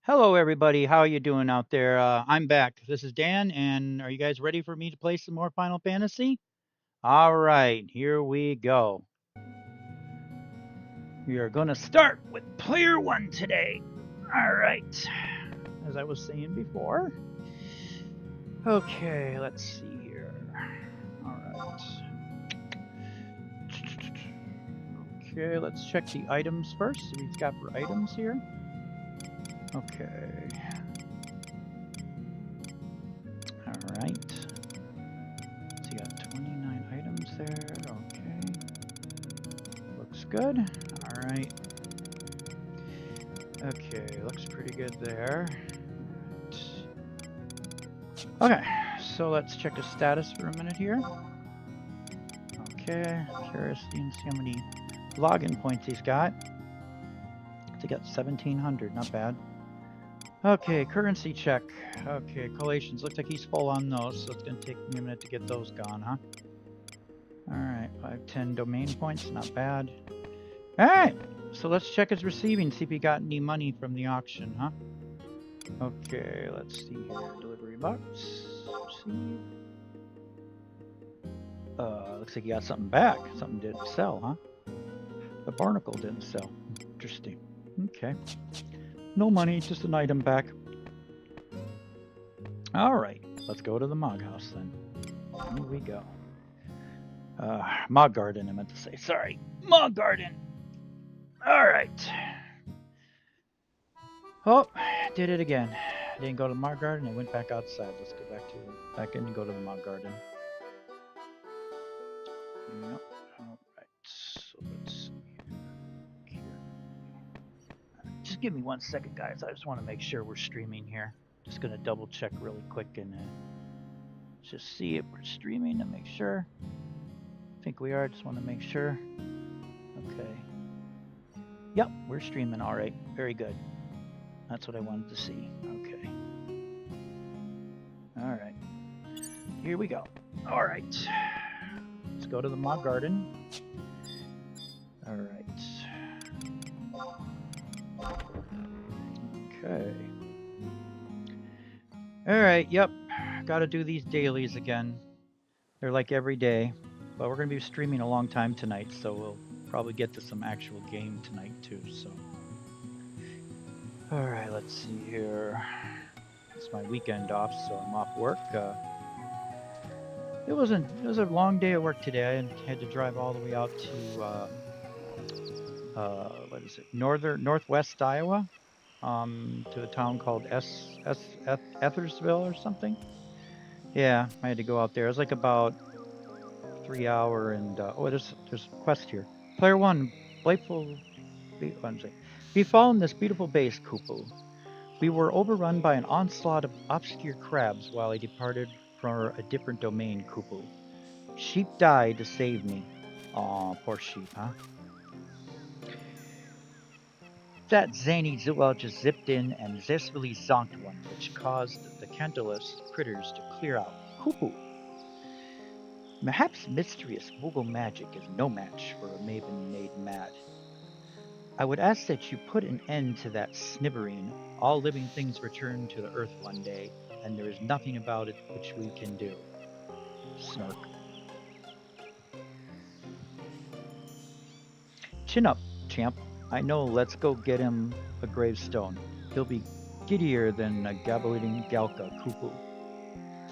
Hello, everybody. How you doing out there? I'm back. This is Dan, and are you guys ready for me to play some more Final Fantasy? All right, here we go. We are going to start with Player 1 today. All right, as I was saying before. Okay, let's see here. All right. Okay, let's check the items first. See what he's got for items here. Okay. All right. So you got 29 items there. Okay. Looks good. All right. Okay, looks pretty good there. Okay, so let's check his status for a minute here. Okay, curious to see how many login points he's got. He got 1,700, not bad. Okay, currency check. Okay, collations. Looks like he's full on those, so it's going to take me a minute to get those gone, huh? Alright, 510 domain points, not bad. Alright, so let's check his receiving, see if he got any money from the auction, huh? Okay, let's see here. Delivery box. See. Looks like he got something back. Something didn't sell, huh? The barnacle didn't sell. Interesting. Okay. No money, just an item back. Alright, let's go to the Mog House then. Here we go. Mog Garden, I meant to say. Sorry. Mog Garden. Alright. Oh, did it again. I didn't go to the Mog Garden, I went back outside. Let's go back in and go to the Mog Garden. Yep. Alright, so let's see here. Just give me 1 second, guys. I just want to make sure we're streaming here. Just gonna double check really quick and just see if we're streaming to make sure. I think we are, just want to make sure. Okay. Yep, we're streaming all right. Very good. That's what I wanted to see. Okay. All right. Here we go. All right. Let's go to the Mog Garden. All right. Okay. All right. Yep. Got to do these dailies again. They're like every day. But we're going to be streaming a long time tonight, so we'll probably get to some actual game tonight too. So. All right. Let's see here. It's my weekend off, so I'm off work. It was a long day at work today. I had to drive all the way out to what is it, northwest Iowa, to a town called Ethersville or something. Yeah, I had to go out there. It was like about 3 hour and oh, there's a quest here. Player 1, befallen this beautiful base, Kupu. We were overrun by an onslaught of obscure crabs while I departed for a different domain, Kupu. Sheep died to save me. Aw, poor sheep, huh? That zany zoologist zipped in and zestfully zonked one, which caused the Cantalus critters to clear out. Kupu. Perhaps mysterious Moogle magic is no match for a maven made mad. I would ask that you put an end to that sniveling. All living things return to the earth one day, and there is nothing about it which we can do. Snark. Chin up, champ. I know, let's go get him a gravestone. He'll be giddier than a gabbling Galka Kupu.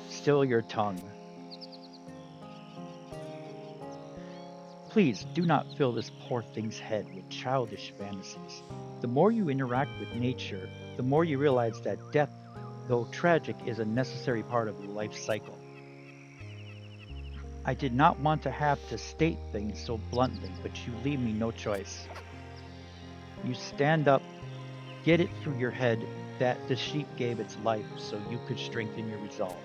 Still your tongue. Please do not fill this poor thing's head with childish fantasies. The more you interact with nature, the more you realize that death, though tragic, is a necessary part of the life cycle. I did not want to have to state things so bluntly, but you leave me no choice. You stand up, get it through your head that the sheep gave its life so you could strengthen your resolve.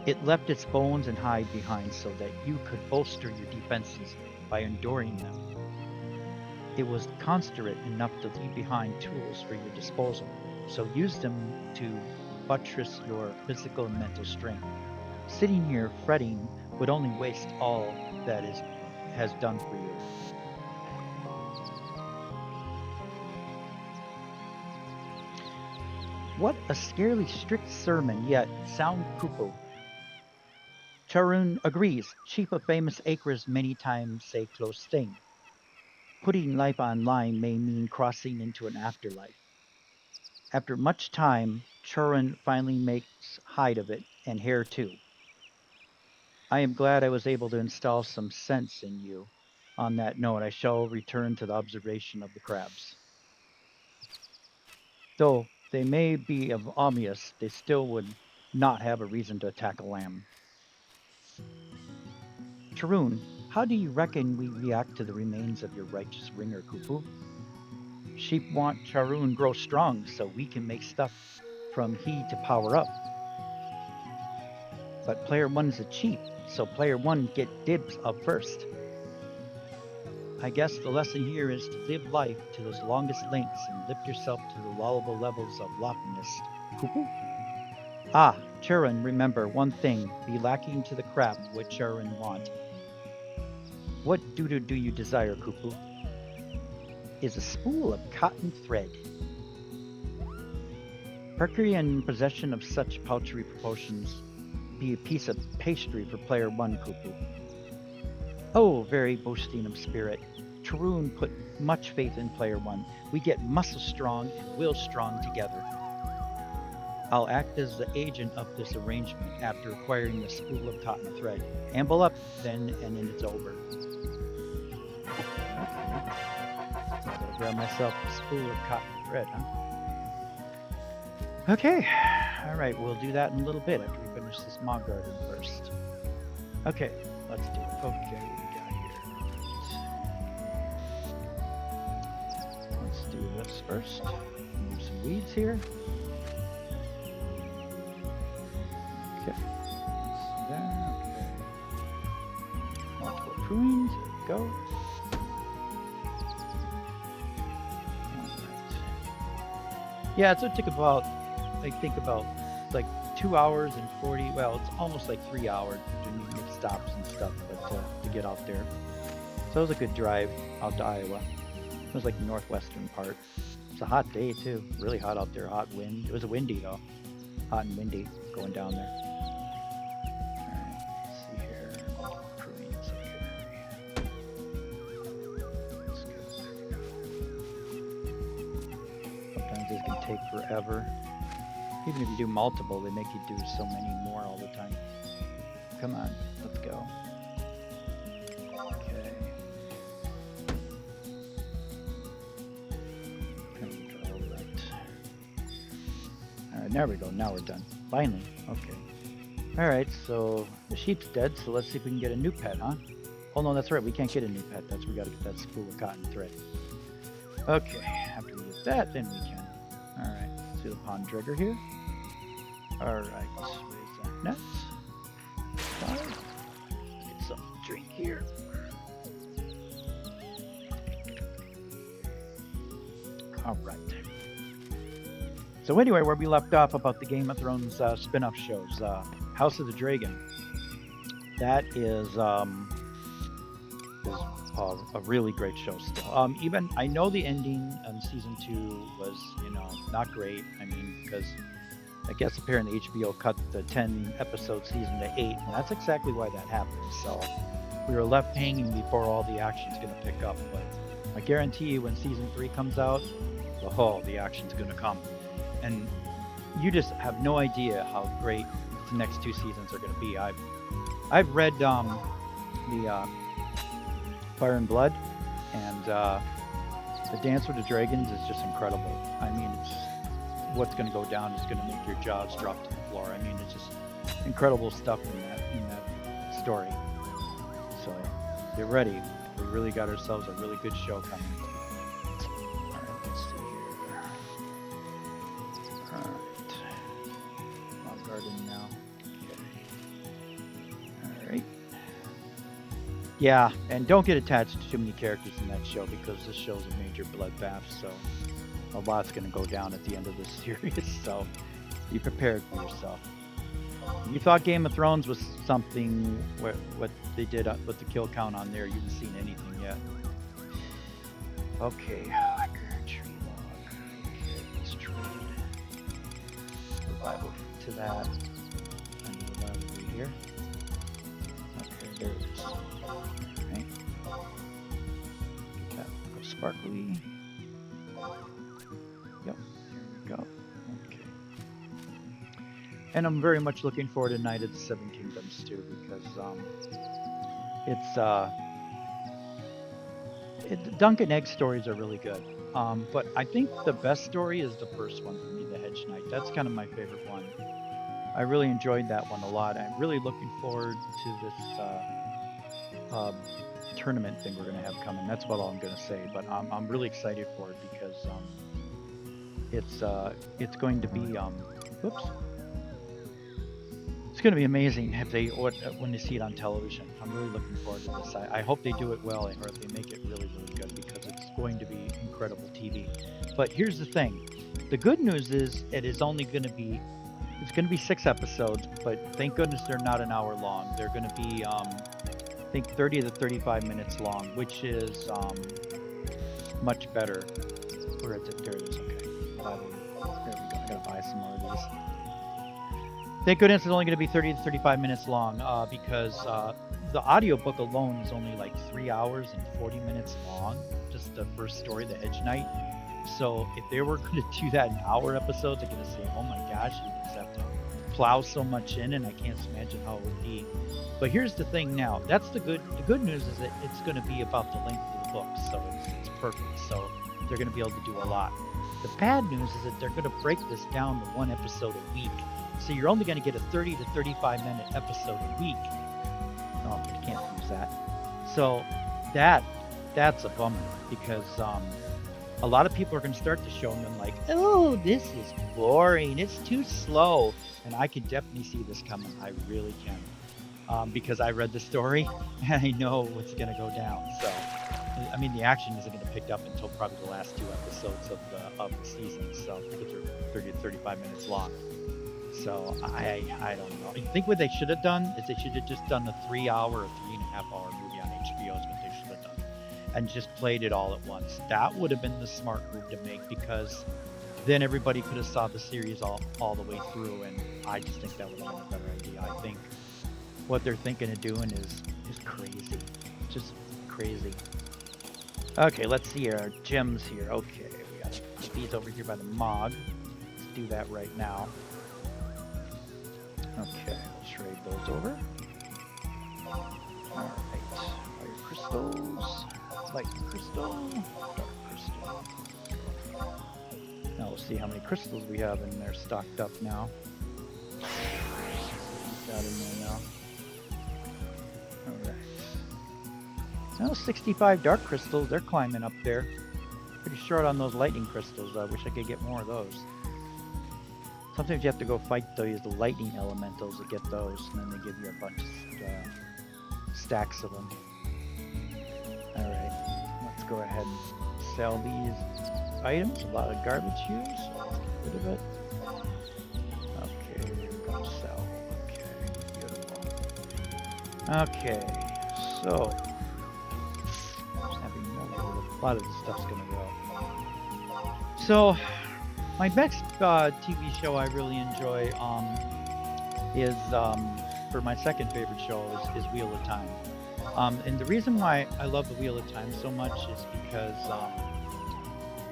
It left its bones and hide behind so that you could bolster your defenses by enduring them. It was considerate enough to leave behind tools for your disposal, so use them to buttress your physical and mental strength. Sitting here fretting would only waste all that has done for you. What a scarily strict sermon, yet sound cuckoo. Charun agrees. Chief of famous acres many times say close thing. Putting life online may mean crossing into an afterlife. After much time, Charun finally makes hide of it, and hair too. I am glad I was able to install some sense in you. On that note, I shall return to the observation of the crabs. Though they may be of obvious, they still would not have a reason to attack a lamb. Charun, how do you reckon we react to the remains of your righteous ringer, Kupu? Sheep want Charun grow strong so we can make stuff from he to power up. But player one's a cheap, so player one get dibs of first. I guess the lesson here is to live life to those longest lengths and lift yourself to the laudable levels of loftiness. Kupu? Ah, Charun, remember one thing, be lacking to the crap what Charun want. What doo-doo do you desire, Kupu? Is a spool of cotton thread. Mercury in possession of such paltry proportions be a piece of pastry for player one, Kupu. Oh, very boasting of spirit. Charun put much faith in player one. We get muscle strong and will strong together. I'll act as the agent of this arrangement after acquiring the spool of cotton thread. Amble up then, and then it's over. I'll grab myself a spool of cotton thread, huh? Okay. Alright, we'll do that in a little bit after we finish this Mog Garden first. Okay, let's do it. Okay, what we got here? Let's do this first. Move some weeds here. Okay. There, okay. Multiple prunings, there we go. Yeah, so it took about, I think about like 2 hours and 40, well, it's almost like 3 hours to make stops and stuff, but to get out there. So it was a good drive out to Iowa. It was like the northwestern part. It's a hot day too, really hot out there, hot wind. It was windy though, hot and windy going down there. Alright, let's see here, prunings, okay. Let's go. Sometimes this can take forever. Even if you do multiple, they make you do so many more all the time. Come on, let's go. Okay. There we go, right. Alright, there we go, now we're done. Finally, okay. Alright, so the sheep's dead, so let's see if we can get a new pet, huh? Oh no, that's right, we can't get a new pet. We gotta get that spool of cotton thread. Okay, after we get that, then we can. Alright. See the pond trigger here. Alright, raise that net. Get something to drink here. Alright. So anyway, where we left off about the Game of Thrones spin-off shows, House of the Dragon. That is a really great show still. Even I know the ending on season 2 was, not great. I mean, because I guess apparently HBO cut the 10 episode season to 8, and that's exactly why that happened. So we were left hanging before all the action's going to pick up. But I guarantee you, when season 3 comes out, the action's going to come, and you just have no idea how great the next 2 seasons are going to be. I've read the Fire and Blood, and the Dance with the Dragons is just incredible. I mean, it's what's going to go down is going to make your jaws drop to the floor. I mean, it's just incredible stuff in that story. So get ready. We really got ourselves a really good show coming. All right, let's see here. All right, Mount Garden now. Okay. All right. Yeah, and don't get attached to too many characters in that show, because this show's a major bloodbath, so a lot's going to go down at the end of this series, so be prepared for yourself. You thought Game of Thrones was something, what they did with the kill count on there, you haven't seen anything yet. Okay, tree log. Okay, let's trade. Bible to that. Under the Bible right here. Okay, there it is. Okay. Get that go sparkly. Yep, there we go. Okay. And I'm very much looking forward to Night of the Seven Kingdoms too, because the Dunk and Egg stories are really good. But I think the best story is the first one for me, the Hedge Knight. That's kind of my favorite one. I really enjoyed that one a lot. I'm really looking forward to this tournament thing we're going to have coming. That's what all I'm going to say. But I'm really excited for it because it's going to be whoops. It's going to be amazing if when they see it on television. I'm really looking forward to this. I hope they do it well. I hope they make it really, really good because it's going to be incredible TV. But here's the thing. The good news is it's going to be 6 episodes, but thank goodness they're not an hour long. They're going to be, I think 30 to 35 minutes long, which is much better. Where is it? There it is. Okay. There we go. I gotta buy some more of these. Thank goodness it's only going to be 30 to 35 minutes long because the audiobook alone is only like 3 hours and 40 minutes long. Just the first story, The Hedge Knight. So if they were going to do that in hour episodes, they're going to say, oh my gosh, you just have to plow so much in, and I can't imagine how it would be. But here's the thing now. That's the good news is that it's going to be about the length of the book. So it's perfect. So they're going to be able to do a lot. The bad news is that they're going to break this down to 1 episode a week. So you're only going to get a 30 to 35 minute episode a week. Oh, you can't use that. So that's a bummer because a lot of people are going to start the show and they're like, oh, this is boring. It's too slow. And I can definitely see this coming. I really can. Because I read the story and I know what's going to go down. So, I mean, the action isn't going to pick up until probably the last 2 episodes of the season. So, because they're 30 to 35 minutes long. So I don't know. I think what they should have done is they should have just done a 3-hour or 3.5-hour movie on HBO is what they should have done. And just played it all at once. That would have been the smart move to make because then everybody could have saw the series all the way through, and I just think that would have been a better idea. I think what they're thinking of doing is crazy. Just crazy. Okay, let's see our gems here. Okay, we got these over here by the Mog. Let's do that right now. Okay, let's trade those over. Alright, fire crystals, light crystal, dark crystal. Now we'll see how many crystals we have in there stocked up now. Put that in there now. Alright. Now 65 dark crystals, they're climbing up there. Pretty short on those lightning crystals. I wish I could get more of those. Sometimes you have to go fight the lightning elementals to get those, and then they give you a bunch of stacks of them. Alright, let's go ahead and sell these items. A lot of garbage here, so let's get rid of it. Okay, we're going to sell. Okay, beautiful. Okay, so just having no idea where a lot of this stuff's going to go. So, my next TV show I really enjoy is, for my second favorite show, is Wheel of Time. And the reason why I love the Wheel of Time so much is because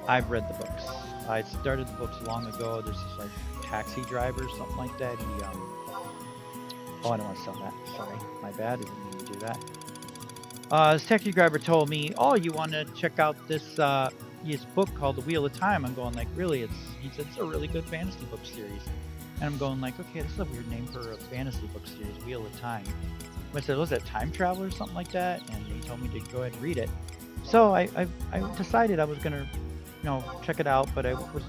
I've read the books. I started the books long ago. There's this like taxi driver, something like that. He, oh, I don't want to sell that. Sorry, my bad. I didn't mean to do that. This taxi driver told me, oh, you want to check out this his book called The Wheel of Time. I'm going like, really? He said, it's a really good fantasy book series. And I'm going like, okay, this is a weird name for a fantasy book series, Wheel of Time. I said, was that time travel or something like that? And he told me to go ahead and read it. So I decided I was going to, check it out, but I was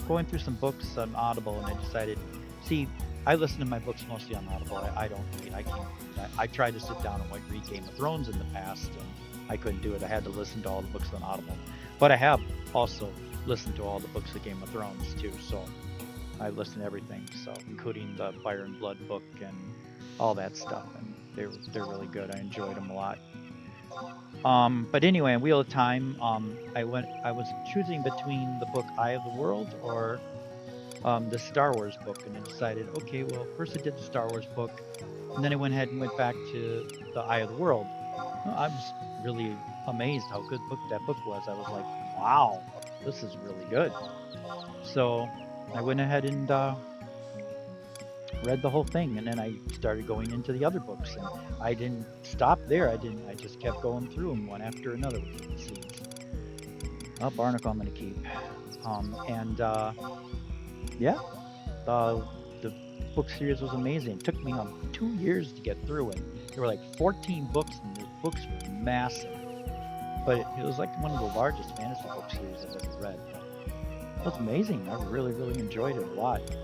going through some books on Audible, and I decided, see, I listen to my books mostly on Audible. I don't read. I can't read. I tried to sit down and read Game of Thrones in the past, and I couldn't do it. I had to listen to all the books on Audible. But I have also listened to all the books of Game of Thrones too, so I listened to everything, so including the Fire and Blood book and all that stuff, and they're really good. I enjoyed them a lot. But anyway, in Wheel of Time, I was choosing between the book Eye of the World or the Star Wars book, and I decided, okay, well, first I did the Star Wars book, and then I went ahead and went back to the Eye of the World. I was really amazed how good that book was. I was like, wow, this is really good. So I went ahead and read the whole thing, and then I started going into the other books, and I didn't stop there. I just kept going through them one after another with the seeds. Oh, Barnacle I'm going to keep. Yeah, the book series was amazing. It took me 2 years to get through it. There were like 14 books, and the books were massive. But it was like one of the largest fantasy book series I've ever read. It was amazing. I really, really enjoyed it a lot. It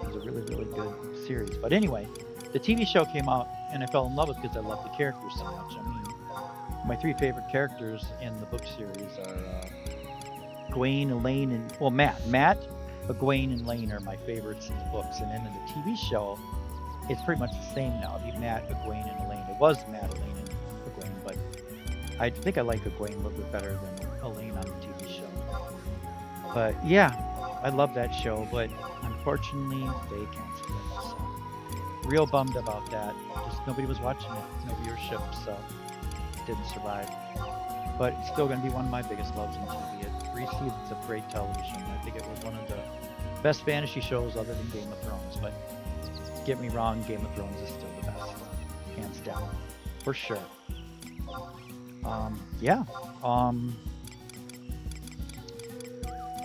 was a really, really good series. But anyway, the TV show came out, and I fell in love with it because I love the characters so much. I mean, my 3 favorite characters in the book series are Gawain, Elaine, and well, Matt, Gawain, and Elaine are my favorites in the books, and then in the TV show, it's pretty much the same now. It'd be Matt, Gawain, and Elaine. It was Matt, Elaine, and Gawain, but I think I like Gawain a little bit better than Elaine on the TV show. But yeah, I love that show, but unfortunately they canceled it. So real bummed about that. Just nobody was watching it, no viewership, so it didn't survive. But it's still going to be one of my biggest loves in TV. It's 3 seasons of great television. I think it was one of the best fantasy shows other than Game of Thrones. But get me wrong, Game of Thrones is still the best, hands down, for sure. Yeah.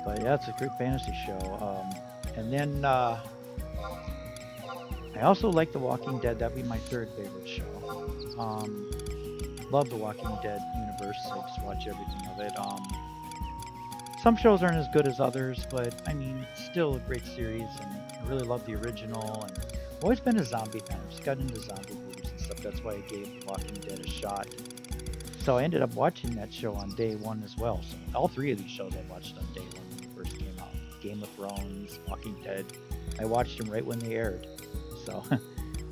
But yeah, it's a great fantasy show. And then I also like The Walking Dead. That'd be my 3rd favorite show. Love The Walking Dead universe. I just watch everything of it. Some shows aren't as good as others, but I mean, it's still a great series, and I really love the original. And I've always been a zombie fan. I've just got into zombie movies and stuff. That's why I gave The Walking Dead a shot. So I ended up watching that show on day 1 as well. So all 3 of these shows I watched on day 1 when they first came out. Game of Thrones, Walking Dead. I watched them right when they aired. So,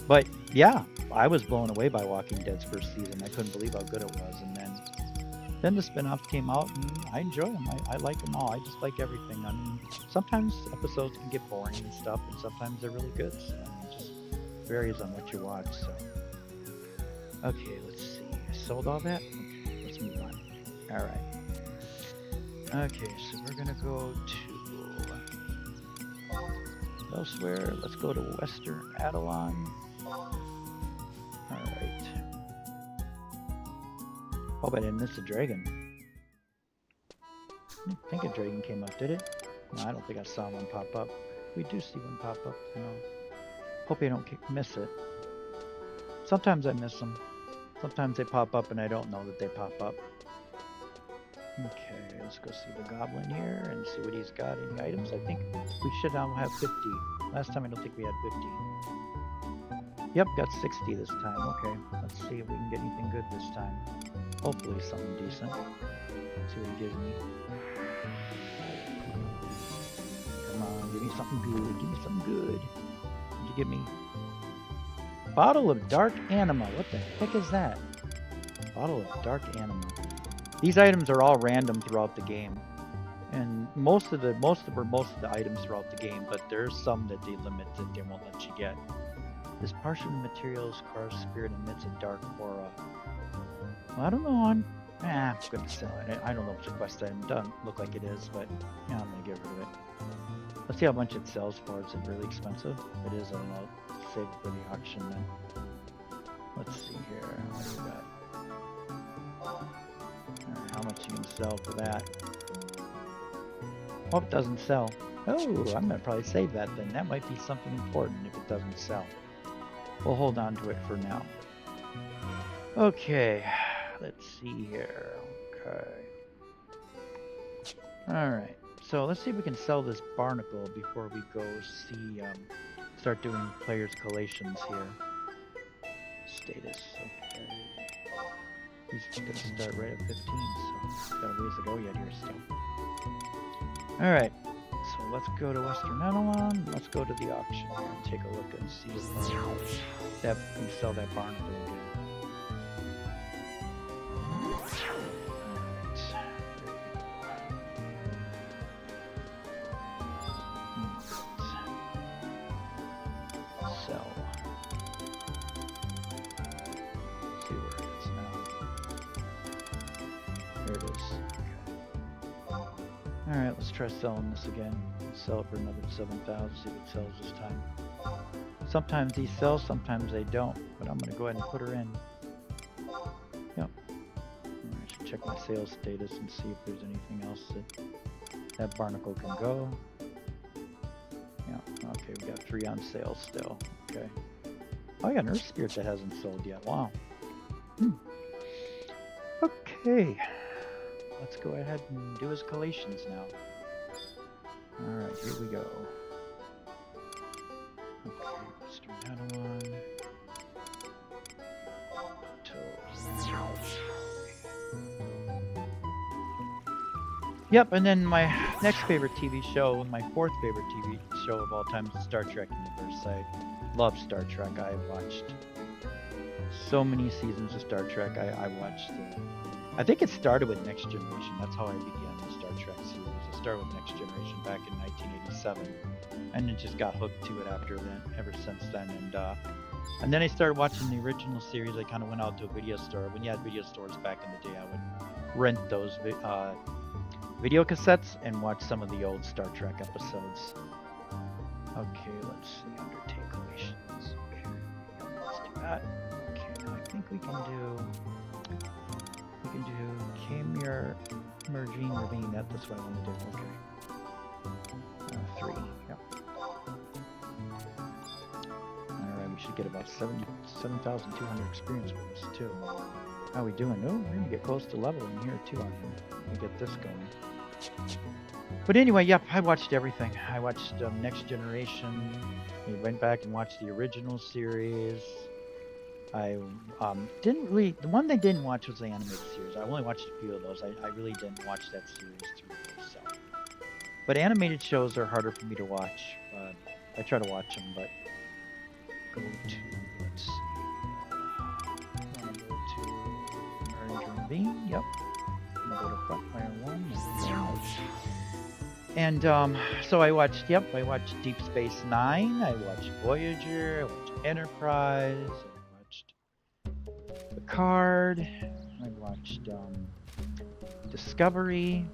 but yeah, I was blown away by Walking Dead's first season. I couldn't believe how good it was. And then the spin-offs came out, and I enjoy them. I like them all. I just like everything. I mean, sometimes episodes can get boring and stuff, and sometimes they're really good. So it just varies on what you watch. So, okay, let's see. I sold all that? Okay, let's move on. All right. Okay, so we're gonna go to elsewhere. Let's go to Western Adelon. Alright. Hope I didn't miss a dragon. I didn't think a dragon came up, did it? No, I don't think I saw one pop up. We do see one pop up, you know. Hope I don't miss it. Sometimes I miss them. Sometimes they pop up and I don't know that they pop up. Okay, let's go see the goblin here and see what he's got. Any items? I think we should now have 50. Last time I don't think we had 50. Yep, got 60 this time. Okay, let's see if we can get anything good this time. Hopefully something decent. Let's see what he gives me. Come on, give me something good. Give me something good. What'd you give me? Bottle of Dark Anima. What the heck is that? Bottle of Dark Anima. These items are all random throughout the game, and most of the items throughout the game, but there's some that they limit that they won't let you get. This parchment materials carved spirit emits a dark aura. Well, I don't know. I'm gonna sell it. I don't know if it's a quest item. Doesn't look like it is, but yeah, I'm gonna get rid of it. Let's see how much it sells for. Is it really expensive? If it is, I don't know. Save it for the auction then. Let's see here. What do we got? How much you can sell for that? Oh, it doesn't sell. Oh, I'm gonna probably save that then. That might be something important if it doesn't sell. We'll hold on to it for now. Okay, let's see here. Okay. Alright, so let's see if we can sell this barnacle before we go see, start doing players' collations here. Status, okay. He's gonna start right at 15, so got a ways to go yet here still. Alright, so let's go to Western Adelon. Let's go to the auction here and take a look and see if that we can sell that barnacle again. Alright, let's try selling this again. Let's sell it for another 7,000, see if it sells this time. Sometimes these sell, sometimes they don't, but I'm gonna go ahead and put her in. Yep. I should check my sales status and see if there's anything else that barnacle can go. Yeah, okay, we got 3 on sale still. Okay. Oh, I got an Earth Spirit that hasn't sold yet. Wow. Okay. Let's go ahead and do his collations now. Alright, here we go. Okay, let's turn that on. Yep, and then my next favorite TV show, my 4th favorite TV show of all time is Star Trek Universe. I love Star Trek. I watched so many seasons of Star Trek. I watched, I think it started with Next Generation. That's how I began the Star Trek series. It started with Next Generation back in 1987, and it just got hooked to it after then, ever since then. And then I started watching the original series. I kind of went out to a video store. When you had video stores back in the day, I would rent those video cassettes and watch some of the old Star Trek episodes. Okay, let's see, undertake relations. Okay, let's do that. Okay, now I think we can do Camir merging ravine. That's what I want to do. Okay. 3. Yep. Alright, we should get about 7,200 experience with this too. How are we doing? Oh, we're gonna get close to leveling here too on him. Let me get this going. But anyway, yep, I watched everything. I watched Next Generation. I went back and watched the original series. I didn't really... The one I didn't watch was the animated series. I only watched a few of those. I really didn't watch that series through myself. But animated shows are harder for me to watch. I try to watch them, but... Go to... Let's see... I'm going to go to... Orange Ravine. Yep. I'm going to go to Frontfire 1. And so I watched Deep Space Nine, I watched Voyager, I watched Enterprise, I watched Picard, I watched Discovery.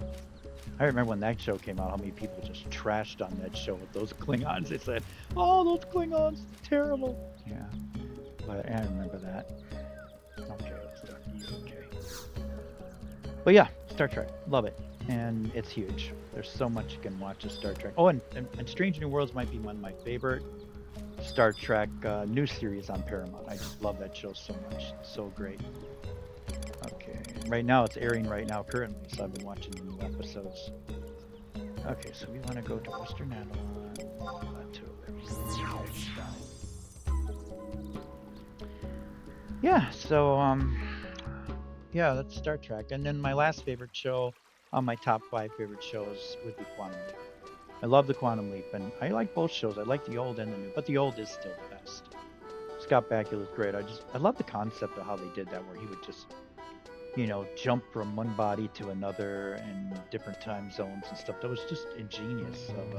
I remember when that show came out, how many people just trashed on that show with those Klingons. They said, oh, those Klingons, terrible. Yeah, but I remember that. Okay, let's start the UK. But yeah, Star Trek, love it. And it's huge. There's so much you can watch of Star Trek. Oh, and Strange New Worlds might be one of my favorite Star Trek new series on Paramount. I just love that show so much. It's so great. Okay, right now it's airing right now currently, so I've been watching the new episodes. Okay, so we want to go to Western Adelon Plateau. Yeah, so yeah, that's Star Trek. And then my last favorite show on my top 5 favorite shows would be Quantum Leap. I love the Quantum Leap, and I like both shows. I like the old and the new, but the old is still the best. Scott Bakula's great. I love the concept of how they did that, where he would just, you know, jump from one body to another in different time zones and stuff. That was just ingenious of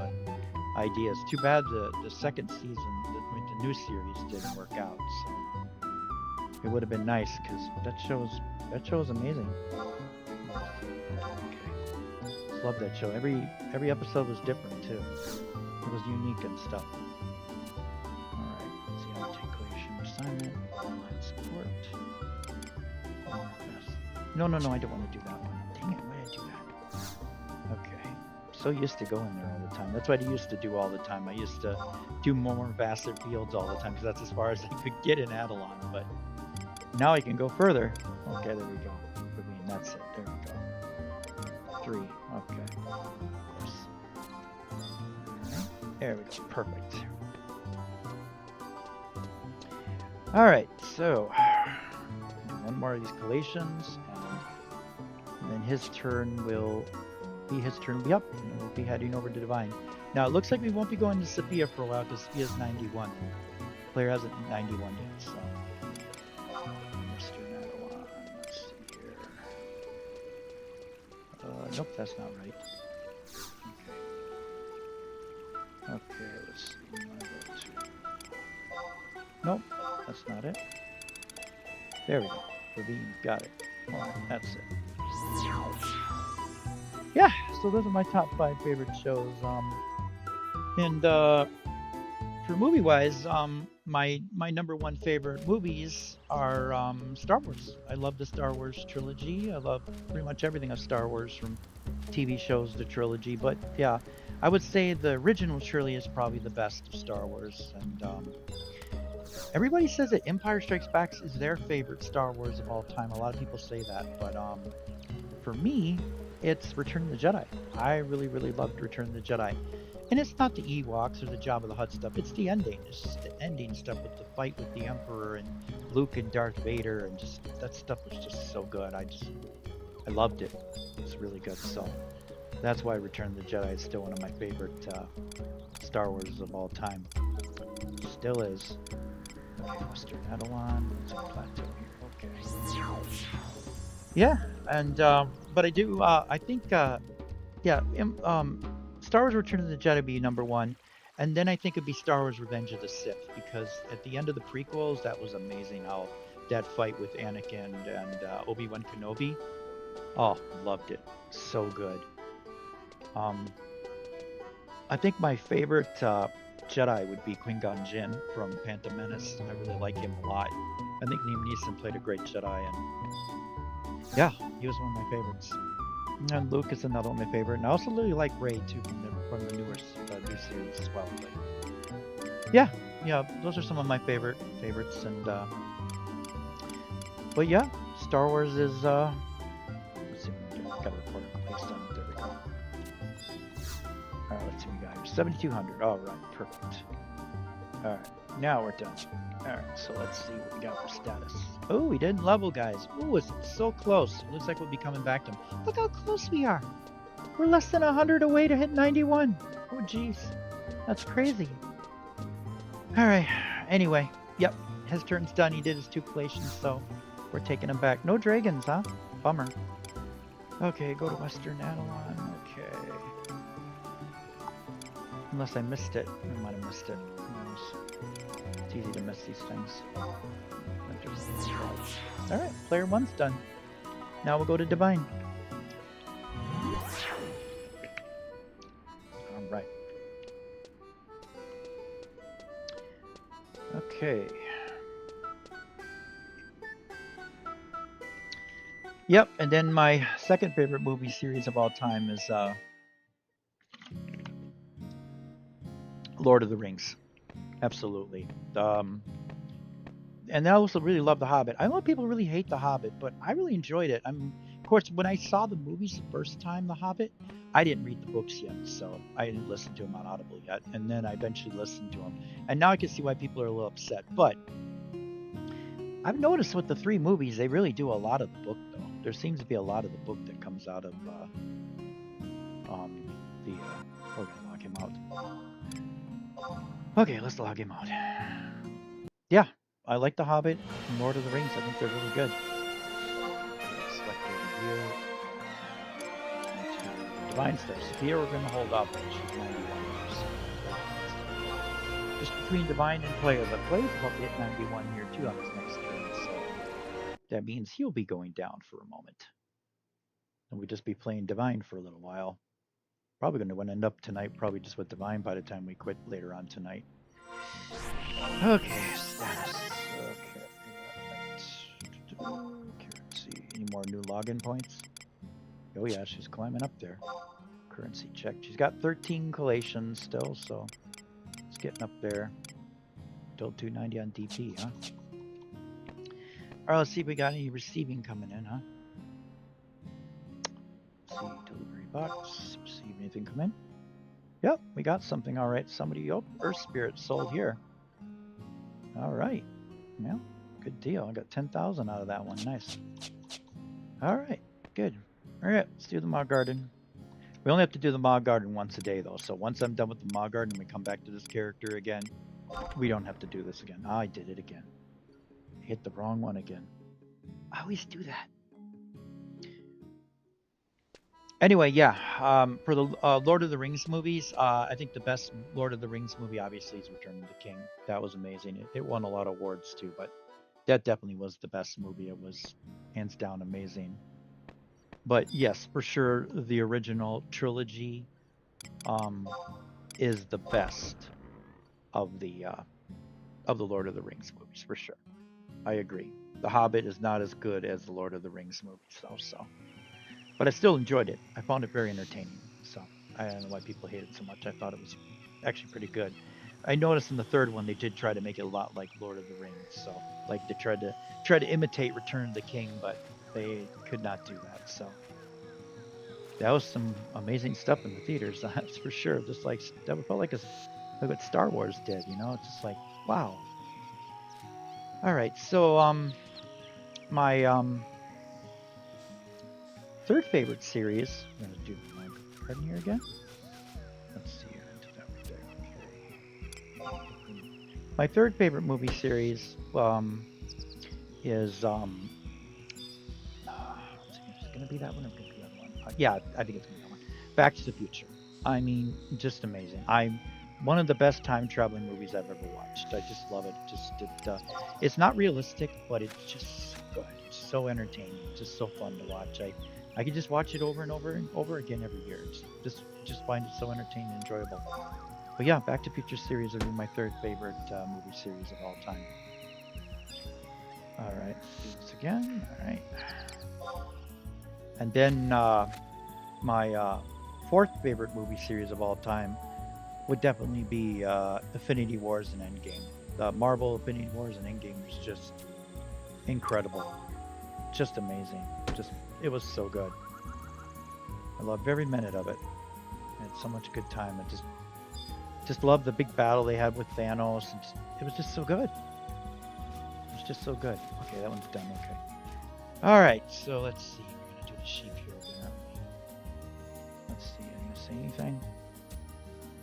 ideas. Too bad the second season, the new series, didn't work out. So it would have been nice, because that show is amazing. Love that show. Every episode was different too. It was unique and stuff. Alright, let's see how to take collection assignment, online support. No, I don't want to do that one. Dang it, why did I do that? Okay. I'm so used to going there all the time. That's what I used to do all the time. I used to do more Vassar Fields all the time, because that's as far as I could get in Adelon, but now I can go further. Okay, there we go. That's it. There we go. 3. Okay. Yes. Right. There we go. Perfect. Alright, so one more of these collations, and then his turn will be Yep, and we'll be heading over to Divine. Now it looks like we won't be going to Sophia for a while, because Sophia's 91. The player hasn't 91 yet, so. Nope, that's not right. Okay, let's see. We want to go to... Nope, that's not it. There we go. Ravine, got it. Alright, that's it. Yeah, so those are my top 5 favorite shows. And for movie wise, my number one favorite movies are Star Wars. I love the Star Wars trilogy. I love pretty much everything of Star Wars, from TV shows to trilogy. But yeah, I would say the original trilogy is probably the best of Star Wars. And everybody says that Empire Strikes Back is their favorite Star Wars of all time. A lot of people say that, but for me, it's Return of the Jedi. I really, really loved Return of the Jedi. And it's not the Ewoks or the Jabba the Hutt stuff. It's the ending. It's just the ending stuff with the fight with the Emperor and Luke and Darth Vader, and just that stuff was just so good. I loved it. It's really good. So that's why Return of the Jedi is still one of my favorite Star Wars of all time. Still is. Okay, Western Edelon. It's a plateau here. Okay. Yeah, and but I do. I think. Yeah. Star Wars Return of the Jedi be number one, and then I think it'd be Star Wars Revenge of the Sith, because at the end of the prequels, that was amazing how that fight with Anakin and Obi-Wan Kenobi. Oh, loved it. So good. Um, I think my favorite Jedi would be Qui-Gon Jinn from Phantom Menace. I really like him a lot. I think Liam Neeson played a great Jedi, and yeah, he was one of my favorites. And Luke is another one of my favorite. And I also really like Rey too from the newer new series as well. But yeah, those are some of my favorites. And but yeah, Star Wars is let's see, got a recorder placed on it. There we go. All right, let's see, we got here 7,200. All right, perfect. All right, now we're done. All right, so let's see what we got for status. Oh, we didn't level, guys. Oh, it's so close. It looks like we'll be coming back to him. Look how close we are. We're less than 100 away to hit 91. Oh, jeez. That's crazy. All right. Anyway, yep. His turn's done. He did his 2 collations, so we're taking him back. No dragons, huh? Bummer. Okay, go to Western Adelon. Okay. Unless I missed it. I might have missed it. Who knows? It's easy to miss these things. Alright, player 1's done. Now we'll go to Divine. Alright. Okay. Yep, and then my second favorite movie series of all time is Lord of the Rings. Absolutely. And I also really love The Hobbit. I know people really hate The Hobbit, but I really enjoyed it. Of course, when I saw the movies the first time, The Hobbit, I didn't read the books yet, so I didn't listen to them on Audible yet. And then I eventually listened to them. And now I can see why people are a little upset. But I've noticed with the 3 movies, they really do a lot of the book, though. There seems to be a lot of the book that comes out of we're going to log him out. Okay, let's log him out. Yeah, I like The Hobbit and Lord of the Rings. I think they're really good. Select review. Divine Stars. Here we're going to hold up. She's 91 years. Just between Divine and Player. But Player's about to hit 91 here too on his next turn. So that means he'll be going down for a moment. And we'll just be playing Divine for a little while. Probably going to end up tonight, probably just with Divine by the time we quit later on tonight. Okay, status. Okay. Currency. Any more new login points? Oh yeah, she's climbing up there. Currency check. She's got 13 collations still, so it's getting up there. Still 290 on DP, huh? Alright, let's see if we got any receiving coming in, huh? Let's see, delivery box. See if anything come in. Yep, we got something. All right, somebody. Oh, Earth Spirit sold here. All right, well, good deal. I got 10,000 out of that one. Nice. All right, good. All right, let's do the Maw Garden. We only have to do the Maw Garden once a day, though. So once I'm done with the Maw Garden, we come back to this character again. We don't have to do this again. I did it again. I hit the wrong one again. I always do that. Anyway, yeah, for the Lord of the Rings movies, I think the best Lord of the Rings movie, obviously, is Return of the King. That was amazing. It won a lot of awards, too, but that definitely was the best movie. It was hands down amazing. But yes, for sure, the original trilogy um, is the best of the Lord of the Rings movies for sure. I agree. The Hobbit is not as good as the Lord of the Rings movies, though. So, but I still enjoyed it. I found it very entertaining. So I don't know why people hate it so much. I thought it was actually pretty good. I noticed in the third one they did try to make it a lot like Lord of the Rings. So like they tried to imitate Return of the King, but they could not do that. So that was some amazing stuff in the theaters. That's for sure. Just like that felt like what Star Wars did. It's just like wow. All right, so my third favorite series. I'm gonna do my button here again. Let's see here. Did that right there. Okay. My third favorite movie series is let's see, is it gonna be that one or gonna be the other one? Yeah, I think it's gonna be that one. Back to the Future. I mean, just amazing. I'm one of the best time traveling movies I've ever watched. I just love it. It's not realistic, but it's just so good. It's so entertaining. It's just so fun to watch. I could just watch it over and over and over again every year. Just find it so entertaining and enjoyable. But yeah, Back to the Future series would be my third favorite movie series of all time. All right, let's do this again. All right, and then my fourth favorite movie series of all time would definitely be Infinity Wars and Endgame. The Marvel Infinity Wars and Endgame was just incredible, just amazing. It was so good. I loved every minute of it. I had so much good time. I just loved the big battle they had with Thanos. And it was just so good. It was just so good. Okay, that one's done. Okay. All right, so let's see. We're gonna do the sheep here again, aren't we? Let's see. Am I gonna say anything?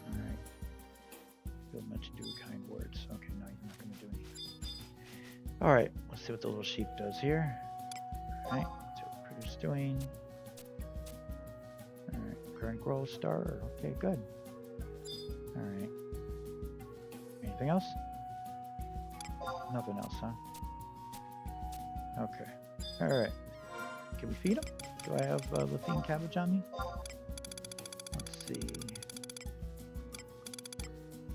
All right. Feel much do kind words. Okay, no, you're not gonna do anything. All right. Let's see what the little sheep does here. All right. So what the critters doing. All right. Current growth star. Okay, good. All right. Anything else? Nothing else, huh? Okay. All right. Can we feed them? Do I have Lethine cabbage on me? Let's see.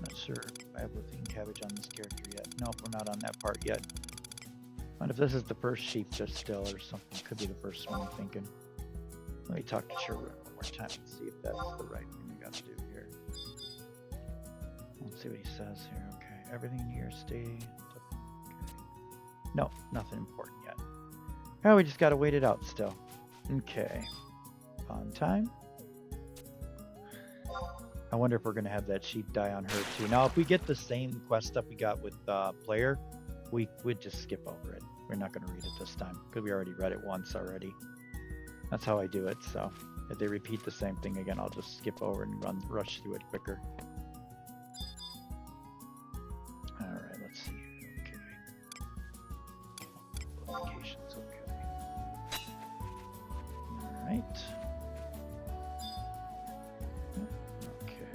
Not sure if I have Lethine cabbage on this character yet. Nope, we're not on that part yet. What if this is the first sheep just still or something? Could be the first one I'm thinking. Let me talk to Sherwood one more time and see if that's the right thing we got to do here. Let's see what he says here. Okay, everything here stay. Okay. No, nothing important yet. Oh, we just gotta wait it out still. Okay. On time. I wonder if we're gonna have that sheep die on her too. Now, if we get the same quest stuff we got with player, we would just skip over it. We're not gonna read it this time because we already read it once already. That's how I do it. So if they repeat the same thing again, I'll just skip over and rush through it quicker. All right, let's see. Okay. Notifications. Okay. All right. Okay.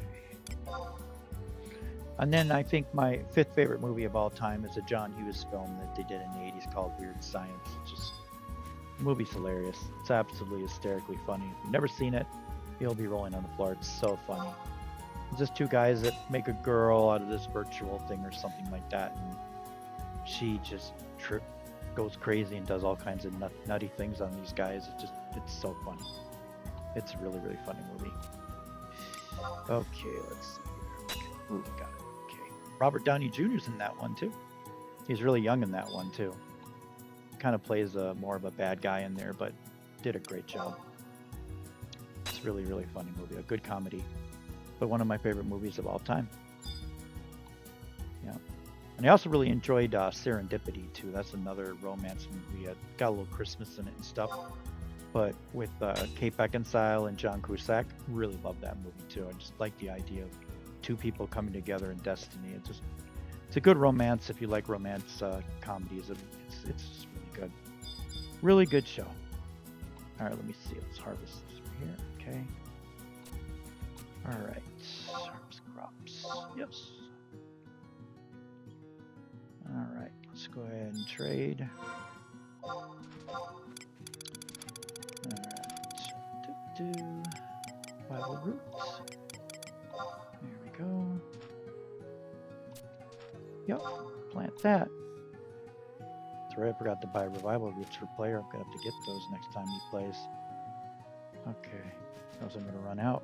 And then I think my fifth favorite movie of all time is a John Hughes film that they did in the 80s called Weird Science. It's just, the movie's hilarious. It's absolutely hysterically funny. If you've never seen it, you'll be rolling on the floor. It's so funny. It's just two guys that make a girl out of this virtual thing or something like that, and she just goes crazy and does all kinds of nutty things on these guys. It's so funny. It's a really, really funny movie. Okay, let's see here. Okay. Ooh, got it. Okay. Robert Downey Jr.'s in that one too. He's really young in that one too. Kind of plays more of a bad guy in there, but did a great job. It's really, really funny movie. A good comedy, but one of my favorite movies of all time. Yeah. And I also really enjoyed Serendipity too. That's another romance movie. It got a little Christmas in it and stuff. But with Kate Beckinsale and John Cusack, really love that movie too. I just like the idea of two people coming together in destiny. It's a good romance if you like romance comedies. It's just really good. Really good show. All right, let me see. Let's harvest this from here. Okay. All right. Harvest crops. Yes. All right. Let's go ahead and trade. All right. Bible roots. There we go. Yep, plant that. That's right, I forgot to buy revival roots for player. I'm gonna have to get those next time he plays. Okay, else I'm gonna run out.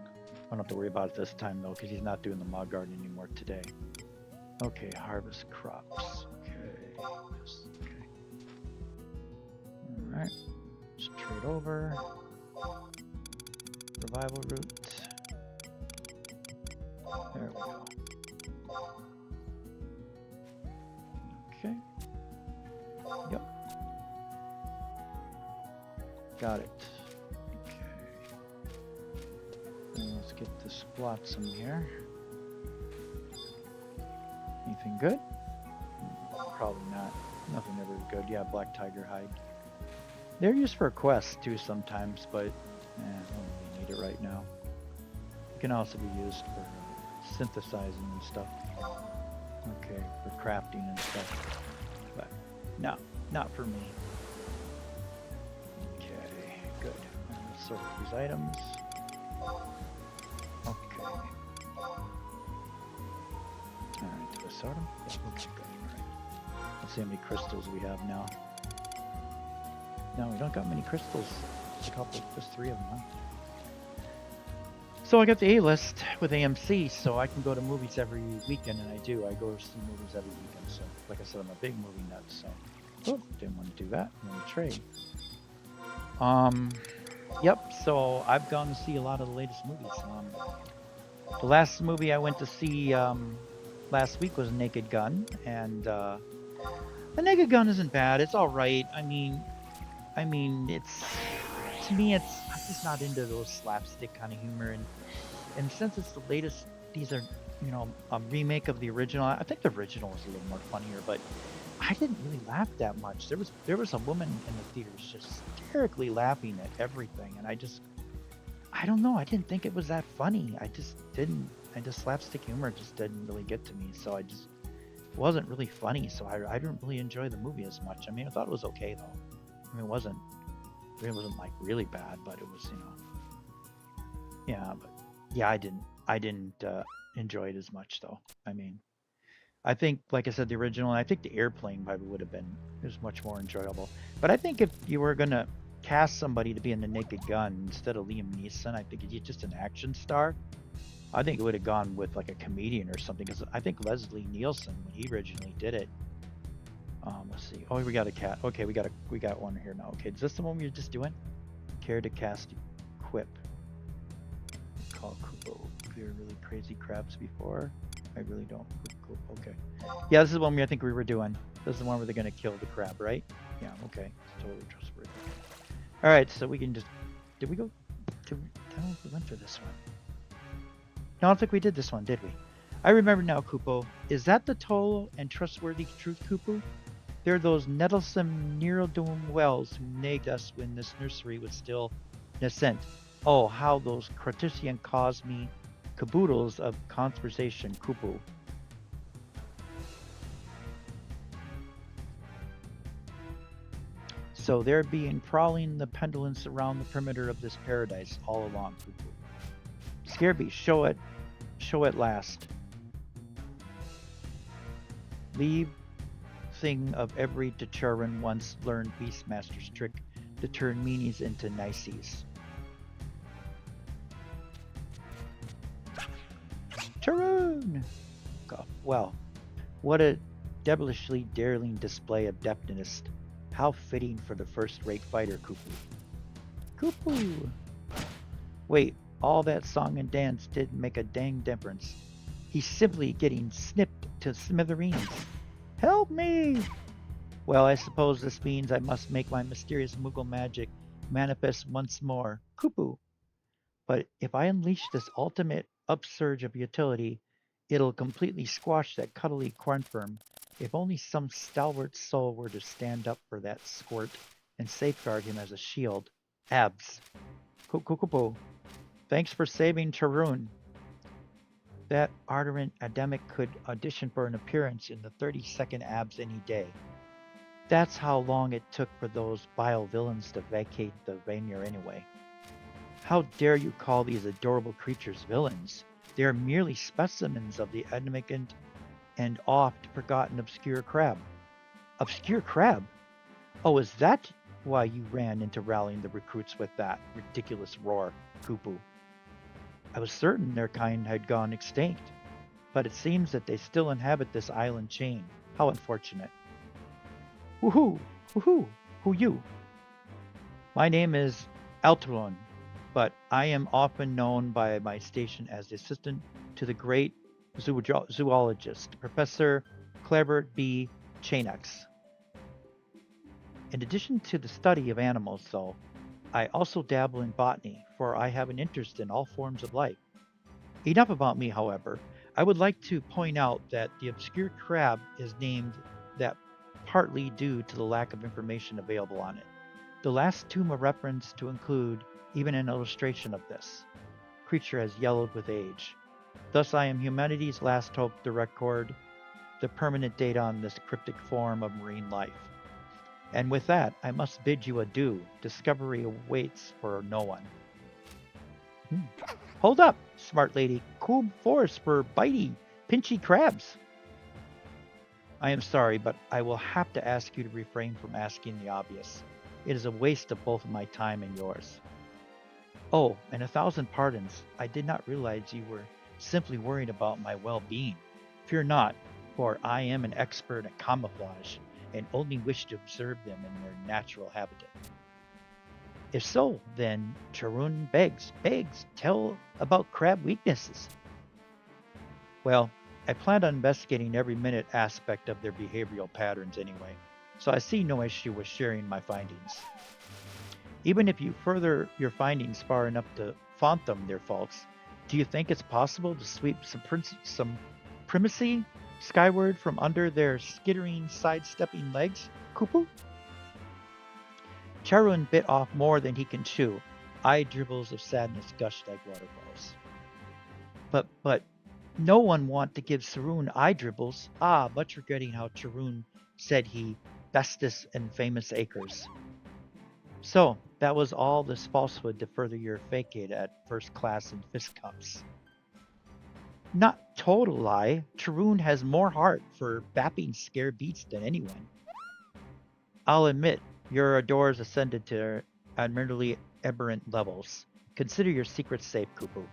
I don't have to worry about it this time though, because he's not doing the mud garden anymore today. Okay, harvest crops. Okay, okay. Alright, just trade over. Revival root. There we go. Okay. Yep. Got it. Let's get this flotsam here. Anything good? Probably not. Nothing ever good. Yeah, black tiger hide. They're used for quests too sometimes, but I don't really need it right now. It can also be used for synthesizing and stuff. Okay, for crafting and stuff. But no, not for me. Okay, good. Let's sort these items. Okay. Alright, do I sort them? Yeah, okay, good. Alright. Let's see how many crystals we have now. No, we don't got many crystals. Just a couple, just 3 of them, huh? So I got the A-list with AMC, so I can go to movies every weekend, and I do. I go see movies every weekend, so like I said, I'm a big movie nut, so... Oh, didn't want to do that. I'm going to trade. Yep, so I've gone to see a lot of the latest movies. The last movie I went to see last week was Naked Gun, and The Naked Gun isn't bad. It's all right. I mean, it's, to me, I'm just not into those slapstick kind of humor, and since it's the latest, these are, you know, a remake of the original. I think the original was a little more funnier, but I didn't really laugh that much. There was a woman in the theaters just hysterically laughing at everything, and I don't know, I didn't think it was that funny. I just slapstick humor just didn't really get to me, so it wasn't really funny, so I didn't really enjoy the movie as much. I mean, I thought it was okay though. I mean, it wasn't like really bad, but it was, you know, yeah, but yeah, I didn't enjoy it as much though. I mean, I think, like I said, the original, and I think the airplane probably would have been, it was much more enjoyable. But I think if you were gonna cast somebody to be in the Naked Gun instead of Liam Neeson, I think he's just an action star. I think it would have gone with like a comedian or something, because I think Leslie Nielsen, when he originally did it, let's see. Oh, we got a cat. Okay, we got one here now. Okay, is this the one you're just doing? Care to cast Quip. Call Kubo. Clear really crazy crabs before. I really don't. Okay. Yeah, this is the one I think we were doing. This is the one where they're gonna kill the crab, right? Yeah. Okay. It's totally trustworthy. All right, so we can just. Did we go? I don't know if we went for this one. No, I don't think we did this one, did we? I remember now, Kupo. Is that the total and trustworthy truth, Kupo? They're those nettlesome Nerodome wells who nagged us when this nursery was still nascent. Oh, how those Cartesian caused me caboodles of conversation, Kupo. So they're being prowling the pendulums around the perimeter of this paradise all along, Kupo. Scarebeast, show it last. Leave thing of every Dechurin once learned Beastmaster's trick to turn meanies into niceys. Charoon! Well, what a devilishly daring display of depthness. How fitting for the first-rate fighter, Kupu. Kupu! Wait, all that song and dance didn't make a dang difference. He's simply getting snipped to smithereens. Help me! Well, I suppose this means I must make my mysterious Moogle magic manifest once more. Kupu! But if I unleash this ultimate upsurge of utility, it'll completely squash that cuddly Quanfirm. If only some stalwart soul were to stand up for that squirt and safeguard him as a shield. Abs. Kupu. Thanks for saving Charoon. That ardent Adamic could audition for an appearance in the 30-second abs any day. That's how long it took for those vile villains to vacate the Vanir anyway. How dare you call these adorable creatures villains? They are merely specimens of the enigmatic and oft-forgotten obscure crab. Obscure crab? Oh, is that why you ran into rallying the recruits with that ridiculous roar, Kupu? I was certain their kind had gone extinct, but it seems that they still inhabit this island chain. How unfortunate. Woohoo! Woohoo! Who you? My name is Altron, but I am often known by my station as the assistant to the great zoologist, Professor Clebert B. Chainax. In addition to the study of animals, though, I also dabble in botany, for I have an interest in all forms of life. Enough about me, however. I would like to point out that the obscure crab is named that partly due to the lack of information available on it. The last tomb of reference to include even an illustration of this creature has yellowed with age. Thus I am humanity's last hope to record the permanent data on this cryptic form of marine life. And with that, I must bid you adieu. Discovery awaits for no one. Hold up, smart lady. Cool force for bitey, pinchy crabs. I am sorry, but I will have to ask you to refrain from asking the obvious. It is a waste of both my time and yours. Oh, and 1,000 pardons. I did not realize you were simply worried about my well-being. Fear not, for I am an expert at camouflage and only wish to observe them in their natural habitat. If so, then Charun begs, tell about crab weaknesses. Well, I planned on investigating every minute aspect of their behavioral patterns anyway, so I see no issue with sharing my findings. Even if you further your findings far enough to fathom their faults, do you think it's possible to sweep some primacy skyward from under their skittering, sidestepping legs, Kupu? Charun bit off more than he can chew. Eye dribbles of sadness gushed like waterfalls. But no one want to give Sarun eye dribbles. Much regretting how Charun said he bestest and famous acres. So, that was all this falsehood to further your facade at first class in fistcuffs. Not total lie. Charun has more heart for bapping scare beats than anyone. I'll admit, your adores ascended to admirably aberrant levels. Consider your secret safe, Kupu.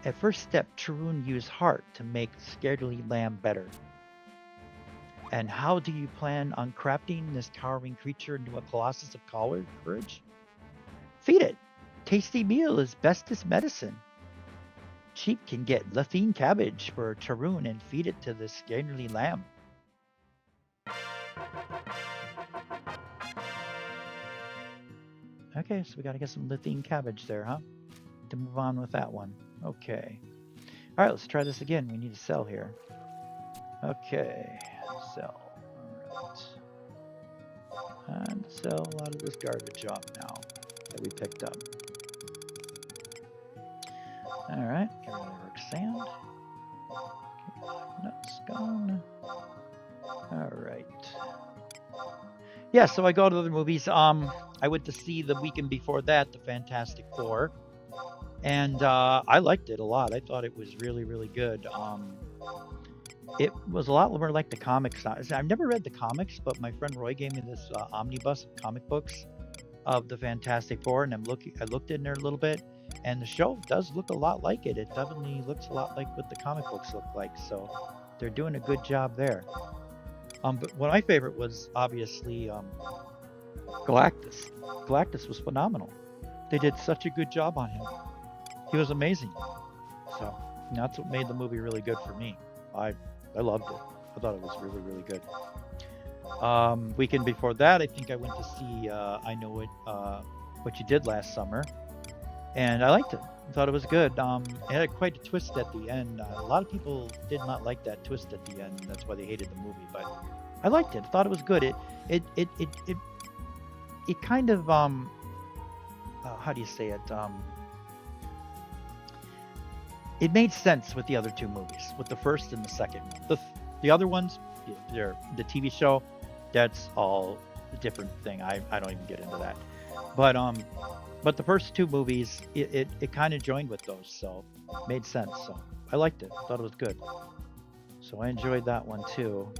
At first step, Charun used heart to make Scaredy Lamb better. And how do you plan on crafting this towering creature into a colossus of courage? Feed it. Tasty meal is bestest medicine. Cheap can get Lathine cabbage for Charun and feed it to the Scaredy Lamb. Okay, so we gotta get some Lathine cabbage there, huh? To move on with that one. Okay. Alright, let's try this again. We need to sell here. Okay, sell. Alright. And sell a lot of this garbage off now that we picked up. Alright, get rid of our sand. Okay, nuts gone. Alright. Yeah, so I go to other movies. I went to see the weekend before that, the Fantastic Four. And I liked it a lot. I thought it was really, really good. It was a lot more like the comics. I've never read the comics, but my friend Roy gave me this omnibus of comic books of the Fantastic Four, and I looked in there a little bit, and the show does look a lot like it. It definitely looks a lot like what the comic books look like, so they're doing a good job there. But one of my favorite was obviously Galactus. Galactus was phenomenal. They did such a good job on him. He was amazing. So that's what made the movie really good for me. I loved it. I thought it was really, really good. Weekend before that, I think I went to see I Know What You Did Last Summer, and I liked it. I thought it was good. It had quite a twist at the end. A lot of people did not like that twist at the end. That's why they hated the movie. But I liked it. I thought it was good. It kind of how do you say it? It made sense with the other two movies, with the first and the second. The other ones, the TV show, that's all a different thing. I don't even get into that. But the first two movies, it kind of joined with those, so made sense. So I liked it. Thought it was good. So I enjoyed that one too.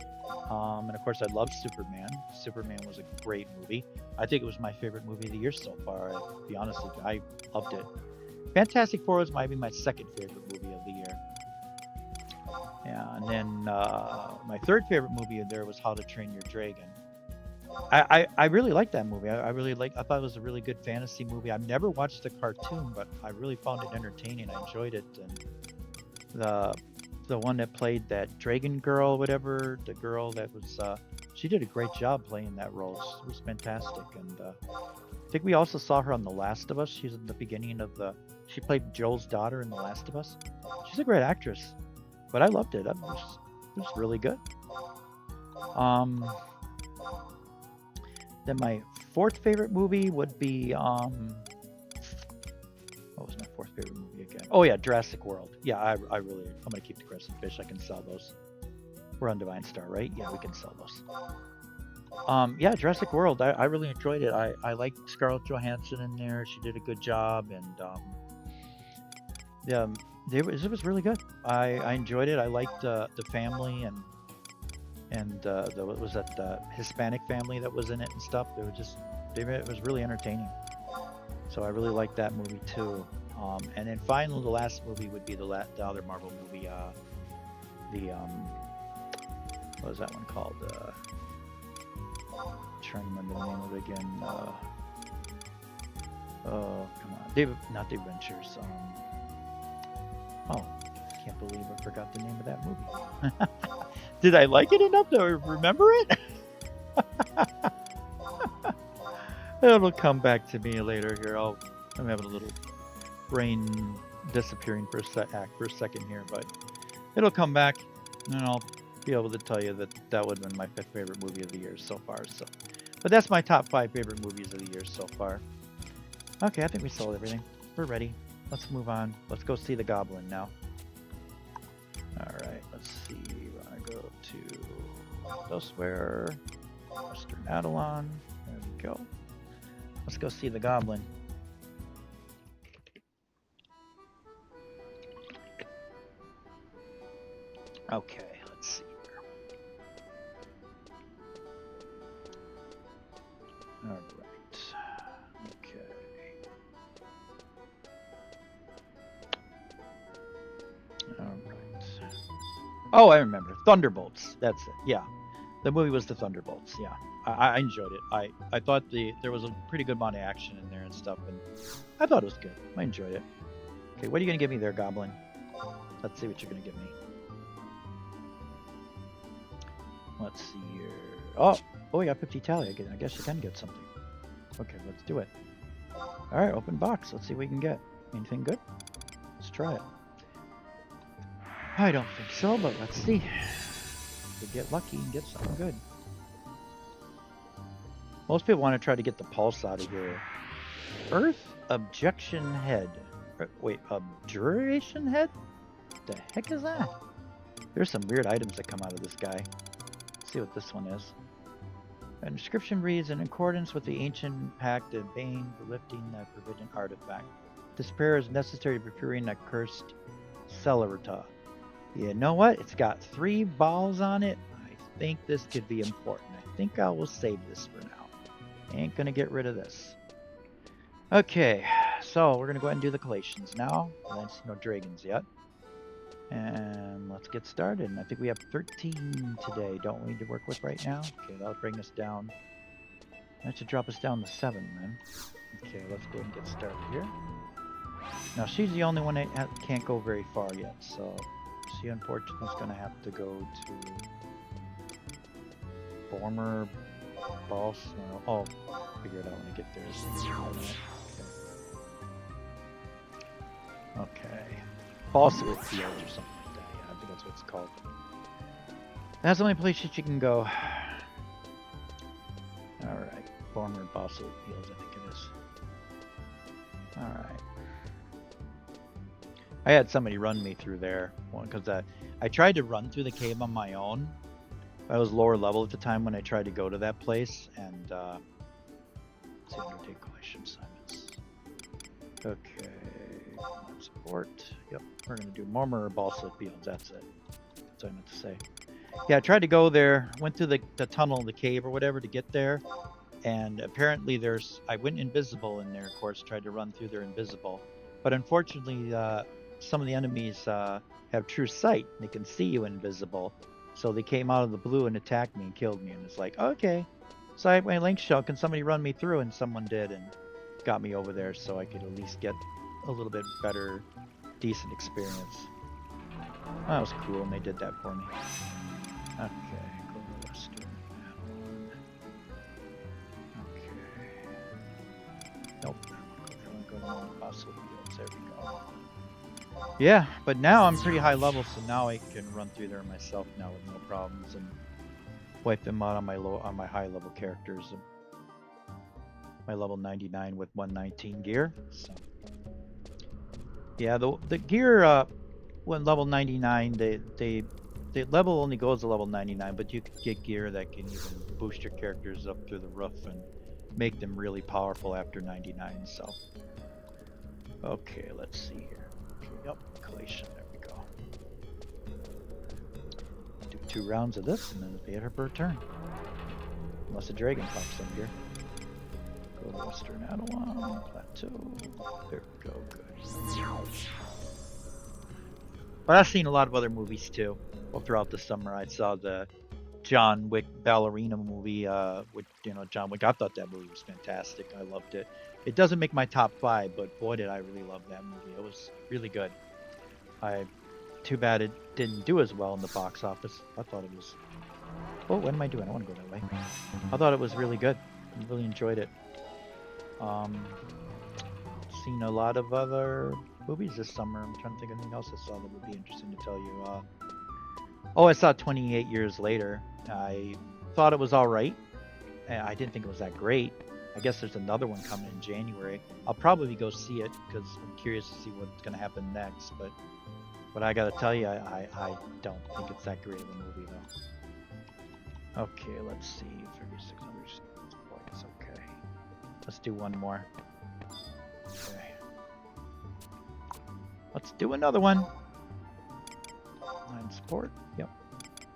And of course, I loved Superman. Superman was a great movie. I think it was my favorite movie of the year so far. To be honest with you, I loved it. Fantastic Four was maybe my second favorite movie of the year. Yeah, and then my third favorite movie of there was How to Train Your Dragon. I really liked that movie. I thought it was a really good fantasy movie. I've never watched the cartoon, but I really found it entertaining. I enjoyed it. And the one that played that dragon girl, whatever, the girl that was, she did a great job playing that role. It was fantastic. And I think we also saw her on The Last of Us. She's in the beginning of she played Joel's daughter in The Last of Us. She's a great actress, but I loved it. It was really good. Then my fourth favorite movie would be, what was my fourth favorite movie again? Oh yeah, Jurassic World. Yeah, I'm gonna keep the crescent fish. I can sell those. We're on Divine Star, right? Yeah, we can sell those. Yeah, Jurassic World. I really enjoyed it. I liked Scarlett Johansson in there. She did a good job, and yeah, it was really good. I enjoyed it. I liked the family and what was that, the Hispanic family that was in it and stuff. It was really entertaining. So I really liked that movie too. And then finally, the last movie would be the other Marvel movie. What was that one called? Trying to remember the name of it again. Oh, come on, not David Ventures. Oh, can't believe I forgot the name of that movie. Did I like it enough to remember it? It'll come back to me later here. I'm having a little brain disappearing for a second here, but it'll come back, and I'll be able to tell you that would have been my fifth favorite movie of the year so far. So, but that's my top 5 favorite movies of the year so far. Okay, I think we sold everything. We're ready. Let's move on. Let's go see the Goblin now. All right, let's see. We're gonna go to elsewhere. Western Adelon. There we go. Let's go see the Goblin. Okay, let's see here. All right. Okay. All right. Oh, I remember. Thunderbolts. That's it. Yeah. The movie was The Thunderbolts. Yeah. I enjoyed it. I thought there was a pretty good amount of action in there and stuff, and I thought it was good. I enjoyed it. Okay, what are you going to give me there, Goblin? Let's see what you're going to give me. Let's see here. Oh, we got 50 tally. I guess you can get something. Okay, let's do it. All right, open box. Let's see what we can get. Anything good? Let's try it. I don't think so, but let's see. If we get lucky and get something good. Most people want to try to get the pulse out of here. Earth Objection Head. Wait, Abjuration Head? The heck is that? There's some weird items that come out of this guy. Let's see what this one is. An inscription reads, in accordance with the ancient pact of Bane for lifting that forbidden artifact. Despair is necessary to procuring that cursed Celerita. You know what? It's got 3 balls on it. I think this could be important. I think I will save this for now. Ain't gonna get rid of this. Okay, so we're gonna go ahead and do the collations now. There's no dragons yet. And let's get started. And I think we have 13 today, don't we, to work with right now? Okay, that'll bring us down. That should drop us down to 7 then. Okay, let's go ahead and get started here. Now she's the only one that can't go very far yet, so she unfortunately is gonna have to go to former boss. Oh, figure it out when I get there. Okay. Boss with field or something like that. Yeah, I think that's what it's called. That's the only place that you can go. Alright. Former boss with fields, I think it is. Alright. I had somebody run me through there because I tried to run through the cave on my own, I was lower level at the time when I tried to go to that place, and let's see, undertake collection assignments. Okay, support. Yep, we're gonna do Mormor or Balsa Fields. That's it. That's what I meant to say. Yeah, I tried to go there, went through the tunnel, the cave or whatever to get there, and apparently I went invisible in there, of course, tried to run through there invisible. But unfortunately, some of the enemies have true sight. They can see you invisible. So they came out of the blue and attacked me and killed me. And it's like, okay. So I have my link shell. Can somebody run me through? And someone did and got me over there so I could at least get a little bit better, decent experience. That was cool, and they did that for me. Okay, go to Western. Okay. Nope. Go to Fossil Fields. There we go. Yeah, but now I'm pretty high level, so now I can run through there myself now with no problems and wipe them out on my high level characters. My level 99 with 119 gear. So yeah, the gear when level 99, the level only goes to level 99, but you can get gear that can even boost your characters up through the roof and make them really powerful after 99. So okay, let's see here. Yep, collation, there we go. Do 2 rounds of this and then pay her per turn. Unless a dragon pops up here. Go to Western Adelon, Plateau. There we go, good. But I've seen a lot of other movies too. Well, throughout the summer I saw the John Wick ballerina movie with John Wick. I thought that movie was fantastic. I loved it. It doesn't make my top 5, but boy did I really love that movie. It was really good. Too bad it didn't do as well in the box office. I thought it was... Oh, what am I doing? I want to go that way. I thought it was really good. I really enjoyed it. Seen a lot of other movies this summer. I'm trying to think of anything else I saw that would be interesting to tell you. Oh, I saw 28 Years Later. I thought it was alright. I didn't think it was that great. I guess there's another one coming in January. I'll probably go see it because I'm curious to see what's going to happen next. But I got to tell you, I don't think it's that great of a movie, though. Okay, let's see. 3,600 points. Okay. Let's do one more. Okay. Let's do another one. 9 support. Yep.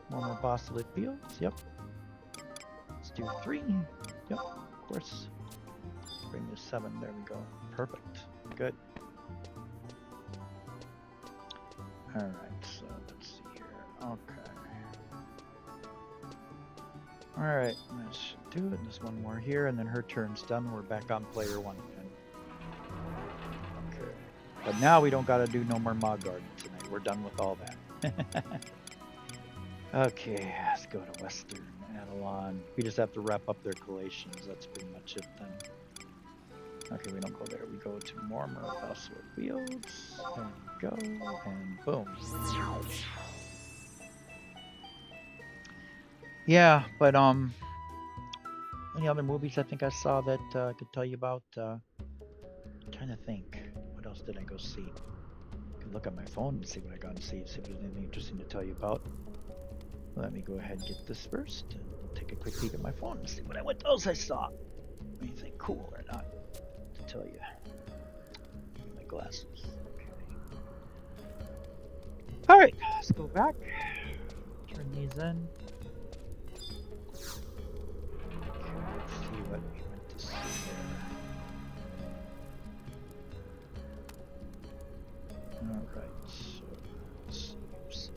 One more boss lit fields. Yep. Let's do 3. Yep. Of course. Bring this 7. There we go. Perfect. Good. Alright, so let's see here. Okay. Alright, that should do it. There's one more here, and then her turn's done. We're back on player 1 again. Okay. But now we don't gotta do no more Mog Garden tonight. We're done with all that. Okay, let's go to Western Adelon. We just have to wrap up their collations. That's pretty much it then. Okay, we don't go there. We go to Mormor, Fossil Fields. There we go, and boom. Yeah, but any other movies I think I saw that I could tell you about? I'm trying to think. What else did I go see? I can look at my phone and see what I got to see if there's anything interesting to tell you about. Let me go ahead and get this first and take a quick peek at my phone and see what else I saw. Anything cool or not to tell you. My glasses. Okay. Alright, let's go back. Turn these in. Okay, let's see what we went to see here. Alright, so let's see.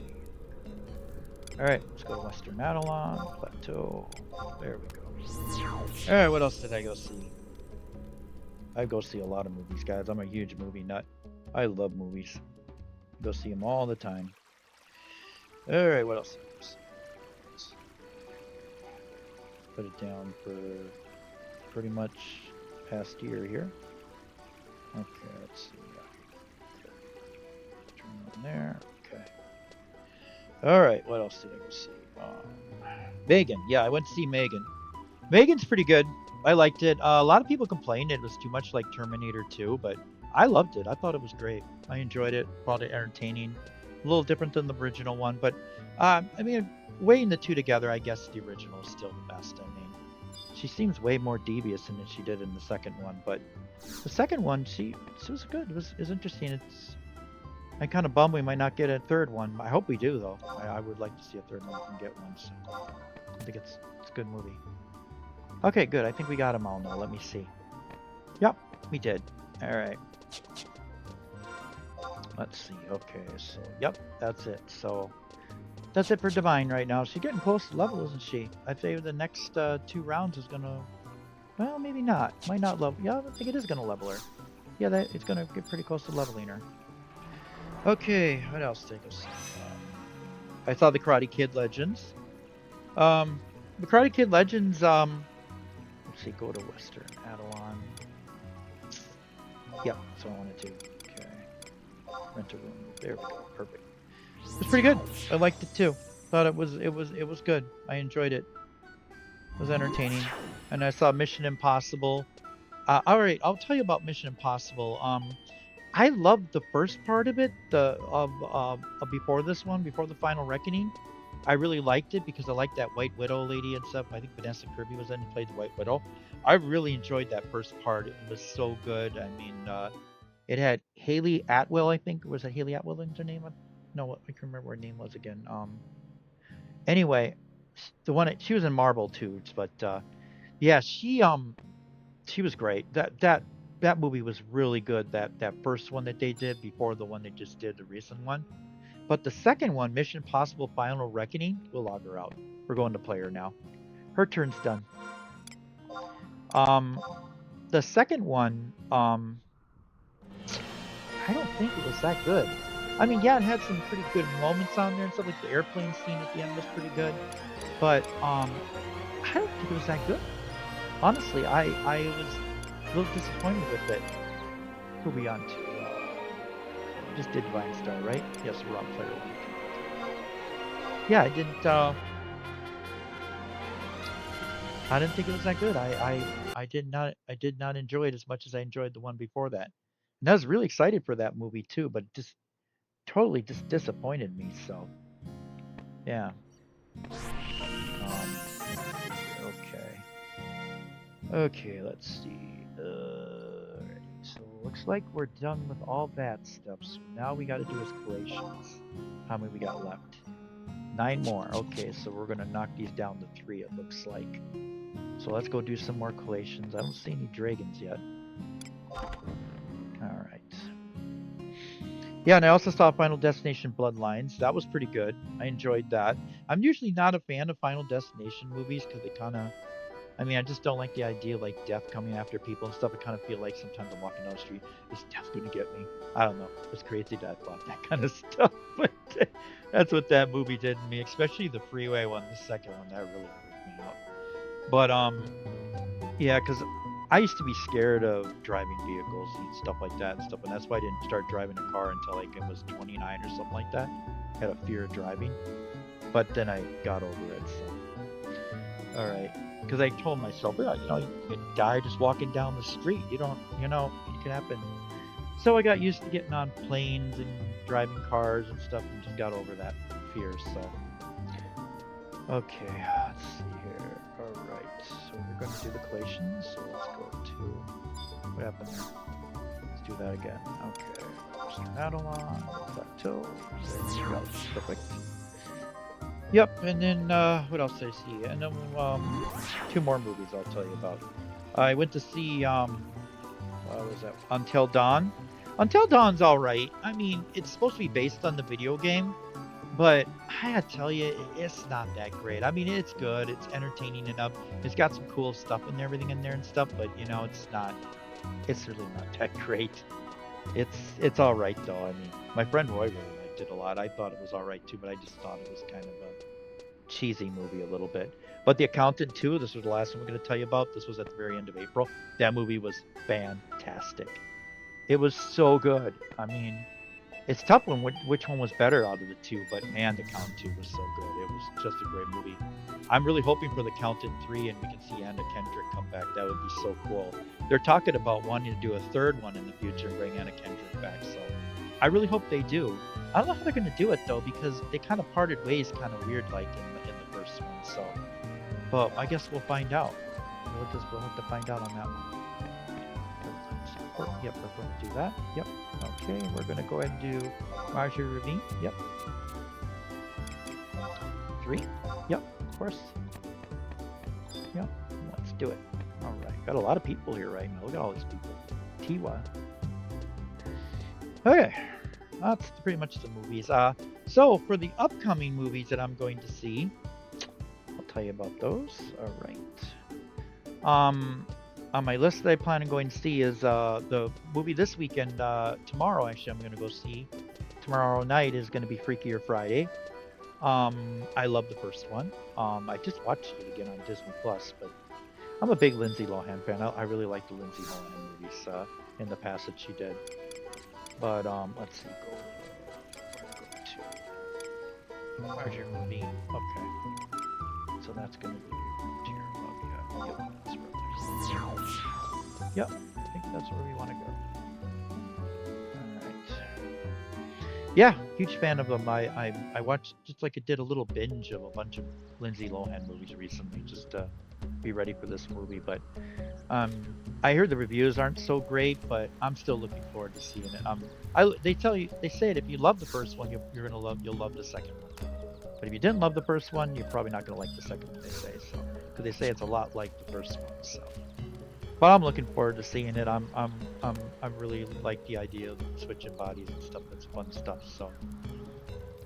Alright, let's go to Western Adelon, Plateau. There we go. Alright, what else did I go see? I go see a lot of movies, guys. I'm a huge movie nut. I love movies. Go see them all the time. Alright, what else did I go see? Put it down for pretty much past year here. Okay, let's see. Turn on there. Okay. Alright, what else did I go see? Megan. Yeah, I went to see Megan. Megan's pretty good. I liked it. A lot of people complained it was too much like Terminator 2, but I loved it. I thought it was great. I enjoyed it. Found it entertaining. A little different than the original one, but I mean, weighing the two together, I guess the original is still the best. I mean, she seems way more devious than she did in the second one, but the second one, she was good. It was interesting. I'm kind of bummed we might not get a third one. I hope we do, though. I would like to see a third one if we can get one. So I think it's a good movie. Okay, good. I think we got them all now. Let me see. Yep, we did. All right. Let's see. Okay, so yep, that's it. So that's it for Divine right now. She's getting close to level, isn't she? I'd say the next 2 rounds is gonna. Well, maybe not. Might not level. Yeah, I think it is gonna level her. Yeah, it's gonna get pretty close to leveling her. Okay, what else did I go see? I saw the Karate Kid Legends. The Karate Kid Legends. Let's see. Go to Western Adelon. Yep, that's what I wanted to. Okay. Rent a room. There we go. Perfect. It was pretty good. I liked it too. Thought it was good. I enjoyed it. It was entertaining. And I saw Mission Impossible. All right, I'll tell you about Mission Impossible. I loved the first part of it, before this one, before the Final Reckoning. I really liked it because I liked that White Widow lady and stuff. I think Vanessa Kirby was in and played the White Widow. I really enjoyed that first part. It was so good. I mean, it had Haley Atwell, I think. Was it Haley Atwell in her name? No, I can't remember what her name was again. Anyway, the one she was in Marvel too, but yeah, she was great. That movie was really good. That first one that they did before the one they just did, the recent one. But the second one, Mission Impossible Final Reckoning, we'll log her out. We're going to play her now. Her turn's done. The second one, I don't think it was that good. I mean, yeah, it had some pretty good moments on there and stuff, like the airplane scene at the end was pretty good. But I don't think it was that good. Honestly, I was a little disappointed with it. Who are we on to? Just did Divine Star, right? Yes, we're on player 1. Yeah, I didn't think it was that good. I did not enjoy it as much as I enjoyed the one before that. And I was really excited for that movie too, but it just totally just disappointed me. So, yeah. Okay, let's see. So looks like we're done with all that stuff. So now we got to do is collations. How many we got left? 9 more. Okay, so we're gonna knock these down to 3. It looks like. So let's go do some more collations. I don't see any dragons yet. All right. Yeah, and I also saw Final Destination Bloodlines. That was pretty good. I enjoyed that. I'm usually not a fan of Final Destination movies because they kind of, I mean, I just don't like the idea of like death coming after people and stuff. I kind of feel like sometimes I'm walking down the street, is death gonna get me? I don't know. It's crazy that I thought that kind of stuff. But that's what that movie did to me, especially the freeway one, the second one. That really freaked me out. But yeah, because I used to be scared of driving vehicles and stuff like that and stuff, and that's why I didn't start driving a car until like I was 29 or something like that. I had a fear of driving, but then I got over it. So, all right, because I told myself, yeah, you know, you could die just walking down the street. You don't, you know, it can happen. So I got used to getting on planes and driving cars and stuff, and just got over that fear. So, okay, let's see here. All right. So we're going to do the collations. So let's go to what happened there. Let's do that again. Okay. Adelon, Plateau. There we go. Perfect. Yep. And then what else did I see? And then 2 more movies I'll tell you about. I went to see what was that? Until Dawn. Until Dawn's all right. I mean, it's supposed to be based on the video game. But I gotta tell you, it's not that great. I mean, it's good. It's entertaining enough. It's got some cool stuff and everything in there and stuff. But you know, it's really not that great. It's all right though. I mean, my friend Roy really liked it a lot. I thought it was all right too, but I just thought it was kind of a cheesy movie a little bit. But The Accountant 2, this was the last one we're gonna tell you about. This was at the very end of April. That movie was fantastic. It was so good. I mean, it's tough when which one was better out of the 2, but man, The Accountant 2 was so good. It was just a great movie. I'm really hoping for The Accountant 3 and we can see Anna Kendrick come back. That would be so cool. They're talking about wanting to do a 3rd one in the future and bring Anna Kendrick back, so I really hope they do. I don't know how they're going to do it though, because they kind of parted ways kind of weird like in first one. So, but I guess we'll find out. We'll have to find out on that one. Yep, we're going to do that. Yep. Okay, we're going to go ahead and do Marjorie Ravine. Yep. 3. Yep, of course. Yep, let's do it. All right, got a lot of people here right now. Look at all these people. Tiwa. Okay, that's pretty much the movies. So for the upcoming movies that I'm going to see, I'll tell you about those. All right. On my list that I plan on going to see is the movie this weekend. Tomorrow, actually, I'm going to go see. Tomorrow night is going to be Freakier Friday. I love the first one. I just watched it again on Disney Plus, but I'm a big Lindsay Lohan fan. I really like the Lindsay Lohan movies in the past that she did. But let's see. Go to Marjorie Ravine. Okay. So that's going to be here. Okay. Yep, I think that's where we want to go. Alright. Yeah, huge fan of them. I watched, just like I did a little binge of a bunch of Lindsay Lohan movies recently, just to be ready for this movie. But I heard the reviews aren't so great, but I'm still looking forward to seeing it. They say that if you love the first one, you'll love the second one. But if you didn't love the first one, you're probably not gonna like the second one. They say so, because they say it's a lot like the first one. So, but I'm looking forward to seeing it. I'm really like the idea of switching bodies and stuff. That's fun stuff. So,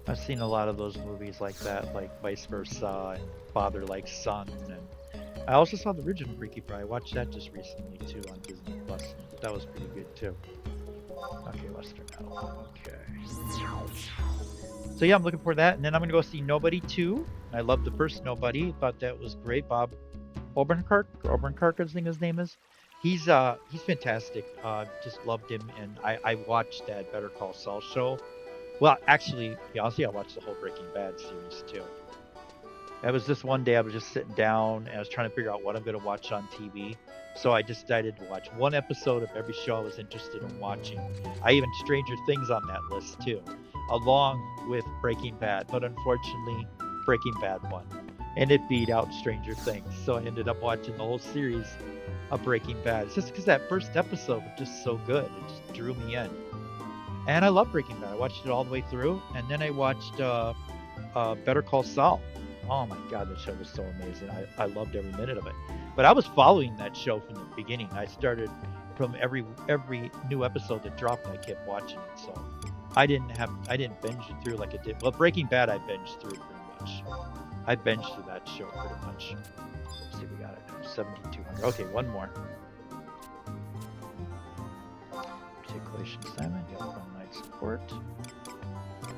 I've seen a lot of those movies like that, like Vice Versa and Father Like Son, and I also saw the original Freaky Friday. I watched that just recently too on Disney Plus. That was pretty good too. Okay, Western Adult. Okay. So yeah, I'm looking for that, and then I'm gonna go see Nobody 2. I love the first Nobody. Thought that was great. Bob Odenkirk, I think his name is. He's fantastic. Just loved him, and I watched that Better Call Saul show. Well, actually, to be honest, I watched the whole Breaking Bad series too. It was this one day I was just sitting down and I was trying to figure out what I'm going to watch on TV. So I decided to watch one episode of every show I was interested in watching. I even Stranger Things on that list too, along with Breaking Bad. But unfortunately, Breaking Bad won, and it beat out Stranger Things. So I ended up watching the whole series of Breaking Bad. It's just because that first episode was just so good. It just drew me in. And I love Breaking Bad. I watched it all the way through. And then I watched Better Call Saul. Oh my God, that show was so amazing. I loved every minute of it. But I was following that show from the beginning. I started from every new episode that dropped, I kept watching it. So I didn't binge it through like it did. Well, Breaking Bad I binged through pretty much. I binged through that show pretty much. Let's see, we got it now. 7,200. Okay, one more. Articulation assignment. Yep, from night support.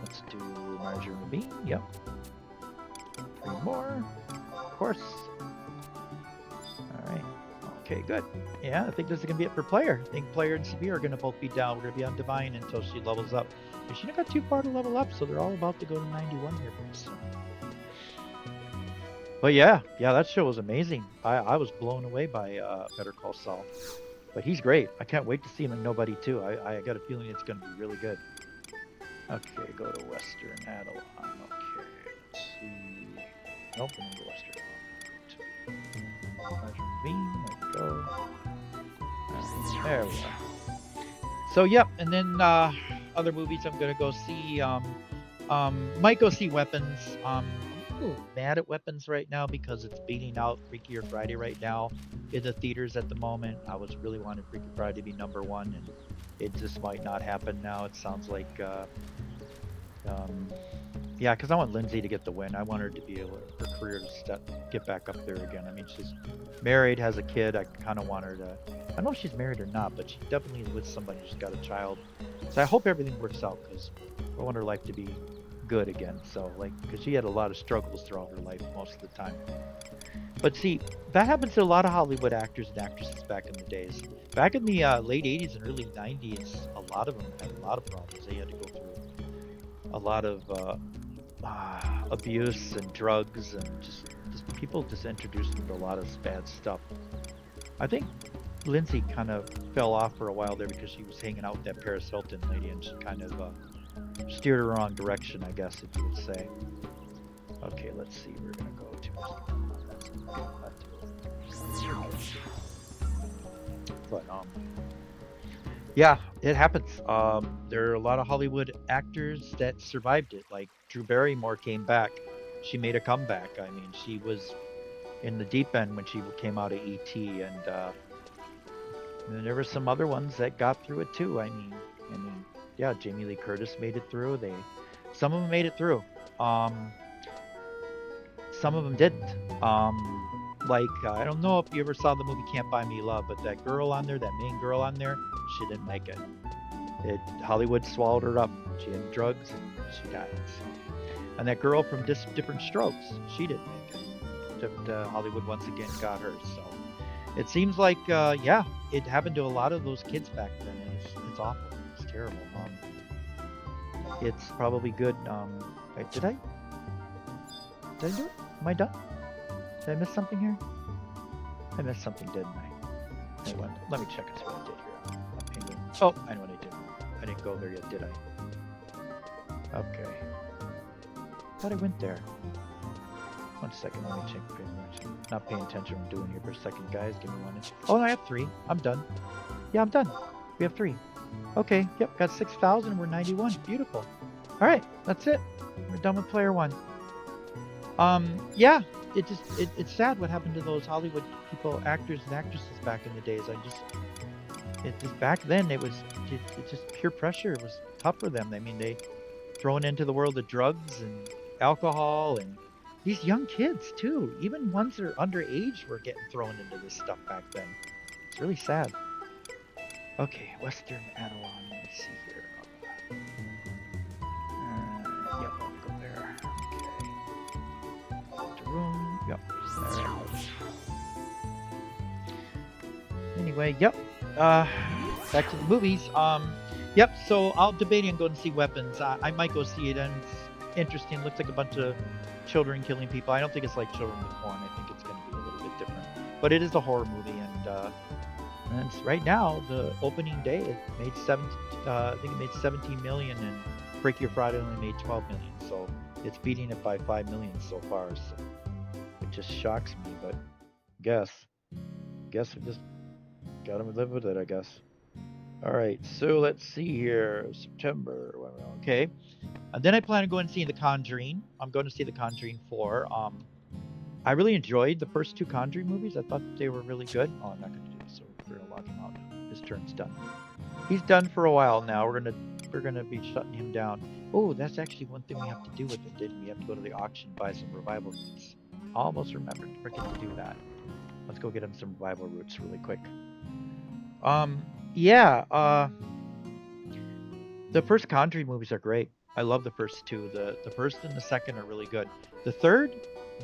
Let's do Marjorie Ravine. Yep. 3 more. Of course. Alright. Okay, good. Yeah, I think this is going to be it for Player. I think Player and CB are going to both be down. We're going to be on Divine until she levels up. And she didn't got too far to level up, so they're all about to go to 91 here pretty soon. But yeah, that show was amazing. I was blown away by Better Call Saul. But he's great. I can't wait to see him in Nobody 2. I got a feeling it's going to be really good. Okay, go to Western Adult. Okay, let's see. Nope, I'm going to go Western Adult. Ravine, there we go. There we are. So, yep, and then other movies I'm going to go see. Might go see Weapons. I'm a little mad at Weapons right now because it's beating out Freakier Friday right now in the theaters at the moment. I was really wanting Freaky Friday to be #1, and it just might not happen now. It sounds like, yeah, because I want Lindsay to get the win. I want her to be able, her career to get back up there again. I mean, she's married, has a kid. I kind of want her to, I don't know if she's married or not, but she definitely is with somebody who's got a child. So I hope everything works out because I want her life to be good again. So, like, because she had a lot of struggles throughout her life most of the time. But see, that happens to a lot of Hollywood actors and actresses back in the days. Back in the late 80s and early 90s, a lot of them had a lot of problems. They had to go through a lot of abuse and drugs, and just people just introduced them to a lot of bad stuff. I think Lindsay kind of fell off for a while there because she was hanging out with that Paris Hilton lady, and she kind of steered her wrong direction, I guess, if you would say. Okay, let's see. We're gonna go to. But yeah, it happens. There are a lot of Hollywood actors that survived it. Like Drew Barrymore came back. She made a comeback. I mean, she was in the deep end when she came out of ET, and there were some other ones that got through it too. I mean, yeah, Jamie Lee Curtis made it through. Some of them made it through. Some of them didn't. Like I don't know if you ever saw the movie Can't Buy Me Love, but that girl on there, that main girl on there, she didn't make it. Hollywood swallowed her up. She had drugs and she died. And that girl from Different Strokes, she didn't make it. Hollywood once again got her. So it seems like, yeah, it happened to a lot of those kids back then. And it's awful. It's terrible. It's probably good. Wait, did I do it? Am I done? Did I miss something here? I missed something, didn't I? Let me check and see what I did here. Oh, I know what I did. I didn't go there yet, did I? Okay. Thought I went there. 1 second, let me check. Not paying attention what I'm doing here for a second, guys. Give me 1 inch. Oh, no, I have 3. I'm done. Yeah, I'm done. We have 3. Okay, yep, got 6,000. We're 91. Beautiful. All right, that's it. We're done with player 1. Yeah, it's sad what happened to those Hollywood people, actors and actresses back in the days. Back then it just pure pressure. It was tough for them. I mean, they thrown into the world of drugs and alcohol, and these young kids too. Even ones that are underage were getting thrown into this stuff back then. It's really sad. Okay, Western Anawan. Let me see here. Yep, I'll go there. Okay. Room. Yep. Anyway, yep. Back to the movies. Yep. So I'll debate and go and see Weapons. I might go see it, and it's interesting. Looks like a bunch of children killing people. I don't think it's like Children with Porn. I think it's going to be a little bit different. But it is a horror movie, and it's, right now the opening day it made I think it made 17 million, and Break Your Friday only made 12 million. So it's beating it by 5 million so far. So it just shocks me, but guess we just gotta live with it, I guess. All right, so let's see here. September. Okay, and then I plan to go and see The Conjuring. I'm going to see The Conjuring 4. I really enjoyed the first 2 Conjuring movies. I thought they were really good. Oh, I'm not going to do this, so we're going to lock him out. His turn's done. He's done for a while now. We're gonna be shutting him down. Oh, that's actually one thing we have to do with it, didn't we? We have to go to the auction, buy some revival roots. Almost remembered. Forget to do that. Let's go get him some revival roots really quick. Yeah. The first Conjuring movies are great. I love the first 2. The first and the second are really good. The third,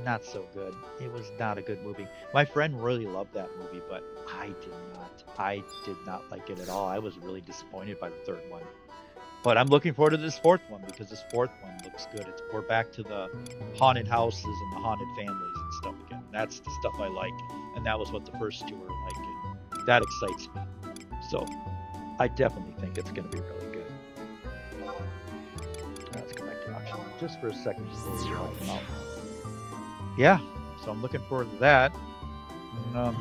not so good. It was not a good movie. My friend really loved that movie, but I did not. I did not like it at all. I was really disappointed by the third one. But I'm looking forward to this 4th one, because this 4th one looks good. We're back to the haunted houses and the haunted families and stuff again. That's the stuff I like, and that was what the first 2 were like, and that excites me. So I definitely think it's going to be really good. Let's go back to auction just for a second before we lock them out. Yeah, so I'm looking forward to that. And,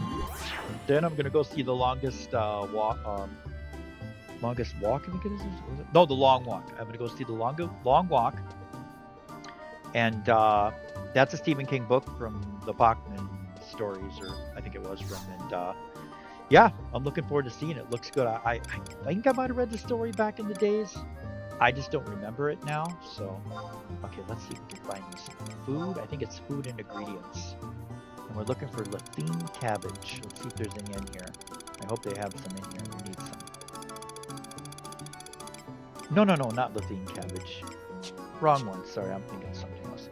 then I'm going to go see The Longest Walk. Longest Walk, I think it is? No, The Long Walk. I'm going to go see The Long Walk. And that's a Stephen King book from the Bachman stories, or I think it was from. And yeah, I'm looking forward to seeing it. It looks good. I think I might have read the story back in the days. I just don't remember it now. So, okay, let's see if we can find some food. I think it's food and ingredients. And we're looking for Lathine cabbage. Let's see if there's any in here. I hope they have some in here. We need some. No, not Lathine cabbage. Wrong one. Sorry, I'm thinking something else.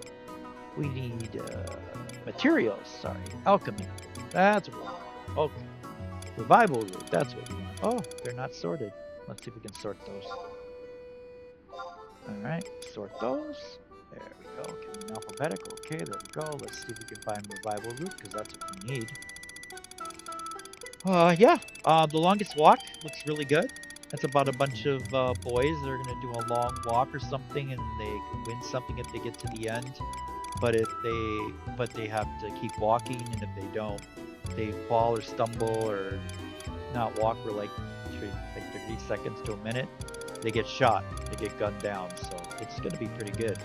We need materials. Sorry, alchemy. That's what we want. Okay. Revival root. That's what we want. Oh, they're not sorted. Let's see if we can sort those. All right, sort those. There we go. Get them alphabetical. Okay, there we go. Let's see if we can find revival root, because that's what we need. Yeah. The Longest Walk looks really good. That's about a bunch of boys that are going to do a long walk or something, and they can win something if they get to the end. but they have to keep walking, and if they don't, they fall or stumble or not walk for like 30 seconds to a minute, they get shot, they get gunned down. So it's gonna be pretty good.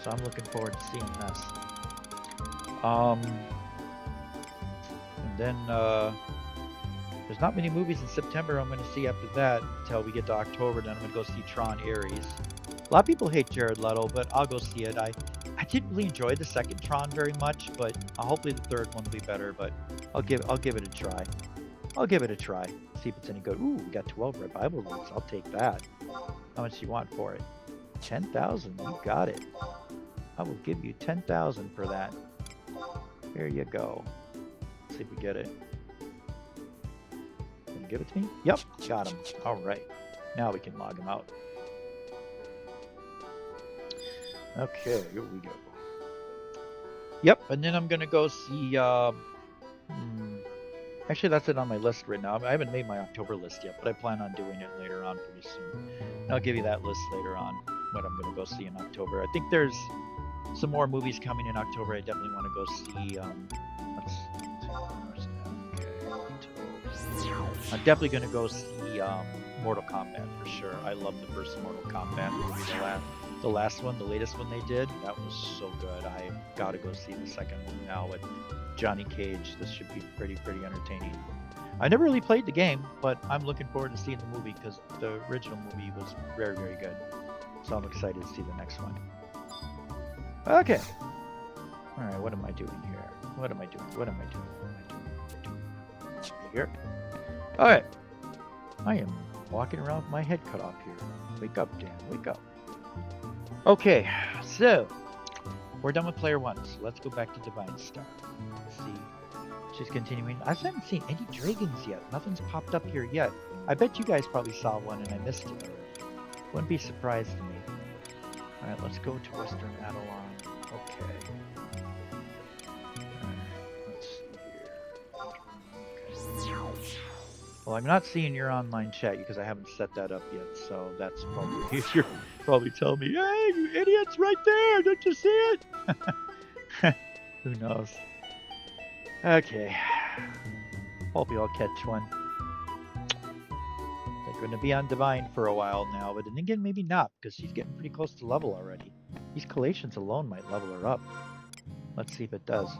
So I'm looking forward to seeing this. And then there's not many movies in September I'm going to see after that until we get to October. Then I'm going to go see Tron Ares. A lot of people hate Jared Leto, but I'll go see it. I didn't really enjoy the second Tron very much, but hopefully the third one will be better. But I'll give it a try. I'll give it a try. See if it's any good. Ooh, we got 12 revival rates. I'll take that. How much do you want for it? 10,000. You got it. I will give you 10,000 for that. Here you go. Let's see if we get it. Can you give it to me? Yep, got him. All right. Now we can log him out. Okay, here we go. Yep, and then I'm gonna go see. Actually, that's it on my list right now. I haven't made my October list yet, but I plan on doing it later on pretty soon. And I'll give you that list later on, what I'm gonna go see in October. I think there's some more movies coming in October. I definitely want to go see. Let's see. Okay. I'm definitely gonna go see Mortal Kombat for sure. I love the first Mortal Kombat movie, the last one, the latest one they did. That was so good. I gotta go see the second one now with Johnny Cage. This should be pretty entertaining. I never really played the game, but I'm looking forward to seeing the movie because the original movie was very good. So I'm excited to see the next one. Okay. All right. What am I doing here? What am I doing here? All right. I am walking around with my head cut off here. Wake up, Dan. Wake up. Okay. So we're done with player 1. So let's go back to Divine Star. Let's see. She's continuing. I haven't seen any dragons yet. Nothing's popped up here yet. I bet you guys probably saw one and I missed it. Wouldn't be surprised to me. Alright, let's go to Western Adelon. Okay. Alright, let's see here. Well, I'm not seeing your online chat because I haven't set that up yet, so that's probably you're probably telling me, hey, you idiots right there, don't you see it? Who knows? Okay. Hope you all catch one. They're going to be on Divine for a while now, but then again, maybe not, because she's getting pretty close to level already. These collations alone might level her up. Let's see if it does.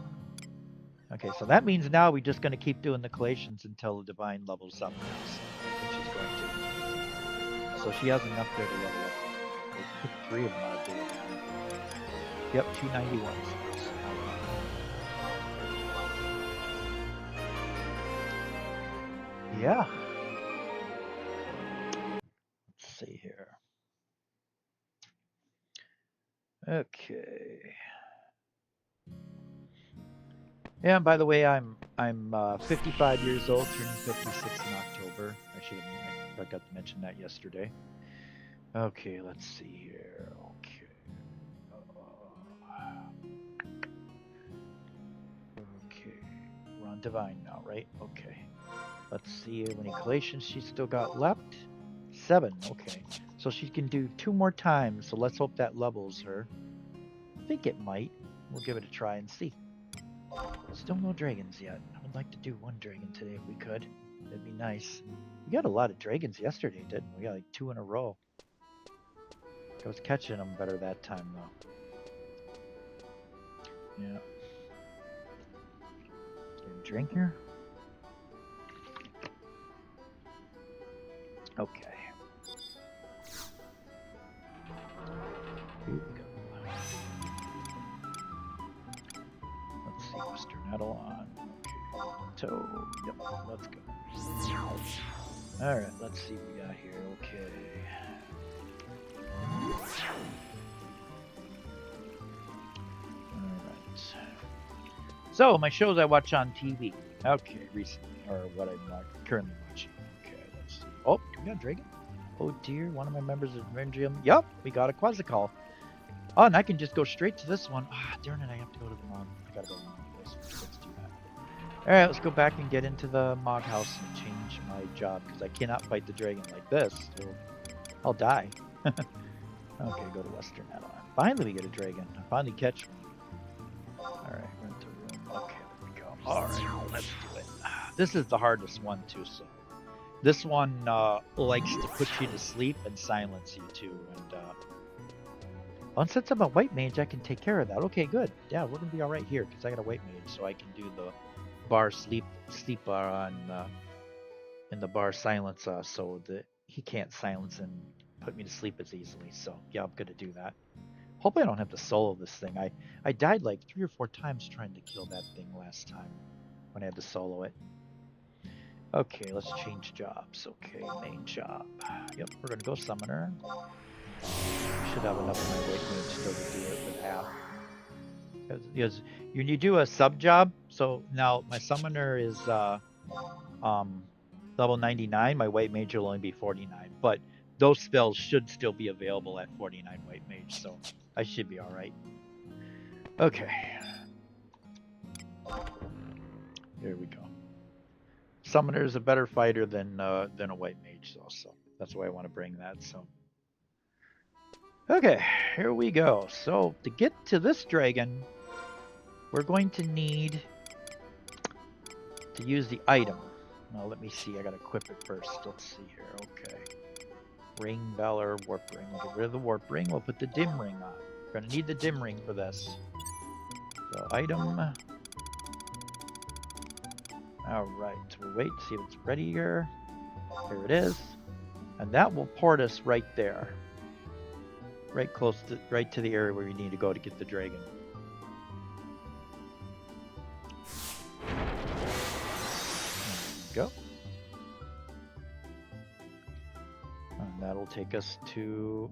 Okay, so that means now we're just going to keep doing the collations until the Divine levels up. So she's going to. So she has enough there to level up. They put 3 of them out there. Yep, 291. Yeah. Let's see here. Okay. Yeah, and by the way, I'm 55 years old, turning 56 in October. I forgot to mention that yesterday. Okay, let's see here. Okay. Okay. We're on Divine now, right? Okay. Let's see how many collations she's still got left. 7. Okay. So she can do 2 more times. So let's hope that levels her. I think it might. We'll give it a try and see. Still no dragons yet. I would like to do 1 dragon today if we could. That'd be nice. We got a lot of dragons yesterday, didn't we? We got like 2 in a row. I was catching them better that time though. Yeah. Get a drink here. Okay. Here we go. Let's see, Western Adelon. Okay. So, yep, let's go. Alright, let's see what we got here. Okay. Alright. So, my shows I watch on TV. Okay, recently, or what I'm currently watching. Oh, do we got a dragon? Oh dear, one of my members of Vendrium. Yup, we got a Quetzalcoatl. Oh, and I can just go straight to this one. Ah, darn it, I have to go to the Mog. I gotta go to the Mog. Let's do that. Alright, let's go back and get into the Mog house and change my job, because I cannot fight the dragon like this. So I'll die. Okay, go to Western Adelon. Finally we get a dragon. I finally catch one. Alright, rent a room. Okay, there we go. Alright, let's do it. This is the hardest one too, so this one likes to put you to sleep and silence you too. And since I'm a white mage, I can take care of that. Okay, good. Yeah, we're gonna be all right here because I got a white mage, so I can do the bar sleep bar in the bar silence, so that he can't silence and put me to sleep as easily. So yeah, I'm gonna do that. Hope I don't have to solo this thing. I died like 3 or 4 times trying to kill that thing last time when I had to solo it. Okay, let's change jobs. Okay, main job. Yep, we're gonna go summoner. Should have enough of my weight mage still to do it with half. Because when you do a sub job, so now my summoner is level 99, my white mage will only be 49, but those spells should still be available at 49 white mage, so I should be all right. Okay. Here we go. Summoner is a better fighter than a white mage, so that's why I want to bring that. So, okay, here we go. So to get to this dragon, we're going to need to use the item. Now let me see. I gotta equip it first. Let's see here. Okay. Ring, Valor, Warp Ring. We'll get rid of the Warp Ring. We'll put the Dim Ring on. We're gonna need the Dim Ring for this. So item. Alright, we'll wait to see if it's ready here. Here it is. And that will port us right there. Right to the area where you need to go to get the dragon. There we go. And that'll take us to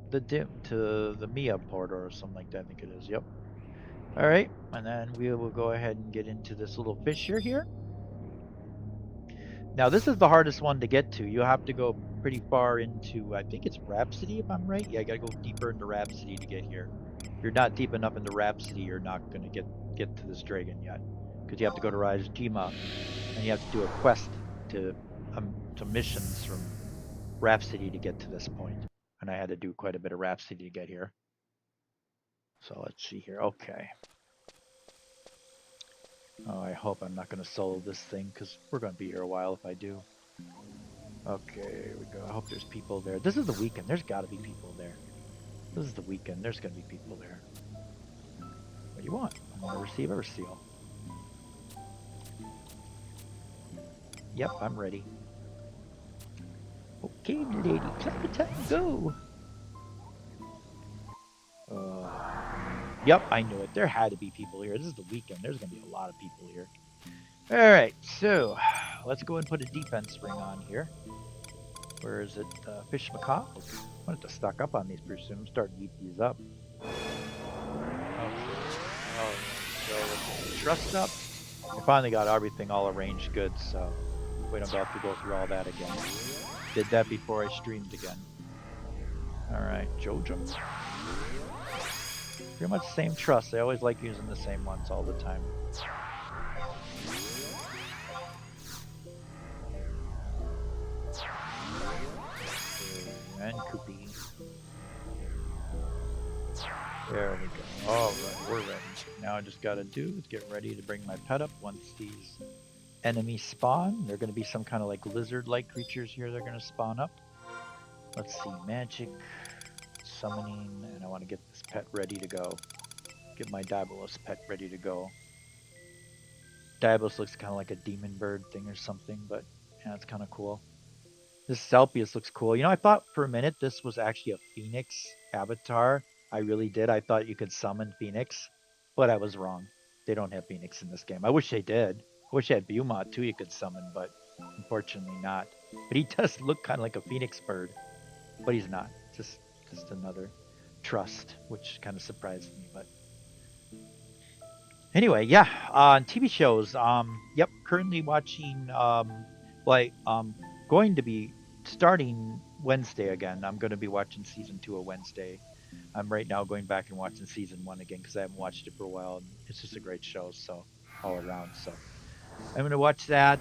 the Mia port or something like that, I think it is. Yep. Alright, and then we will go ahead and get into this little fissure here. Now this is the hardest one to get to. You have to go pretty far into, I think it's Rhapsody if I'm right. Yeah, I gotta go deeper into Rhapsody to get here. If you're not deep enough into Rhapsody, you're not gonna get to this dragon yet. Because you have to go to Rajima, and you have to do a quest to missions from Rhapsody to get to this point. And I had to do quite a bit of Rhapsody to get here. So let's see here. Okay. Oh, I hope I'm not going to solo this thing because we're going to be here a while if I do. Okay, here we go. I hope there's people there. This is the weekend. There's got to be people there. This is the weekend. There's going to be people there. What do you want? I want to receive a seal. Yep, I'm ready. Okay, lady. Time, go. Yep, I knew it. There had to be people here. This is the weekend. There's going to be a lot of people here. Alright, so let's go and put a defense ring on here. Where is it? Fish Macaw? I wanted to stock up on these pretty soon. I'm starting to eat these up. Okay. Oh, so let's trust up. I finally got everything all arranged good, so we don't have to go through all that again. Did that before I streamed again. Alright, Jojo. Pretty much the same trust. I always like using the same ones all the time. And Koopy. There we go. Alright, we're ready. Now I just gotta do is get ready to bring my pet up once these enemies spawn. They're gonna be some kind of like lizard-like creatures here. They're gonna spawn up. Let's see, magic. Summoning, and I want to get this pet ready to go. Get my Dalies pet ready to go. Dalies looks kind of like a demon bird thing or something, but yeah, it's kind of cool. This Salpius looks cool. You know, I thought for a minute this was actually a Phoenix avatar. I really did. I thought you could summon Phoenix, but I was wrong. They don't have Phoenix in this game. I wish they did. I wish I had Beaumont too you could summon, but unfortunately not. But he does look kind of like a Phoenix bird, but he's not. Just another trust, which kind of surprised me. But anyway, yeah, on TV shows, yep, currently watching, going to be starting Wednesday again. I'm going to be watching season 2 of Wednesday. I'm right now going back and watching season 1 again because I haven't watched it for a while, and it's just a great show, so all around. So I'm going to watch that.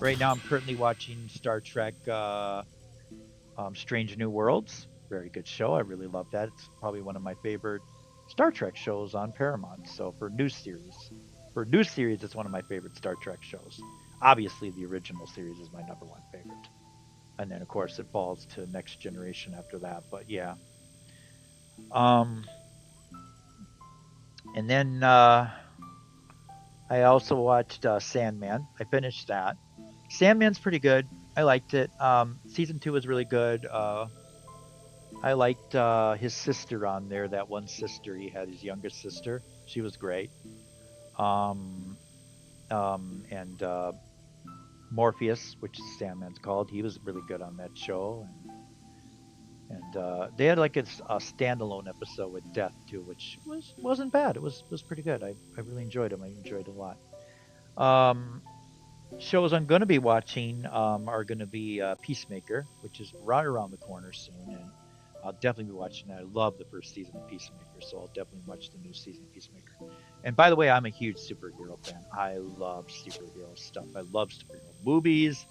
Right now I'm currently watching Star Trek Strange New Worlds. Very good show. I really love that. It's probably one of my favorite Star Trek shows on Paramount. So for new series, it's one of my favorite Star Trek shows. Obviously, the original series is my number one favorite, and then of course it falls to Next Generation after that. But yeah, um, and then I also watched Sandman. I finished that. Sandman's pretty good. I liked it. Season two was really good. I liked his sister on there. That one sister he had, his youngest sister. She was great. Um, and Morpheus, which is Sandman's called, he was really good on that show. And they had like a standalone episode with Death too, which wasn't bad. It was pretty good. I really enjoyed him. I enjoyed it a lot. Um, Shows I'm going to be watching are going to be Peacemaker, which is right around the corner soon, and I'll definitely be watching that. I love the first season of Peacemaker, so I'll definitely watch the new season of Peacemaker. And by the way, I'm a huge superhero fan. I love superhero stuff. I love superhero movies.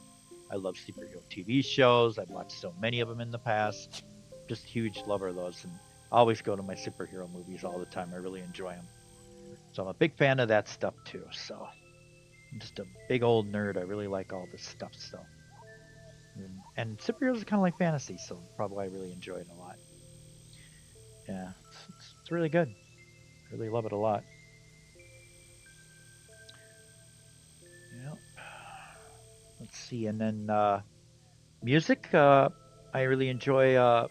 I love superhero TV shows. I've watched so many of them in the past. Just huge lover of those, and I always go to my superhero movies all the time. I really enjoy them. So I'm a big fan of that stuff too. So I'm just a big old nerd. I really like all this stuff. So, and superheroes are kind of like fantasy, so probably why I really enjoy it a lot. Yeah, it's really good. I really love it a lot. Yeah. Let's see, and then music. I really enjoy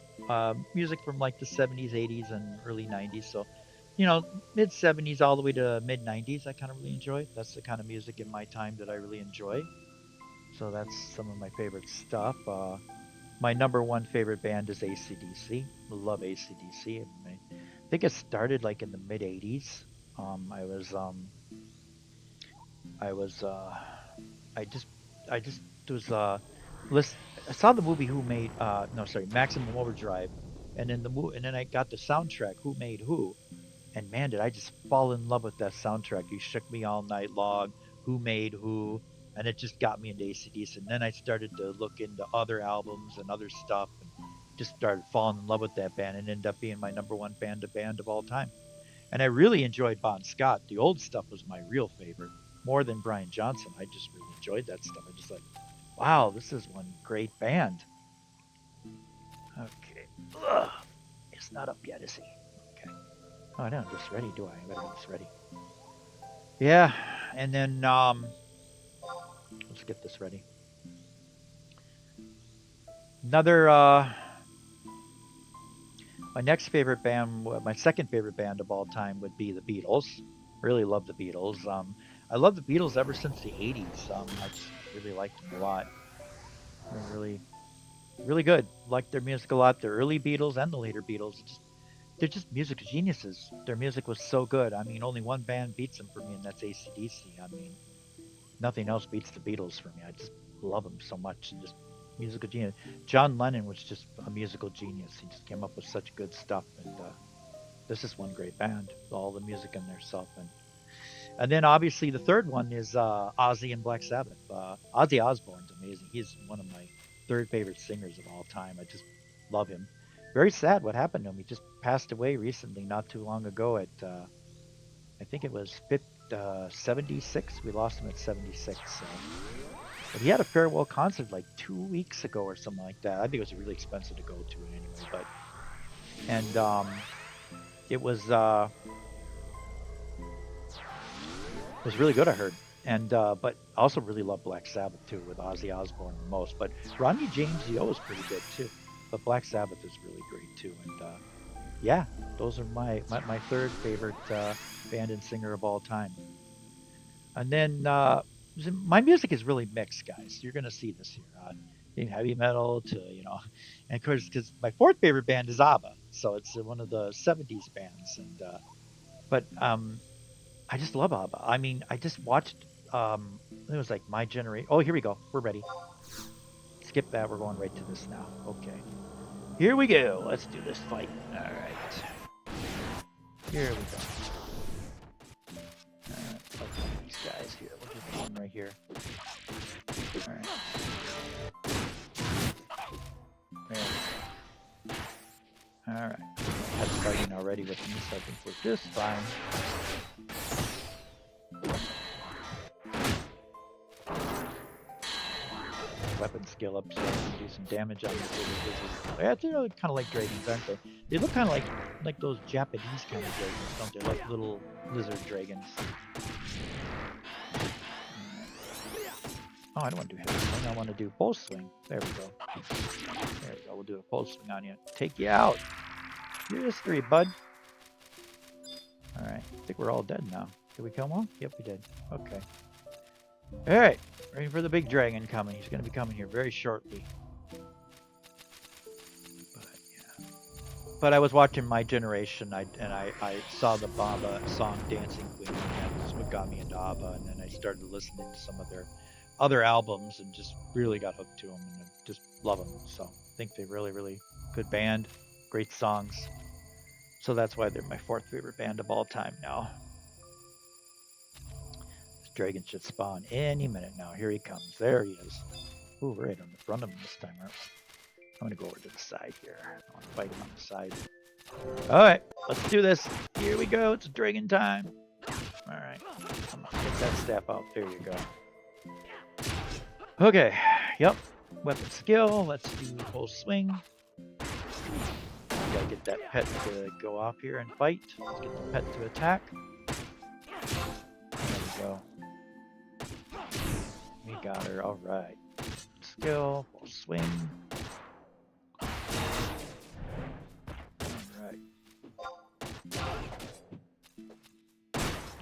music from like the 70s, 80s, and early 90s. So, mid 70s all the way to mid 90s. I kind of really enjoy. That's the kind of music in my time that I really enjoy. So that's some of my favorite stuff. My number one favorite band is AC/DC. Love AC/DC. I think it started like in the mid '80s. Um, I was, um, I was, I just, I just was, list. I saw the movie Who Made, no, sorry, Maximum Overdrive, and then I got the soundtrack Who Made Who, and man, did I just fall in love with that soundtrack. You shook me all night long. Who made who? And it just got me into AC/DC. And then I started to look into other albums and other stuff, and just started falling in love with that band, and ended up being my number one band of all time. And I really enjoyed Bon Scott. The old stuff was my real favorite, more than Brian Johnson. I just really enjoyed that stuff. I just like, wow, this is one great band. Okay. Ugh. It's not up yet, is he? Okay. Oh, I don't have this ready, do I? I better get this ready. Yeah, and then let's get this ready. Another my next favorite band, my second favorite band of all time would be the Beatles. Really love the Beatles. I love the Beatles ever since the '80s. I just really liked them a lot. They're really, really good. Liked their music a lot. The early Beatles and the later Beatles. They're just music geniuses. Their music was so good. I mean, only one band beats them for me, and that's AC/DC. I mean, nothing else beats the Beatles for me. I just love them so much. And just musical genius. John Lennon was just a musical genius. He just came up with such good stuff. And this is one great band. All the music in their stuff. And then obviously the third one is Ozzy and Black Sabbath. Ozzy Osbourne's amazing. He's one of my third favorite singers of all time. I just love him. Very sad what happened to him. He just passed away recently, not too long ago at I think it was 76. We lost him at 76. So. But he had a farewell concert like 2 weeks ago or something like that. I think it was really expensive to go to it anyway. But and it was really good. I heard. And but I also really love Black Sabbath too, with Ozzy Osbourne the most. But Ronnie James Dio is pretty good too. But Black Sabbath is really great too. And yeah, those are my third favorite band and singer of all time. And then my music is really mixed, guys. You're gonna see this here. In heavy metal to and of course, because my fourth favorite band is ABBA, so it's one of the '70s bands. And but I just love ABBA. I mean, I just watched. It was like my generation. Oh, here we go. We're ready. Skip that. We're going right to this now. Okay. Here we go. Let's do this fight. All right. Here we go. Okay, these guys here. We'll do this one right here. All right. There we go. All right. That's starting already. already with me, so I think we're just fine. Weapon skill up so I can do some damage on these little lizards. Yeah, they're kind of like dragons, aren't they? They look kind of like those Japanese kind of dragons, don't they? Like little lizard dragons. Oh, I don't want to do heavy swing. I want to do bow swing. There we go. There we go. We'll do a bow swing on you. Take you out. Your history, bud. All right. I think we're all dead now. Did we kill them all? Yep, we did. Okay. All right. Ready for the big dragon coming. He's going to be coming here very shortly. But I was watching My Generation, and I saw the Baba song Dancing Queen, and that's what got me into ABBA, and then I started listening to some of their other albums and just really got hooked to them, and I just love them. So I think they're really, really good band, great songs. So that's why they're my 4th favorite band of all time now. This dragon should spawn any minute now. Here he comes. There he is. Ooh, right on the front of him this time, aren't we? I'm going to go over to the side here. I want to fight him on the side. Alright, let's do this. Here we go. It's dragon time. Alright. Get that staff out. There you go. Okay. Yep. Weapon skill. Let's do full swing. Gotta get that pet to go off here and fight. Let's get the pet to attack. There we go. We got her. Alright. Skill. Full swing.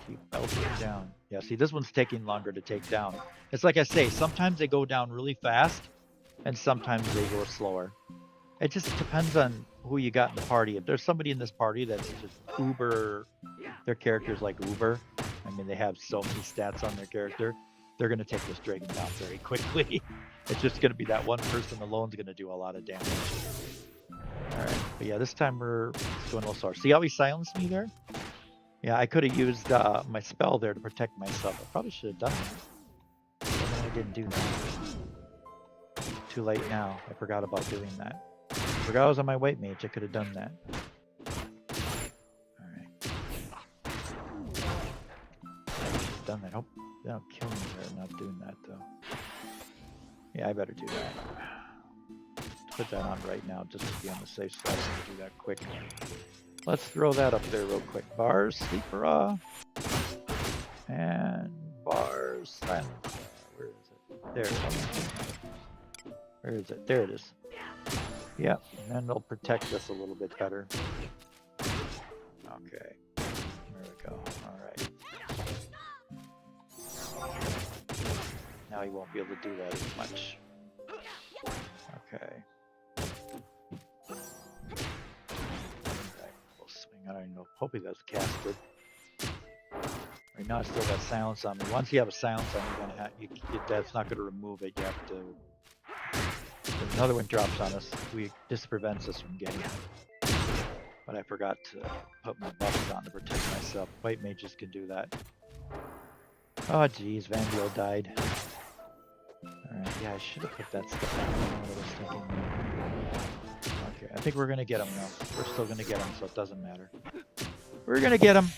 Keep belting down. Yeah, see, this one's taking longer to take down. It's like I say, sometimes they go down really fast, and sometimes they go slower. It just depends on who you got in the party. If there's somebody in this party that's just uber, their character's like uber, I mean, they have so many stats on their character, they're going to take this dragon down very quickly. It's just going to be that one person alone's going to do a lot of damage. Alright, but yeah, this time we're going a little slower. See how he silenced me there? Yeah, I could have used my spell there to protect myself. I probably should have done that. But then I didn't do that. Too late now. I forgot about doing that. I forgot I was on my white mage. I could have done that. Alright. I should have done that. Hope they don't kill me there not doing that, though. Yeah, I better do that. Put that on right now just to be on the safe side. I'm going to do that quick. Let's throw that up there real quick. Bars, sleeper off. And bars, silence. Where is it? There it is. Where is it? There it is. Yep, and then they'll protect us a little bit better. Okay. There we go. Alright. Now he won't be able to do that as much. Okay. I don't know. Hopefully that's casted. Right now I still got silence on me. Once you have a silence on you, you're gonna have, that's not going to remove it. You have to. If another one drops on us, this prevents us from getting it. But I forgot to put my buffs on to protect myself. White mages can do that. Oh jeez, Van Gogh died. Alright, yeah, I should have put that stuff on. I don't know what I was thinking. Okay, I think we're going to get him now. We're still going to get him, so it doesn't matter. We're going to get him.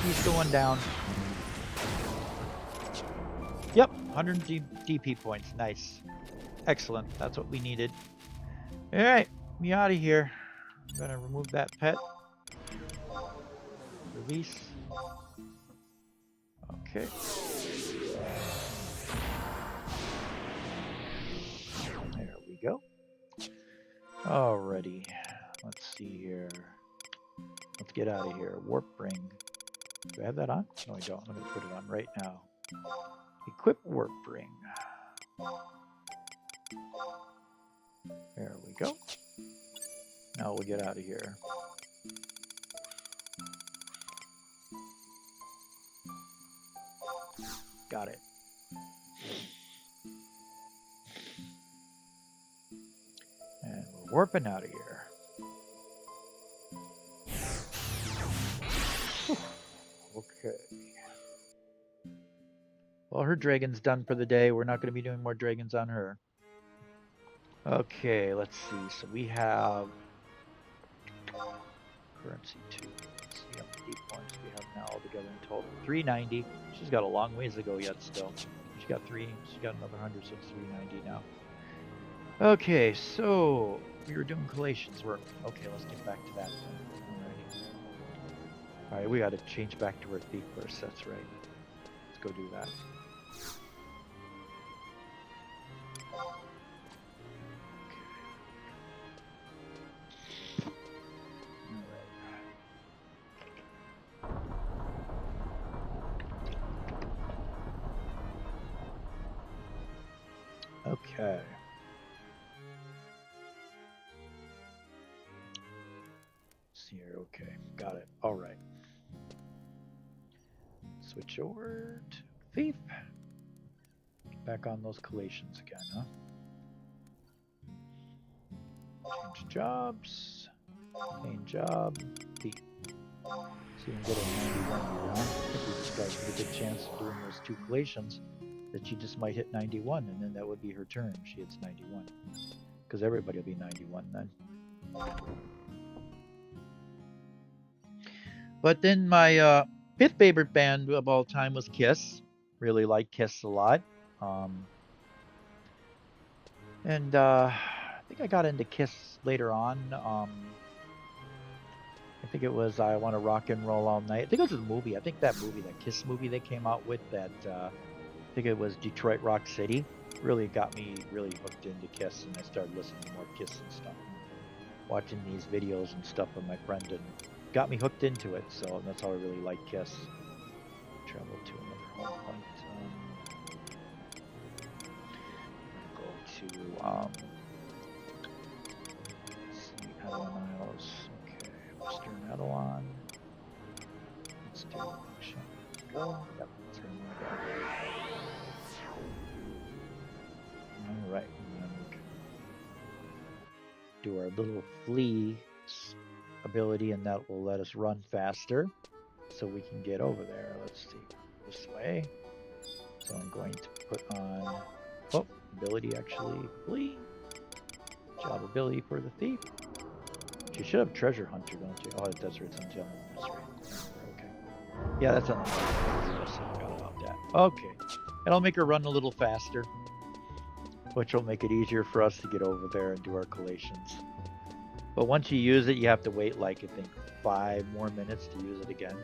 He's going down. Yep, 100 DP points. Nice. Excellent. That's what we needed. Alright, me out of here. I'm going to remove that pet. Release. Okay. There we go. Alrighty, let's see here. Let's get out of here. Warp ring. Do I have that on? No, I don't. Let me put it on right now. Equip warp ring. There we go. Now we'll get out of here. Got it. And we're warping out of here. Okay. Well, her dragon's done for the day. We're not going to be doing more dragons on her. Okay, let's see. So we have Currency 2. Let's see how many points we have now altogether in total. 390. She's got a long ways to go yet still. She got another 100, so it's 390 now. Okay, so we were doing collations work. Okay, let's get back to that then. Alrighty. Alright, we gotta change back to our thief first, that's right. Let's go do that. Okay. See here, okay, got it. All right. Switch over to thief. Back on those collations again, huh? Change jobs. Main job. Thief. So you can get a 91 here, huh? I think we just got a good chance of doing those 2 collations. That she just might hit 91, and then that would be her turn if she hits 91. Because everybody will be 91 then. But then my 5th favorite band of all time was Kiss. Really like Kiss a lot. And I think I got into Kiss later on. I think it was I Want to Rock and Roll All Night. I think it was a movie. I think that movie, that Kiss movie they came out with, that I think it was Detroit Rock City. Really got me really hooked into Kiss, and I started listening to more Kiss and stuff. Watching these videos and stuff with my friend, and got me hooked into it. So that's how I really like Kiss. Travel to another home point. Go to let's see, Adelon Isles. Okay, Western Adelon. Let's do auction. Go. Yep, that's where I'm gonna go. Alright, and then we can do our little flee ability, and that will let us run faster so we can get over there. Let's see, this way. So I'm going to put on ability, actually flee. Job ability for the thief. You should have treasure hunter, don't you? Oh, that's right, it's on gentleman. That's right. Okay. Yeah, that's on the I forgot about that. Okay. And I'll make her run a little faster, which will make it easier for us to get over there and do our collations. But once you use it, you have to wait like, I think, 5 more minutes to use it again.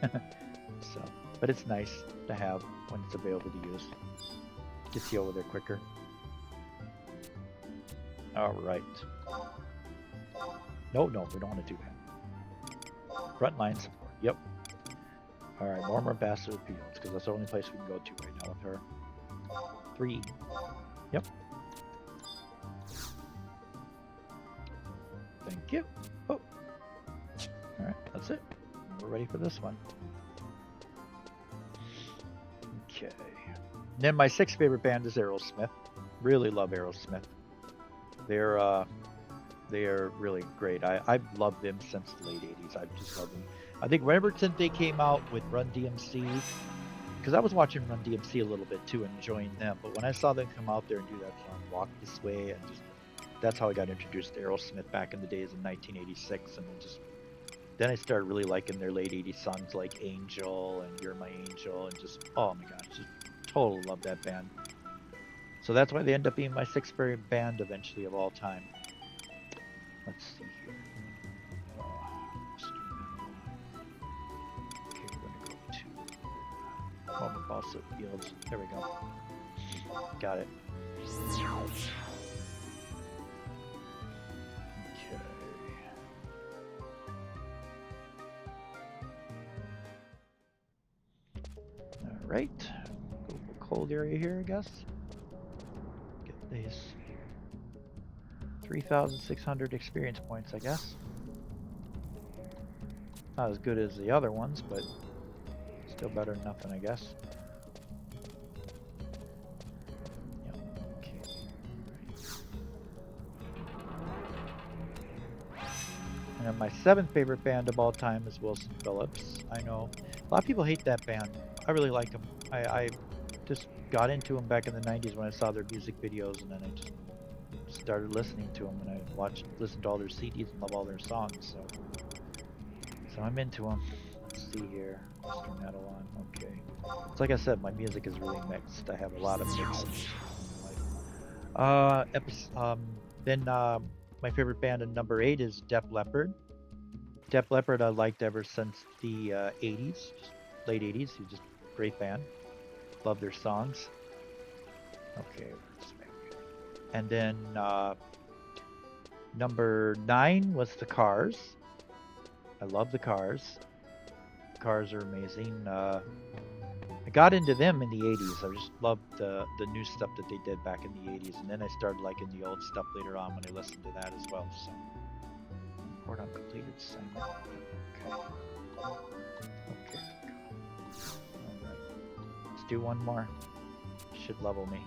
Yeah. So, but it's nice to have when it's available to use. Gets you over there quicker. All right. No, we don't want to do that. Frontline support. Yep. All right, more Ambassador Fields, because that's the only place we can go to right now with her. 3. Yep. Thank you. Oh. All right, that's it. We're ready for this one. Okay. And then my 6th favorite band is Aerosmith. Really love Aerosmith. They are really great. I've loved them since the late 80s. I just love them. I think ever since they came out with Run DMC, because I was watching Run DMC a little bit too, and enjoying them. But when I saw them come out there and do that song Walk This Way, and just that's how I got introduced to Aerosmith back in the days in 1986, and then I started really liking their late 80s songs like Angel and You're My Angel, and just, oh my gosh, just totally love that band. So that's why they end up being my 6th favorite band eventually of all time. Let's see here. Okay, we're going to go to Home Fossil Fields. There we go. Got it. Okay. Alright. Go to a cold area here, I guess. Get these 3,600 experience points, I guess. Not as good as the other ones, but still better than nothing, I guess. Yep. Okay. And then my 7th favorite band of all time is Wilson Phillips. I know a lot of people hate that band. I really like them. I just got into them back in the 90s when I saw their music videos, and then I just started listening to them, and I listened to all their CDs and love all their songs. So So I'm into them. Let's see here. Western metal on. Okay. So like I said, my music is really mixed. I have a lot of mixed music in my life. Then my favorite band in number 8 is Def Leppard. Def Leppard I liked ever since the 80s, late 80s. He's just a great band. Love their songs. Okay. And then number 9 was the Cars. I love the Cars. The Cars are amazing. I got into them in the 80s. I just loved the new stuff that they did back in the 80s. And then I started liking the old stuff later on when I listened to that as well. So, report on completed assignment. Okay. Okay. Alright. Let's do one more. Should level me.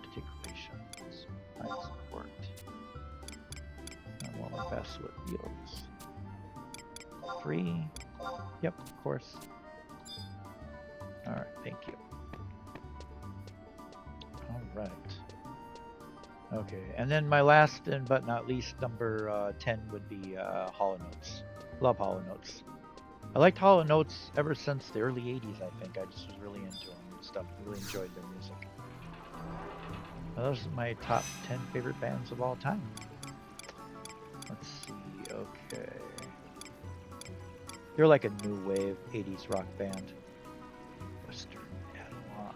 Articulations. Nice worked. I want my best with wheels. 3. Yep, of course. Alright, thank you. Alright. Okay, and then my last and but not least, number 10 would be Hollow Notes. Love Hollow Notes. I liked Hollow Notes ever since the early 80s, I think. I just was really into them and stuff. Really enjoyed their music. Well, those are my top 10 favorite bands of all time. Let's see, okay. They're like a new wave 80s rock band. Western Adelon.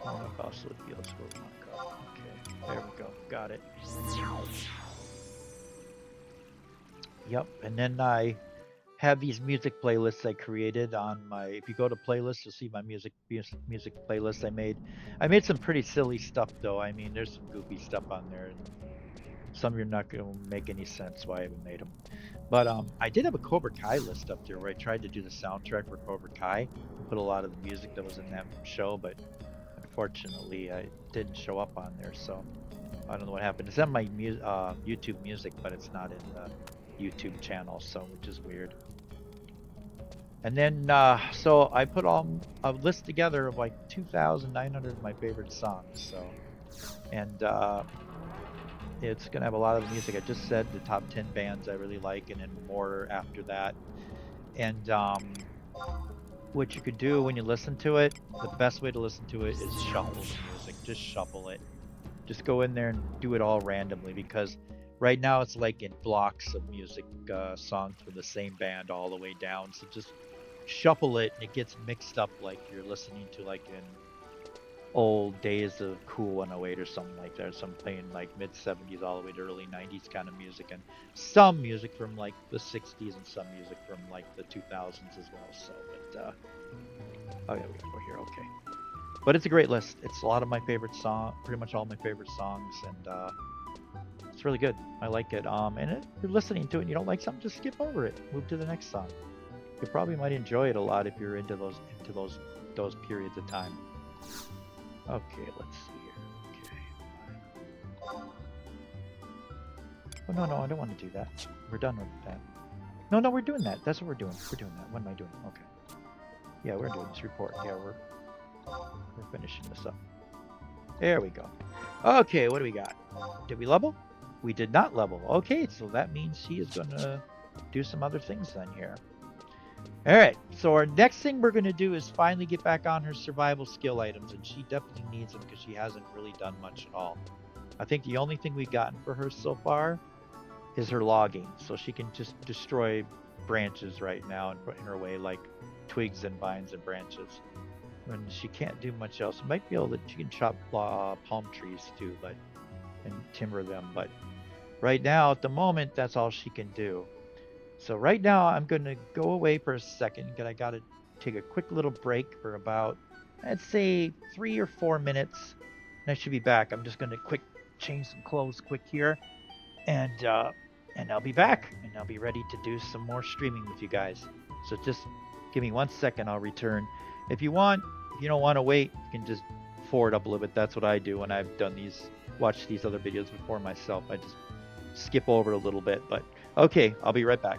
Oh, also feels where we want to go. Okay, there we go. Got it. Yep, and then I have these music playlists I created on my. If you go to playlists, you'll see my music playlist I made. I made some pretty silly stuff though. I mean, there's some goofy stuff on there, and some you're not going to make any sense why I haven't made them. But I did have a Cobra Kai list up there where I tried to do the soundtrack for Cobra Kai and put a lot of the music that was in that show, but unfortunately I didn't show up on there, so I don't know what happened. It's on my YouTube music, but it's not in the YouTube channel, so which is weird. And then so I put a list together of like 2,900 of my favorite songs. So, and it's gonna have a lot of the music I just said, the top 10 bands I really like, and then more after that. And what you could do when you listen to it, the best way to listen to it is shuffle the music. Just shuffle it. Just go in there and do it all randomly, because right now it's like in blocks of music, songs from the same band all the way down. So just shuffle it and it gets mixed up like you're listening to like in old days of Cool 108 or something like that. So I'm playing like mid 70s all the way to early 90s kind of music, and some music from like the 60s and some music from like the 2000s as well. So, but oh yeah, we can go here. Okay, but it's a great list. It's a lot of my favorite songs, pretty much all my favorite songs, and it's really good. I like it. And if you're listening to it and you don't like something, just skip over it. Move to the next song. You probably might enjoy it a lot if you're into those periods of time. Okay, let's see here. Okay. Oh, no, I don't want to do that. We're done with that. No, we're doing that. That's what we're doing. We're doing that. What am I doing? Okay. Yeah, we're doing this report. Yeah, we're finishing this up. There we go. Okay, what do we got? Did we level? We did not level. Okay, so that means she is going to do some other things then here. Alright, so our next thing we're going to do is finally get back on her survival skill items, and she definitely needs them because she hasn't really done much at all. I think the only thing we've gotten for her so far is her logging, so she can just destroy branches right now and put in her way like twigs and vines and branches. When she can't do much else, might be able to, she can chop palm trees too, but and timber them, but right now at the moment that's all she can do. So right now I'm going to go away for a second because I got to take a quick little break for about, I'd say 3 or 4 minutes, and I should be back. I'm just going to change some clothes quick here, and I'll be back, and I'll be ready to do some more streaming with you guys. So just give me 1 second, I'll return. If you don't want to wait, you can just forward up a little bit. That's what I do when I've watched these other videos before myself. I just skip over a little bit, but okay, I'll be right back.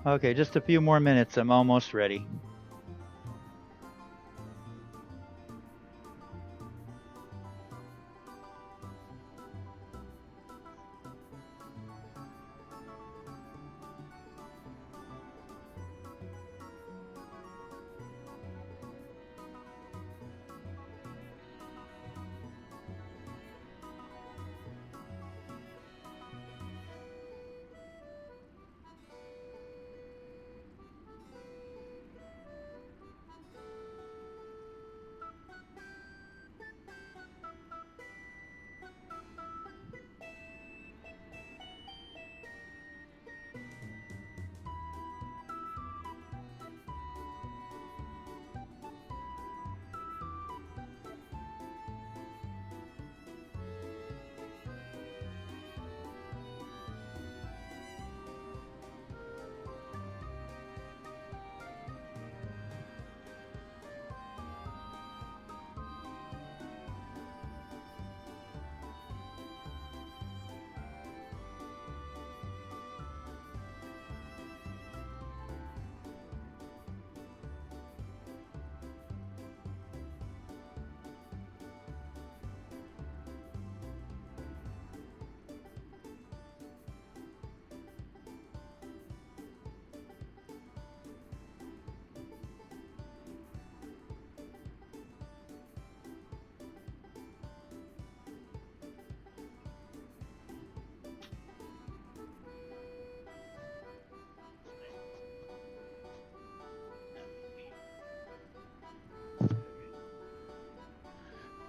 Okay, just a few more minutes. I'm almost ready.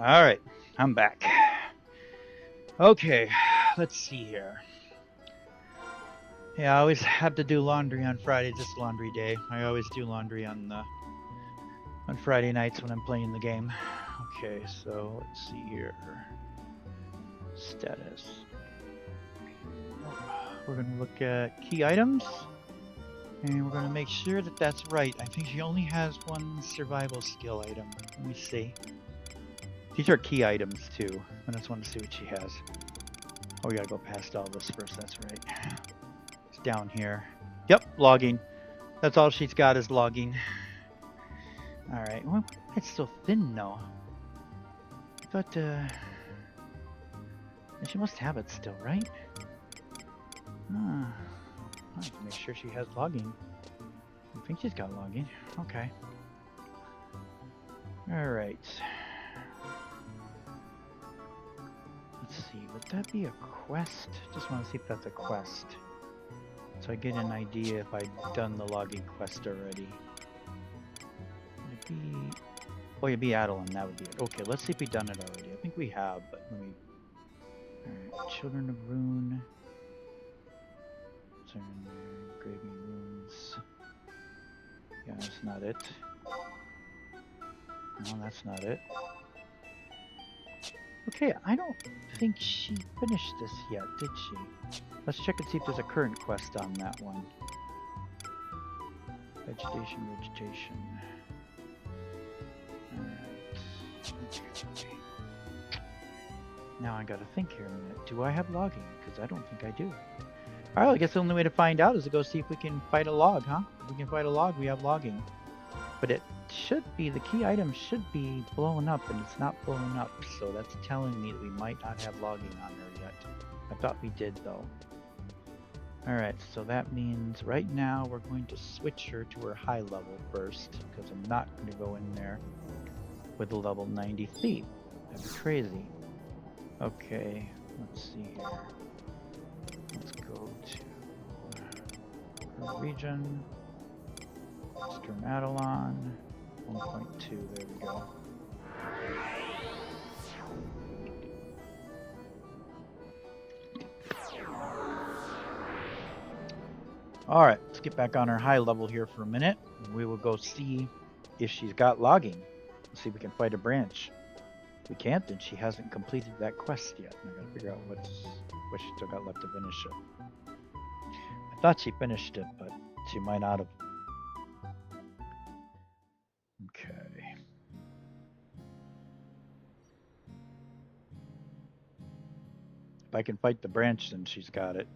All right, I'm back. Okay, let's see here. Yeah, I always have to do laundry on Friday. It's laundry day. I always do laundry on Friday nights when I'm playing the game. Okay, so let's see here. Status. We're going to look at key items. And we're going to make sure that that's right. I think she only has one survival skill item. Let me see. These are key items too. I just want to see what she has. Oh, we got to go past all this first. That's right. It's down here. Yep, logging. That's all she's got is logging. All right. Well, it's so thin though. I thought, she must have it still, right? I have to make sure she has logging. I think she's got logging. Okay. All right. Let's see. Would that be a quest? Just want to see if that's a quest. So I get an idea if I've done the logging quest already. Would it be... Oh, it'd be Adeline. That would be it. Okay, let's see if we've done it already. I think we have, but let me... Alright, Children of Rune. Engraving runes. Yeah, that's not it. No, that's not it. Okay, I don't think she finished this yet, did she? Let's check and see if there's a current quest on that one. Vegetation. Alright. Now I gotta think here a minute. Do I have logging? Because I don't think I do. Alright, I guess the only way to find out is to go see if we can fight a log, huh? If we can fight a log, we have logging. But it should be, the key item should be blowing up, and it's not blowing up. So that's telling me that we might not have logging on there yet. I thought we did, though. Alright, so that means right now we're going to switch her to her high level first, because I'm not going to go in there with a level 90 thief. That'd be crazy. Okay, let's see here. Let's go to her region. Eastern Adelon. 1.2, there we go. Alright, let's get back on our high level here for a minute. We will go see if she's got logging. Let's see if we can fight a branch. If we can't, then she hasn't completed that quest yet. I gotta figure out what she still got left to finish it. I thought she finished it, but she might not have. Okay. If I can fight the branch, then she's got it.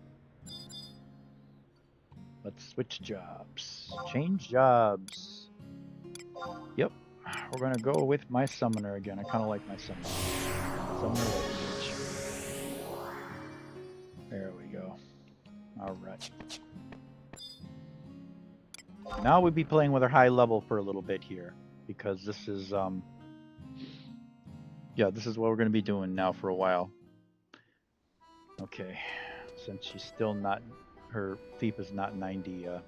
Let's switch jobs. Change jobs. Yep. We're gonna go with my summoner again. I kind of like my summoner. Summoner Rage. There we go. Alright. Now we'll be playing with our high level for a little bit here. Because this is, yeah, this is what we're going to be doing now for a while. Okay. Since she's still not, her thief is not 91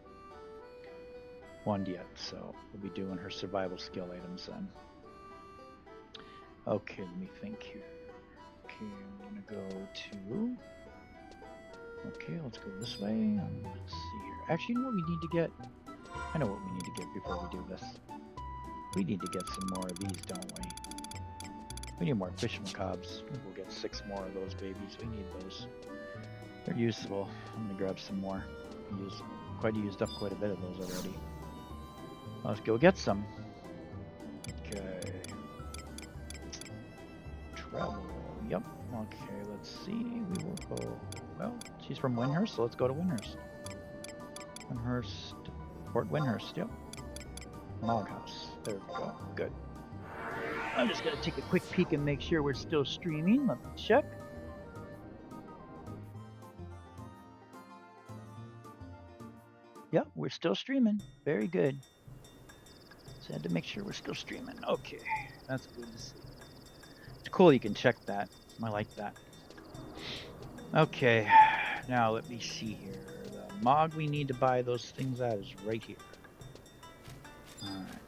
yet. So we'll be doing her survival skill items then. Okay, let me think here. Okay, I'm going to go to... Okay, let's go this way. Let's see here. Actually, you know what we need to get? I know what we need to get before we do this. We need to get some more of these, don't we? We need more fish macabres. We'll get 6 more of those babies. We need those. They're useful. I'm gonna grab some more. Used up quite a bit of those already. Let's go get some. Okay. Travel. Yep. Okay, let's see. We will go... Well, she's from Windhurst, so let's go to Windhurst. Fort Windhurst, yep. Log house. There we go. Good. I'm just gonna take a quick peek and make sure we're still streaming. Let me check. Yep, we're still streaming. Very good. So I had to make sure we're still streaming. Okay, that's good to see. It's cool you can check that. I like that. Okay, now let me see here. The Mog we need to buy those things at is right here. Alright.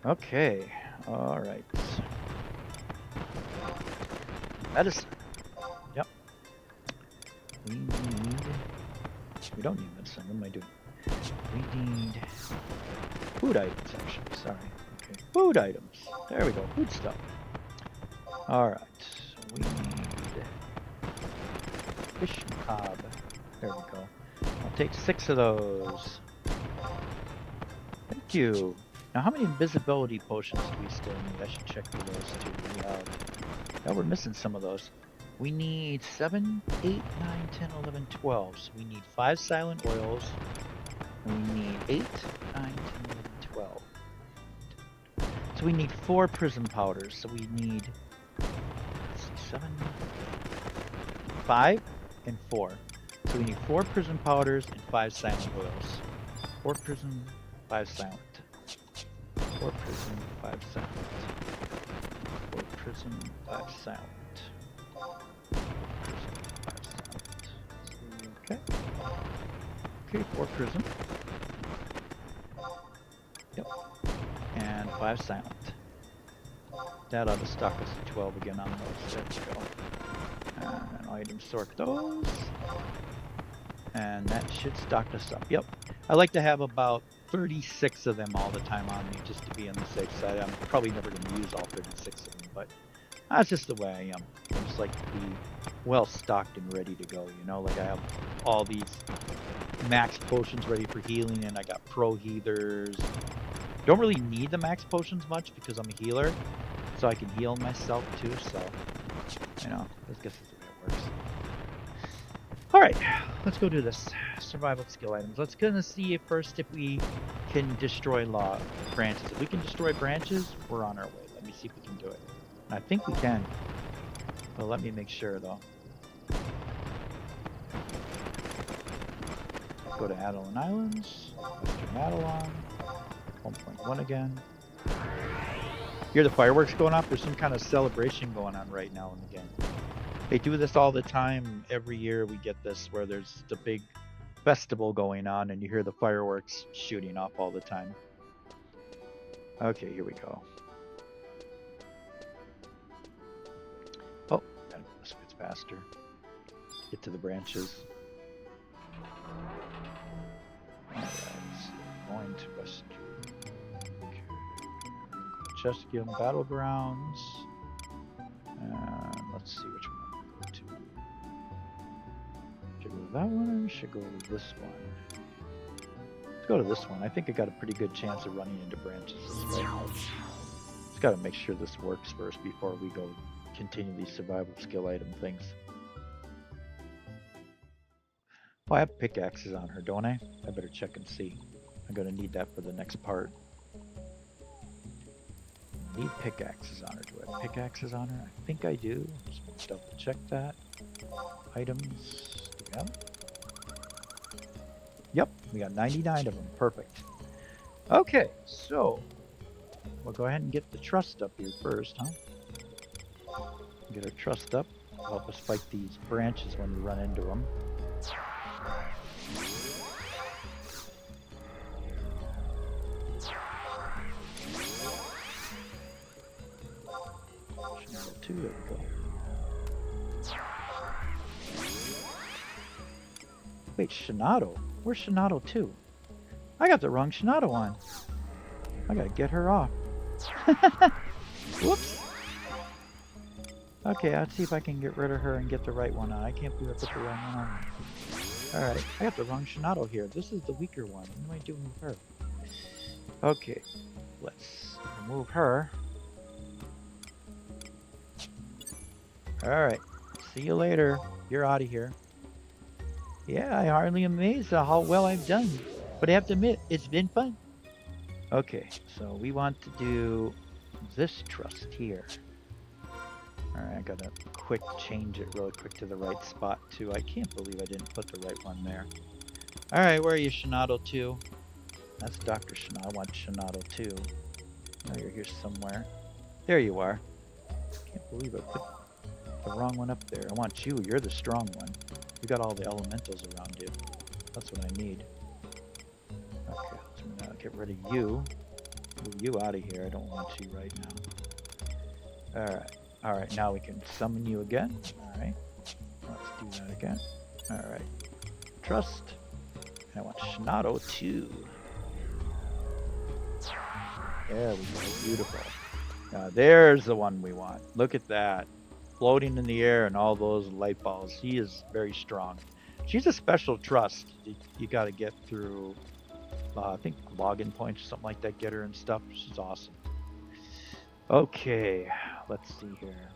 Okay, alright. Medicine. Yep. We don't need medicine. What am I doing? We need food items, actually. Sorry. Okay. Food items. There we go. Food stuff. Alright. We need fish cob. There we go. I'll take 6 of those. Thank you. Now, how many invisibility potions do we still need? I should check for those too. We have... Oh, we're missing some of those. We need 7, 8, 9, 10, 11, 12. So we need 5 silent oils. And we need 8, 9, 10, 11, 12. So we need 4 prism powders. So we need 7, 5, and 4. So we need 4 prism powders and 5 silent oils. 4 prism, 5 silent. 4 prism, 5 silent. 4 prism, 5 silent. Prism, 5 silent. Okay. Okay, 4 prism. Yep. And 5 silent. That ought to stock us at 12 again on those. There we go. And item sort those. And that should stock us up. Yep. I like to have about 36 of them all the time on me just to be on the safe side. I'm probably never going to use all 36 of them, but that's just the way I am. I just like to be well stocked and ready to go, you know? Like I have all these max potions ready for healing, and I got pro healers. Don't really need the max potions much because I'm a healer, so I can heal myself too, so, you know, I guess that's the way it works. Alright, let's go do this. Survival skill items. Let's gonna see first if we can destroy branches. If we can destroy branches, we're on our way. Let me see if we can do it. And I think we can. But let me make sure though. Go to Adelan Islands. Western Adelan. 1.1 again. Hear the fireworks going off? There's some kind of celebration going on right now and again. They do this all the time. Every year we get this where there's the big festival going on and you hear the fireworks shooting off all the time. Okay, here we go. Oh, gotta go this bit faster. Get to the branches. Alright, going to Western. Okay. Cheskium Battlegrounds. And let's see which one. Should go to that one or should go to this one? Let's go to this one. I think I got a pretty good chance of running into branches this way. Just gotta make sure this works first before we go continue these survival skill item things. Oh, I have pickaxes on her, don't I? I better check and see. I'm gonna need that for the next part. Need pickaxes on her. Do I have pickaxes on her? I think I do. Just double check that. Items. Do we have them? Yep, we got 99 of them. Perfect. Okay, so we'll go ahead and get the trust up here first, huh? Get our trust up. Help us fight these branches when we run into them. Level 2, there we go. Wait, Shinado? Where's Shinado 2? I got the wrong Shinado on. I gotta get her off. Whoops. Okay, let's see if I can get rid of her and get the right one on. I can't believe I put the wrong one on. Alright, I got the wrong Shinado here. This is the weaker one. What am I doing with her? Okay, let's remove her. Alright, see you later. You're out of here. Yeah, I'm hardly amazed at how well I've done. But I have to admit, it's been fun. Okay, so we want to do this trust here. Alright, I gotta quick change it really quick to the right spot too. I can't believe I didn't put the right one there. Alright, where are you, Shinado 2? That's Dr. Shinado. I want Shinado 2. Oh, you're here somewhere. There you are. Can't believe I put the wrong one up there. I want you. You're the strong one. You got all the elementals around you. That's what I need. Okay, so I'm gonna get rid of you. Move you out of here. I don't want you right now. Alright. Alright, now we can summon you again. Alright. Let's do that again. Alright. Trust. And I want Shinado 2. There we go. Beautiful. Now there's the one we want. Look at that. Floating in the air and all those light balls. He is very strong. She's a special trust. You got to get through, I think, login points or something like that. Get her and stuff. She's awesome. Okay, let's see here.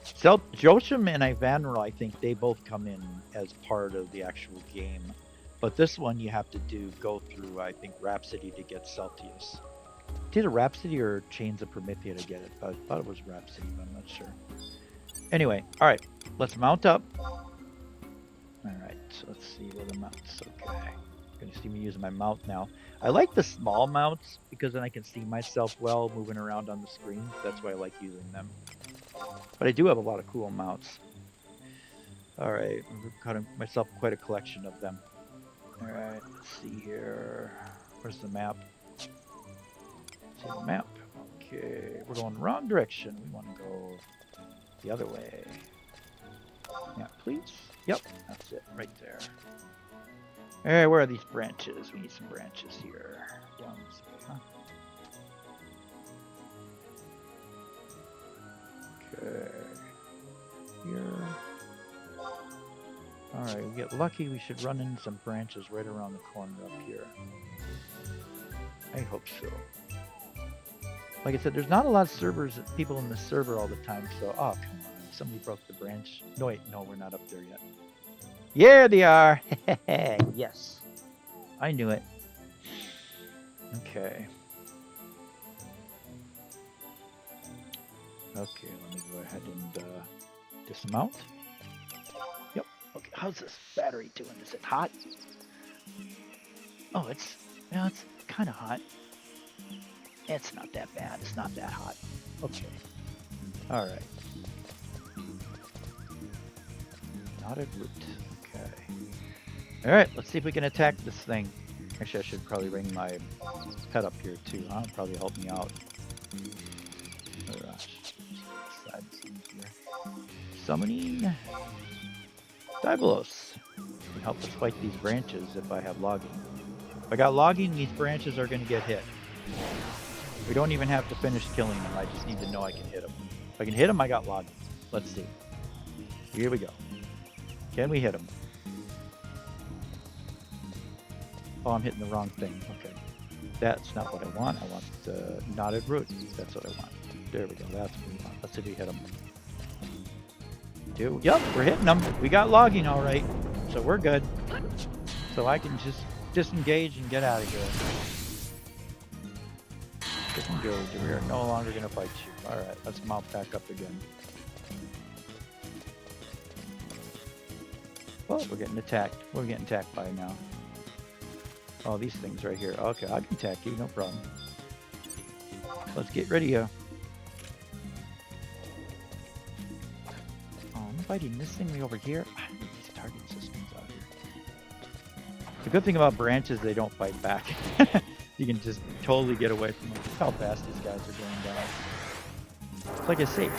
So Josham and Ivanro, I think they both come in as part of the actual game. But this one you have to go through, I think, Rhapsody to get Celtius. It's either Rhapsody or Chains of Promethea to get it. I thought it was Rhapsody, but I'm not sure. Anyway, alright, let's mount up. Alright, so let's see where the mounts. Okay. You're gonna see me using my mount now. I like the small mounts because then I can see myself well moving around on the screen. That's why I like using them. But I do have a lot of cool mounts. Alright, I've got myself quite a collection of them. Alright, let's see here. Where's the map? See the map. Okay, we're going the wrong direction. We want to go the other way. Yeah, please. Yep, that's it, right there. Alright, where are these branches? We need some branches here. Down this way, huh? Okay. Here. Alright, we get lucky, we should run into some branches right around the corner up here. I hope so. Like I said, there's not a lot of people in the server all the time, so, oh, come on. Somebody broke the branch. No, wait, no, we're not up there yet. Yeah, they are! Yes. I knew it. Okay. Okay, let me go ahead and dismount. Yep. Okay, how's this battery doing? Is it hot? Oh, it's kind of hot. It's not that bad. It's not that hot. Okay. All right. Knotted root. Okay. All right. Let's see if we can attack this thing. Actually, I should probably bring my pet up here too. Huh? Probably help me out. Oh gosh. Side scene here. Summoning. Dalies. Can help us fight these branches if I have logging. If I got logging, these branches are going to get hit. We don't even have to finish killing them. I just need to know I can hit them. If I can hit them, I got logging. Let's see. Here we go. Can we hit them? Oh, I'm hitting the wrong thing. Okay. That's not what I want. I want the knotted root. That's what I want. There we go. That's what we want. Let's see if we hit them. do. Yep, we're hitting them. We got logging all right, so we're good. So I can just disengage and get out of here. Disengage. We are no longer going to fight you. All right, let's mount back up again. Oh, we're getting attacked. What are we getting attacked by now? Oh, these things right here. Okay, I can attack you, no problem. Let's get rid of you. Oh, I'm fighting this thing way over here. I need these target systems out here. The good thing about branches, they don't fight back. You can just totally get away from them. Look how fast these guys are going down. It's like I say,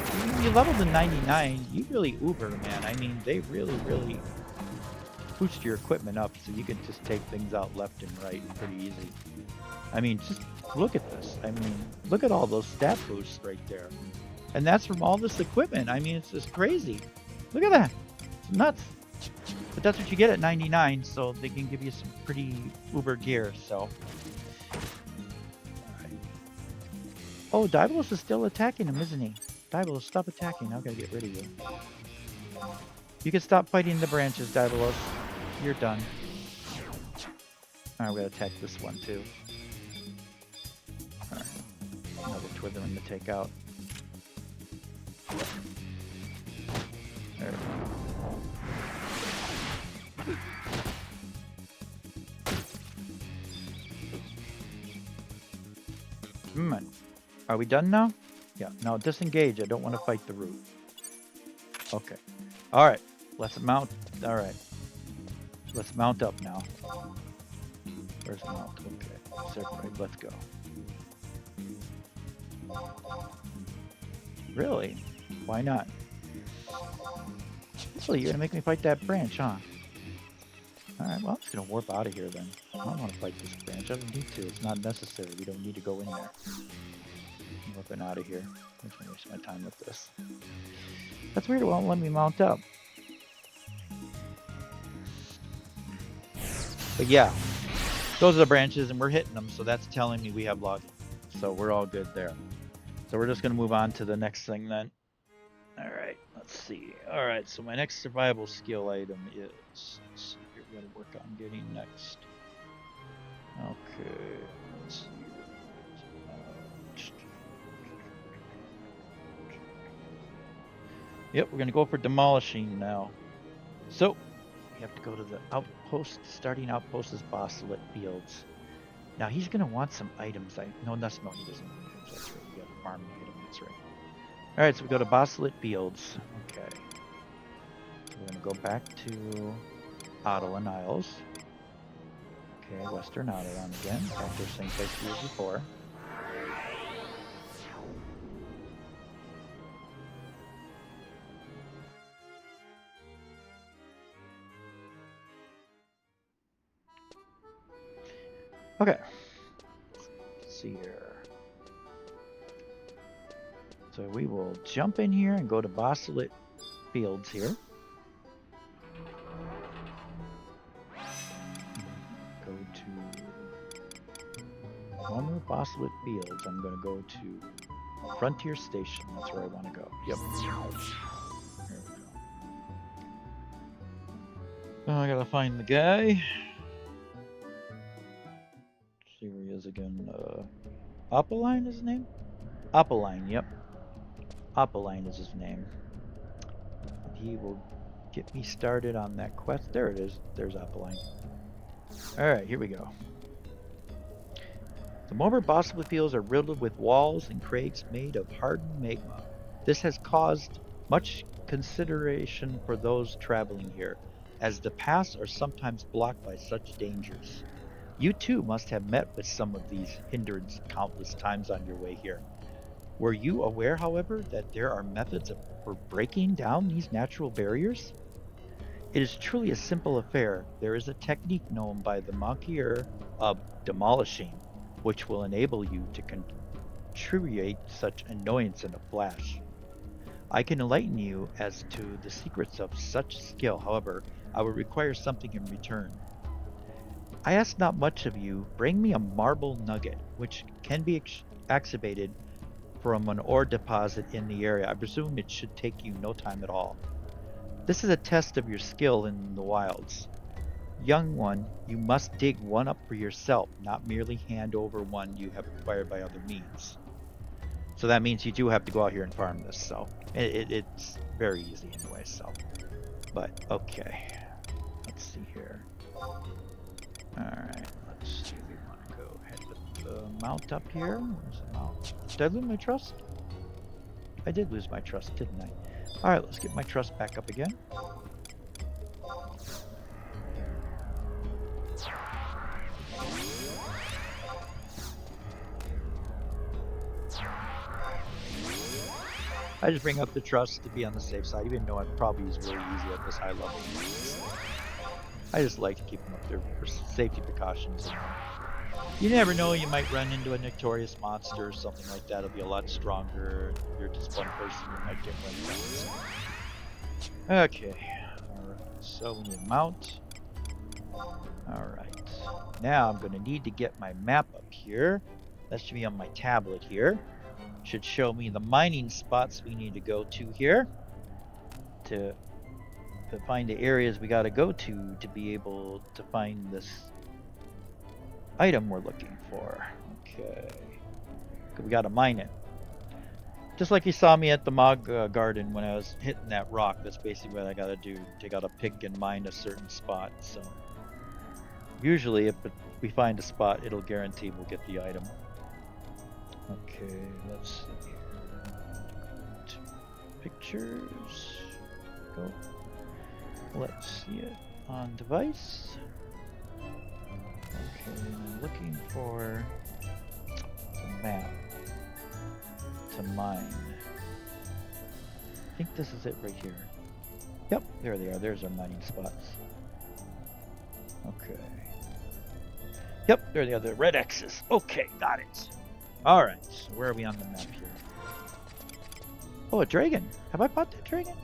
you level to 99, you really uber, man. I mean, they really boost your equipment up so you can just take things out left and right pretty easy. I mean, just look at this. I mean, look at all those stat boosts right there. And that's from all this equipment. I mean, it's just crazy. Look at that. It's nuts. But that's what you get at 99, so they can give you some pretty uber gear, so. Alright. Oh, Dalies is still attacking him, isn't he? Dalies, stop attacking. I'm gonna get rid of you. You can stop fighting the branches, Dalies. You're done. Alright, we're gonna attack this one too. Alright. Another Twithering to take out. There we go. Are we done now? Yeah, now disengage. I don't want to fight the root. Okay. Alright. Let's mount. Alright. Let's mount up now. Where's mount? Okay. Separate. Let's go. Really? Why not? Really, you're gonna make me fight that branch, huh? Alright, well, I'm just gonna warp out of here then. I don't want to fight this branch. I don't need to. It's not necessary. We don't need to go in there. I'm warping out of here. I'm just gonna waste my time with this. That's weird. It won't let me mount up. But yeah, those are the branches, and we're hitting them, so that's telling me we have logging. So we're all good there. So we're just gonna move on to the next thing then. Alright, let's see. Alright, so my next survival skill item is, let's see here, we're gonna work on getting next. Okay, let's see. Yep, we're gonna go for demolishing now. So, we have to go to the outpost. Starting outpost is Bosselet Fields. Now he's gonna want some items. No, he doesn't want items. That's right. We got a farming item. That's right. All right, so we go to Bosselet Fields. Okay. We're gonna go back to Ottolan Isles. Okay, Western Ottolan again. Back to the same place we were before. Okay. Let's see here. So we will jump in here and go to Bosselet Fields here. Go to Homer Bosselet Fields. I'm going to go to Frontier Station. That's where I want to go. Yep. There we go. Oh, I gotta find the guy. See where he is again. Opaline is his name? Opaline, yep. Opaline is his name. He will get me started on that quest. There it is. There's Opaline. Alright, here we go. The Momer Bosselet Fields are riddled with walls and crags made of hardened magma. This has caused much consideration for those traveling here, as the paths are sometimes blocked by such dangers. You too must have met with some of these hindrances countless times on your way here. Were you aware, however, that there are methods for breaking down these natural barriers? It is truly a simple affair. There is a technique known by the Monkier of demolishing, which will enable you to contribuate such annoyance in a flash. I can enlighten you as to the secrets of such skill, however, I will require something in return. I ask not much of you. Bring me a marble nugget, which can be excavated from an ore deposit in the area. I presume it should take you no time at all. This is a test of your skill in the wilds. Young one, you must dig one up for yourself, not merely hand over one you have acquired by other means. So that means you do have to go out here and farm this, so it's very easy anyway, so. But, okay. Let's see here. Alright, let's see. We want to go ahead with the mount up here. Where's the mount? Did I lose my trust? I did lose my trust, didn't I? Alright, let's get my trust back up again. I just bring up the trust to be on the safe side, even though it probably is really easy at this high level. I just like to keep them up there for safety precautions. You never know, you might run into a notorious monster or something like that. It'll be a lot stronger. If you're just one person, you might get one. Okay, alright, so we need a mount. Alright, now I'm going to need to get my map up here. That should be on my tablet here. Should show me the mining spots we need to go to here to find the areas we got to go to be able to find this item we're looking for. Okay, we got to mine it, just like you saw me at the Mog Garden when I was hitting that rock. That's basically what I got to do. I got to pick and mine a certain spot. So usually if we find a spot, it'll guarantee we'll get the item. Okay, let's see here. Pictures. Go. Let's see it on device. Okay, I'm looking for the map to mine. I think this is it right here. Yep, there they are. There's our mining spots. Okay. Yep, there they are. The red X's. Okay, got it. Alright, so where are we on the map here? Oh, a dragon. Have I bought that dragon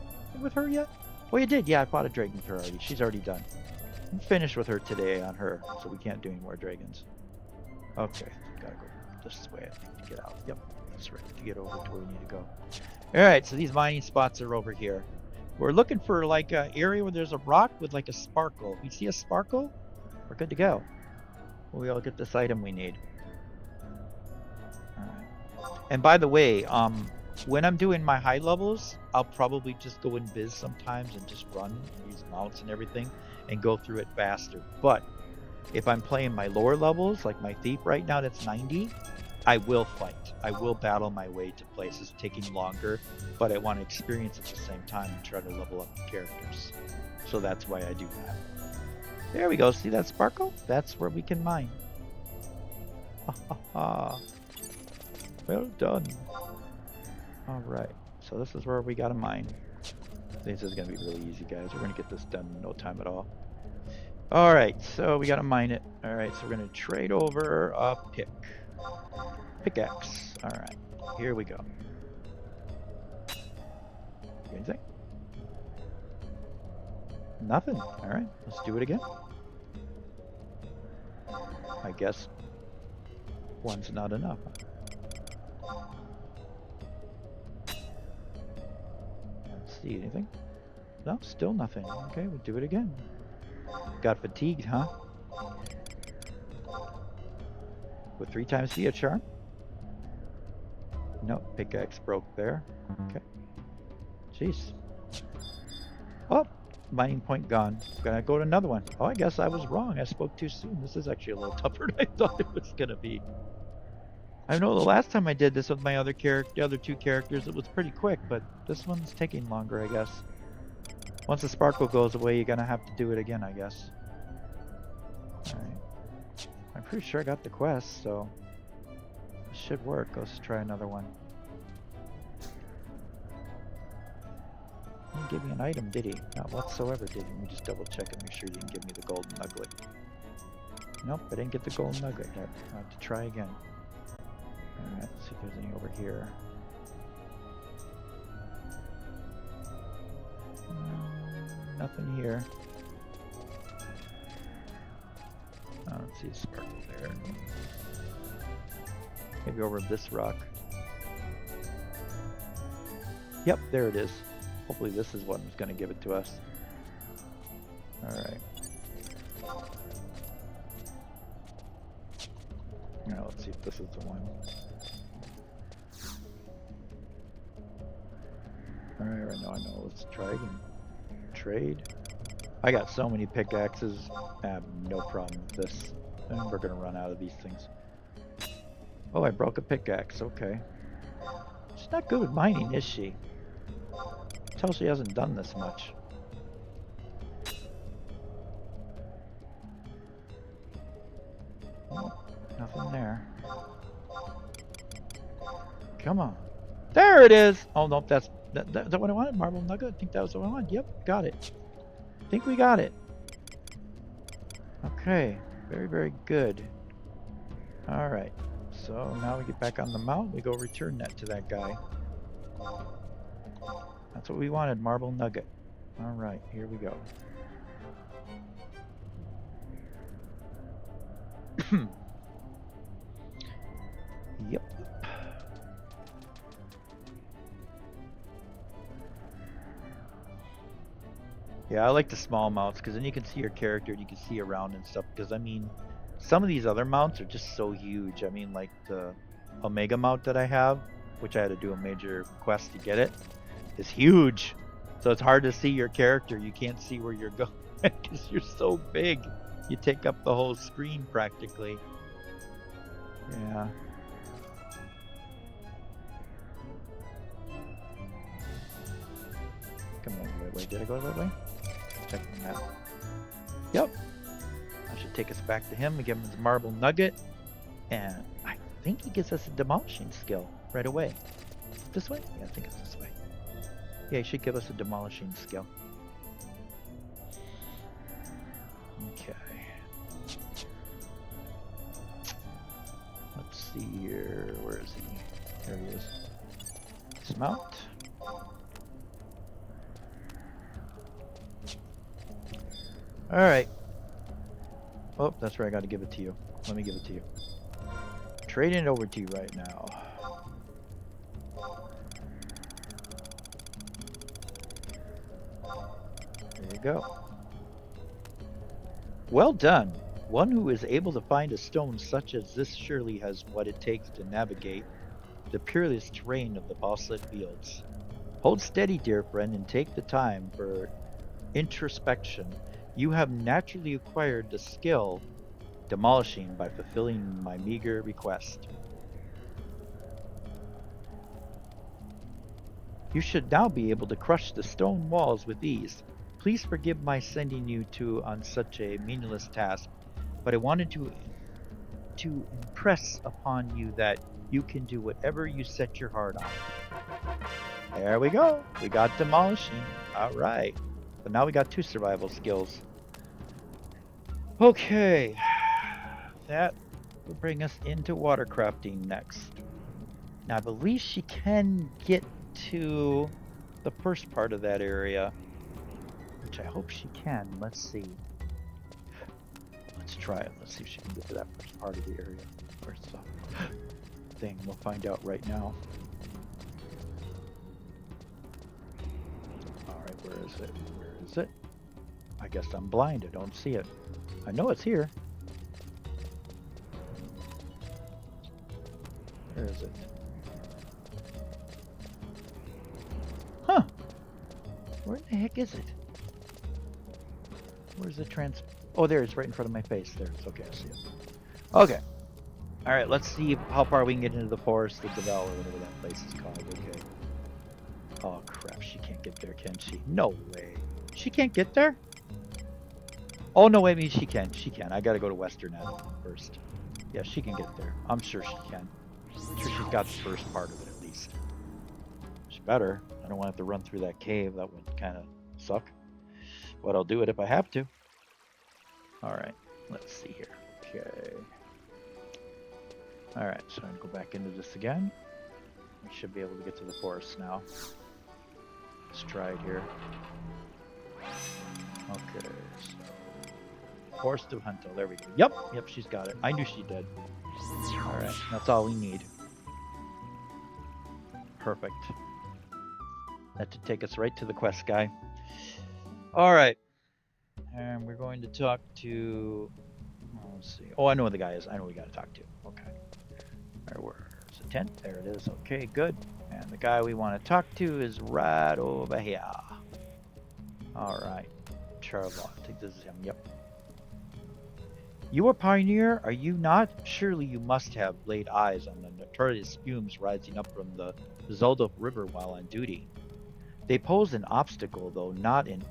with her yet? Oh, you did. Yeah, I bought a dragon with her already. She's already done. I'm finished with her today on her, so we can't do any more dragons. Okay, gotta go this way, I think, to get out. Yep, that's right, to get over to where we need to go. Alright, so these mining spots are over here. We're looking for like an area where there's a rock with like a sparkle. If you see a sparkle, we're good to go. We'll get this item we need. Alright. And by the way, when I'm doing my high levels, I'll probably just go in biz sometimes and just run these mounts and everything and go through it faster. But if I'm playing my lower levels, like my thief right now that's 90, I will fight. I will battle my way to places, taking longer, but I want to experience at the same time and try to level up the characters. So that's why I do that. There we go. See that sparkle? That's where we can mine. Ha ha ha. Well done. Alright, so this is where we gotta mine. This is gonna be really easy, guys. We're gonna get this done in no time at all. Alright, so we gotta mine it. Alright, so we're gonna trade over a pickaxe. Alright, here we go. Anything? Nothing. Alright, let's do it again. I guess one's not enough. See anything? No, still nothing. Okay, we'll do it again. Got fatigued, huh? With 3 times Via Charm? No, pickaxe broke there. Okay. Jeez. Oh, mining point gone. Gonna go to another one. Oh, I guess I was wrong. I spoke too soon. This is actually a little tougher than I thought it was gonna be. I know the last time I did this with my other 2 characters, it was pretty quick, but this one's taking longer, I guess. Once the sparkle goes away, you're gonna have to do it again, I guess. Alright. I'm pretty sure I got the quest, so it should work. Let's try another one. He didn't give me an item, did he? Not whatsoever, did he? Let me just double check and make sure he didn't give me the golden nugget. Nope, I didn't get the golden nugget yet. I'll have to try again. Alright, let's see if there's any over here. Nothing here. I don't see a sparkle there. Maybe over this rock. Yep, there it is. Hopefully this is what's going to give it to us. Alright. Now let's see if this is the one. Alright, right now I know. Let's try again. Trade. I got so many pickaxes. I have no problem with this. And we're going to run out of these things. Oh, I broke a pickaxe. Okay. She's not good with mining, is she? Tell she hasn't done this much. Oh, nothing there. Come on. There it is! Oh, no, that's what I wanted. Marble nugget. I think that was what I wanted. Yep, got it. I think we got it. Okay. Very, very good. Alright. So now we get back on the mount. We go return that to that guy. That's what we wanted. Marble nugget. Alright. Here we go. Yep. Yeah, I like the small mounts because then you can see your character and you can see around and stuff. Because I mean, some of these other mounts are just so huge. I mean, like the Omega mount that I have, which I had to do a major quest to get it, is huge. So it's hard to see your character. You can't see where you're going because you're so big. You take up the whole screen practically. Yeah. Come on, wait, did I go the right way? Check the map. Yep. I should take us back to him and give him his marble nugget. And I think he gives us a demolishing skill right away. Is it this way? Yeah, I think it's this way. Yeah, he should give us a demolishing skill. Okay. Let's see here. Where is he? There he is. Dismount. Alright. Oh, that's right. I got to give it to you. Let me give it to you. Trading it over to you right now. There you go. Well done. One who is able to find a stone such as this surely has what it takes to navigate the peerless terrain of the Bosslet Fields. Hold steady, dear friend, and take the time for introspection. You have naturally acquired the skill demolishing by fulfilling my meager request. You should now be able to crush the stone walls with ease. Please forgive my sending you on such a meaningless task, but I wanted to impress upon you that you can do whatever you set your heart on. There we go. We got demolishing. All right. But now we got 2 survival skills. Okay. That will bring us into watercrafting next. Now I believe she can get to the first part of that area, which I hope she can. Let's see. Let's try it. Let's see if she can get to that first part of the area. Where's the thing? We'll find out right now. Alright, where is it? Where is it? I guess I'm blind. I don't see it. I know it's here. Where is it? Huh. Where the heck is it? Where's the Oh, there, it's right in front of my face. There, it's okay, I see it. Okay. Alright, let's see how far we can get into the forest of Devel, or whatever that place is called. Okay. Oh, crap, she can't get there, can she? No way. She can't get there? Oh, no, wait, maybe she can. She can. I gotta go to Western Avenue first. Yeah, she can get there. I'm sure she can. I'm sure she's got the first part of it, at least. She better. I don't want to have to run through that cave. That would kind of suck. But I'll do it if I have to. Alright, let's see here. Okay. Alright, so I'm going to go back into this again. We should be able to get to the forest now. Let's try it here. Okay, so... Forest of Hunto, there we go. Yep, she's got it. I knew she did. Alright, that's all we need. Perfect. That should take us right to the quest guy. All right. And we're going to talk to... let's see. Oh, I know who the guy is. I know we got to talk to. Okay. All right, where's the tent? There it is. Okay, good. And the guy we want to talk to is right over here. All right. Charlotte. I think this is him. Yep. You a pioneer, are you not? Surely you must have laid eyes on the notorious fumes rising up from the Zolda River while on duty. They pose an obstacle, though not an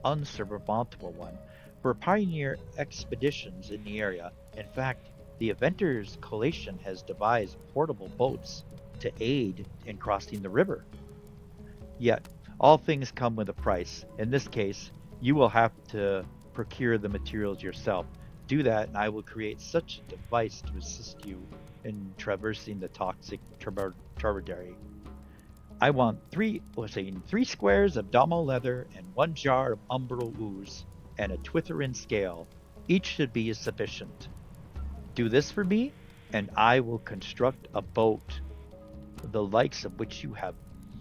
unsurmountable one, for pioneer expeditions in the area. In fact, the Avengers Coalition has devised portable boats to aid in crossing the river. Yet, all things come with a price. In this case, you will have to procure the materials yourself. Do that, and I will create such a device to assist you in traversing the toxic turbidary. I want three squares of Domo leather and 1 jar of umbral ooze and a Twitherin scale. Each should be sufficient. Do this for me, and I will construct a boat, the likes of which you have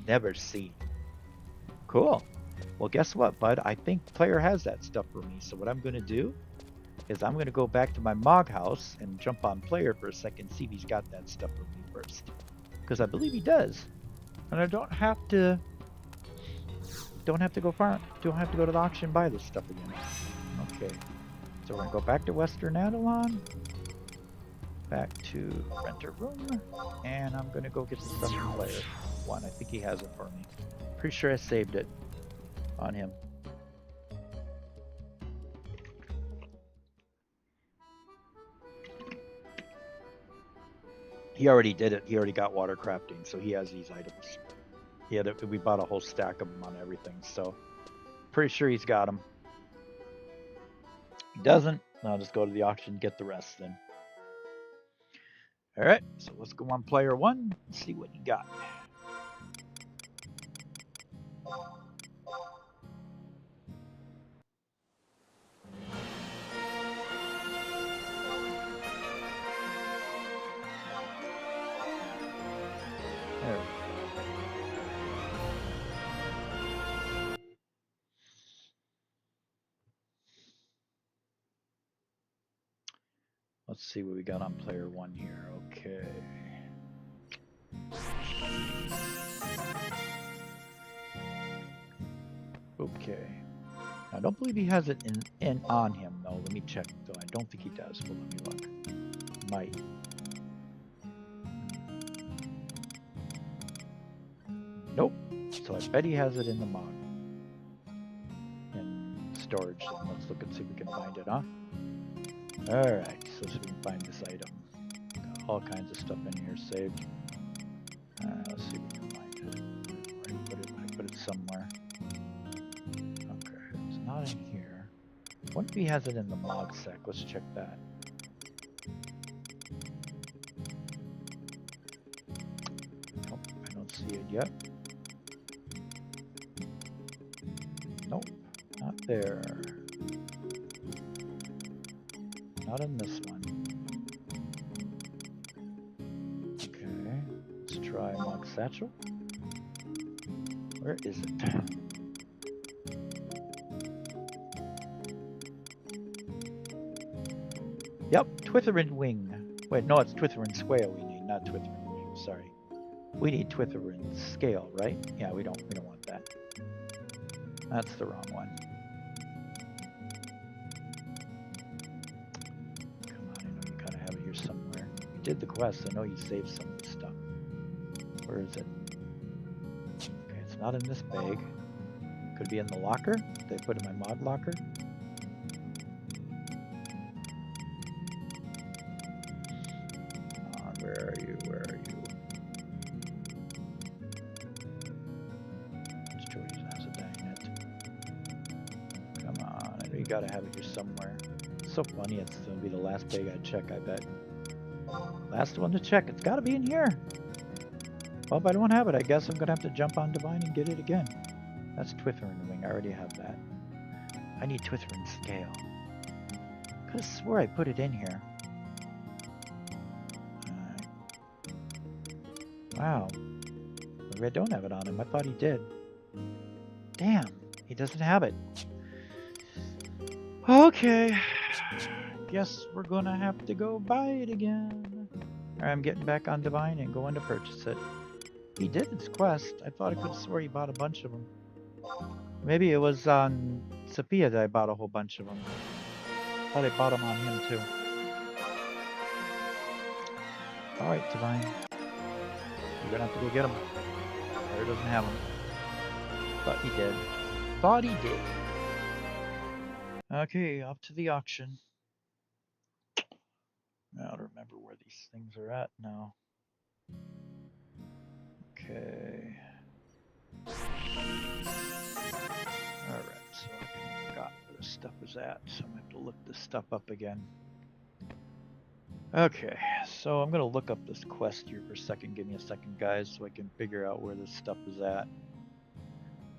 never seen. Cool. Well, guess what, bud? I think player has that stuff for me. So what I'm going to do is I'm going to go back to my Mog house and jump on player for a second, see if he's got that stuff for me first. Because I believe he does. And I don't have to go far. Don't have to go to the auction and buy this stuff again. Okay. So we're going to go back to Western Adelon. Back to renter room. And I'm going to go get the stuff from player 1. I think he has it for me. Pretty sure I saved it on him. He already did it. He already got water crafting, so he has these items. We bought a whole stack of them on everything, so pretty sure he's got them. If he doesn't, I'll just go to the auction and get the rest then. All right, so let's go on player 1 and see what he got. There. Let's see what we got on player 1 here. Okay. Okay. I don't believe he has it in on him though. Let me check though. I don't think he does. Well, let me look. Might. Nope. So I bet he has it in the mod. In storage. Then let's look and see if we can find it, huh? Alright, so see if we can find this item. Got all kinds of stuff in here saved. Let's see if we can find it. Where I put it somewhere. Okay, it's not in here. What if he has it in the mod sec? Let's check that. Nope, I don't see it yet. Nope, not there. Not in this one. Okay, let's try Monk Satchel. Where is it? Yep, Twitherin Wing. Wait, no, it's Twitherin Scale we need, not Twitherin Wing, sorry. We need Twitherin Scale, right? Yeah, we don't want that. That's the wrong one. Somewhere. You did the quest, I know you saved some of the stuff. Where is it? Okay, it's not in this bag. Could be in the locker. Did I put it in my mod locker? Where are you? Where are you? It's Jordy's has a dang it. Come on, I know you gotta have it here somewhere. It's so funny, it's gonna be the last bag I check, I bet. Last one to check. It's got to be in here. Well, if I don't have it, I guess I'm going to have to jump on Divine and get it again. That's Twitherin Wing. I already have that. I need Twitherin Scale. Could have swore I put it in here. Wow. Maybe I don't have it on him. I thought he did. Damn, he doesn't have it. Okay. Guess we're gonna have to go buy it again. Alright, I'm getting back on Divine and going to purchase it. He did his quest. I thought I could have swore he bought a bunch of them. Maybe it was on Sophia that I bought a whole bunch of them. I thought I bought them on him too. Alright, Divine. You're gonna have to go get them. Claire doesn't have them. Thought he did. Thought he did. Okay, off to the auction. Now to remember where these things are at now. Okay. Alright, so I forgot where this stuff is at, so I'm gonna have to look this stuff up again. Okay, so I'm gonna look up this quest here for a second. Give me a second, guys, so I can figure out where this stuff is at.